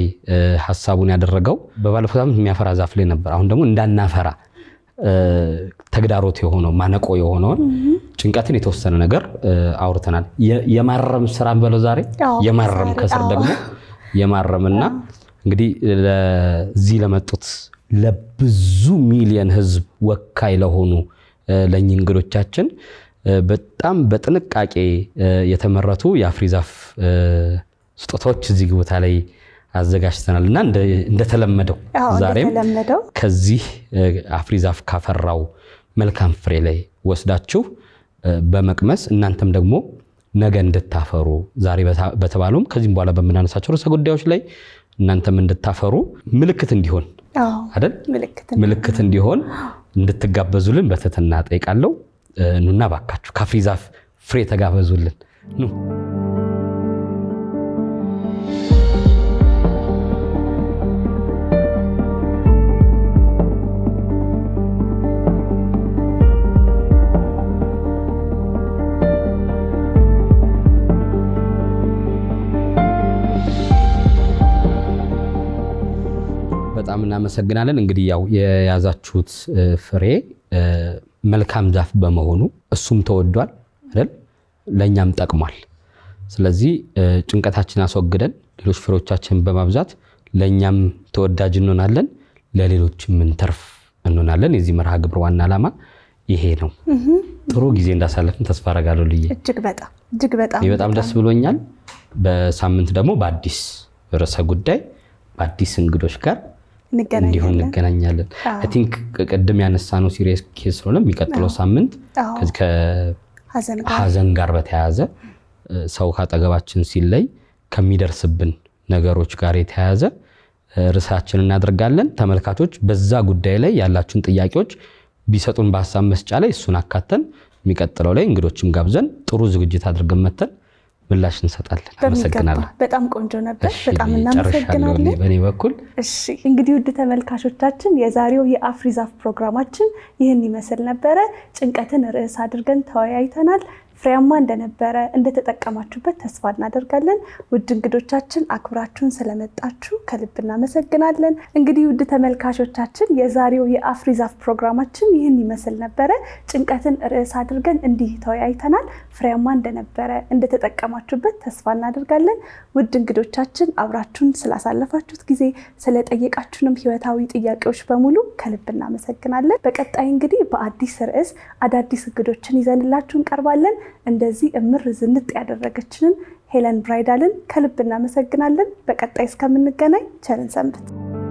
[SPEAKER 1] ሀሳቡን ያደረገው በባለፈው ሳምንት የሚያፈራ ዛፍ ላይ ነበር። አሁን ደግሞ እንዳናፈራ ተግዳሮት የሆነው ማነቆ የሆነውን ጭንቀትን የተወሰነ ነገር አውርተናል። የማረም ስራን በለው ዛሬ የማረም ከስር ደግሞ የማረምና እንግዲህ ለዚህ ለመጡት ለብዙ ሚሊዮን ህዝብ ወካይ ለሆኑ ለእኚህ እንግዶቻችን በጣም በጥንቃቄ የተመረቱ የአፍሪ ዛፍ ስጦታዎች እዚህ ቦታ ላይ አዘጋጅተናልና እንደተለመደው ዛሬም ከዚህ አፍሪ ዛፍ ካፈራው መልካም ፍሬ ላይ ወስዳችሁ በመቅመስ እናንተም ደግሞ ነገ እንድታፈሩ ዛሬ በተባለውም ከዚህም በኋላ በመናነሳቸው ርዕሰ ጉዳዮች ላይ እናንተም እንድታፈሩ ምልክት እንዲሆን አይደል ምልክት እንዲሆን እንድትጋበዙልን በትህትና ጠይቃለሁ። ኑና ባካችሁ ከአፍሪ ዛፍ ፍሬ ተጋበዙልን ኑ። በጣም እናመሰግናለን። እንግዲህ ያው የያዛችሁት ፍሬ መልካም ዛፍ በመሆኑ እሱም ተወዷል አይደል? ለኛም ጠቅሟል። ስለዚህ ጭንቀታችን አስወግደን ሌሎች ፍሬዎቻችንን በማብዛት ለኛም ተወዳጅ እንሆናለን፣ ለሌሎችም እንተርፍ እንሆናለን። የዚህ መርሃ ግብር ዋና ዓላማ ይሄ ነው። ጥሩ ጊዜ እንዳሳለፍን ተስፋ አደርጋለሁ። ልዬ በጣም ደስ ብሎኛል። በሳምንት ደግሞ በአዲስ ርዕሰ ጉዳይ በአዲስ እንግዶች ጋር እንዲሆን እንገናኛለን። አይ ቲንክ ቅድም ያነሳነው ሲሪየስ ኬዝ ስለሆነ የሚቀጥለው ሳምንት ከሀዘን ጋር በተያያዘ ሰው ካጠገባችን ሲለይ ከሚደርስብን ነገሮች ጋር የተያያዘ ርዕሳችን እናደርጋለን። ተመልካቾች በዛ ጉዳይ ላይ ያላችሁን ጥያቄዎች ቢሰጡን በሀሳብ መስጫ ላይ እሱን አካተን የሚቀጥለው ላይ እንግዶችም ጋብዘን ጥሩ ዝግጅት አድርገን መተን ምላሽ እንሰጣለን። አመሰግናለሁ።
[SPEAKER 2] በጣም ቆንጆ ነበር። በጣም እናመሰግናለን
[SPEAKER 1] በእኔ በኩል።
[SPEAKER 2] እሺ እንግዲህ ውድ ተመልካቾቻችን የዛሬው የአፍሪዛፍ ፕሮግራማችን ይህን ይመስል ነበረ። ጭንቀትን ርዕስ አድርገን ተወያይተናል። ፍሬያማ እንደነበረ እንደተጠቀማችሁበት ተስፋ እናደርጋለን። ውድ እንግዶቻችን አክብራችሁን ስለመጣችሁ ከልብ እናመሰግናለን። እንግዲህ ውድ ተመልካቾቻችን የዛሬው የአፍሪዛፍ ፕሮግራማችን ይህን ይመስል ነበረ። ጭንቀትን ርዕስ አድርገን እንዲህ ተወያይተናል። ፍሬያማ እንደነበረ እንደተጠቀማችሁበት ተስፋ እናደርጋለን። ውድ እንግዶቻችን አብራችሁን ስላሳለፋችሁት ጊዜ ስለጠየቃችሁንም ህይወታዊ ጥያቄዎች በሙሉ ከልብ እናመሰግናለን። በቀጣይ እንግዲህ በአዲስ ርዕስ አዳዲስ እንግዶችን ይዘንላችሁ እንቀርባለን። እንደዚህ እምር ዝንጥ ያደረገችንን ሄለን ብራይዳልን ከልብ እናመሰግናለን። በቀጣይ እስከምንገናኝ ቸርን ሰንብት።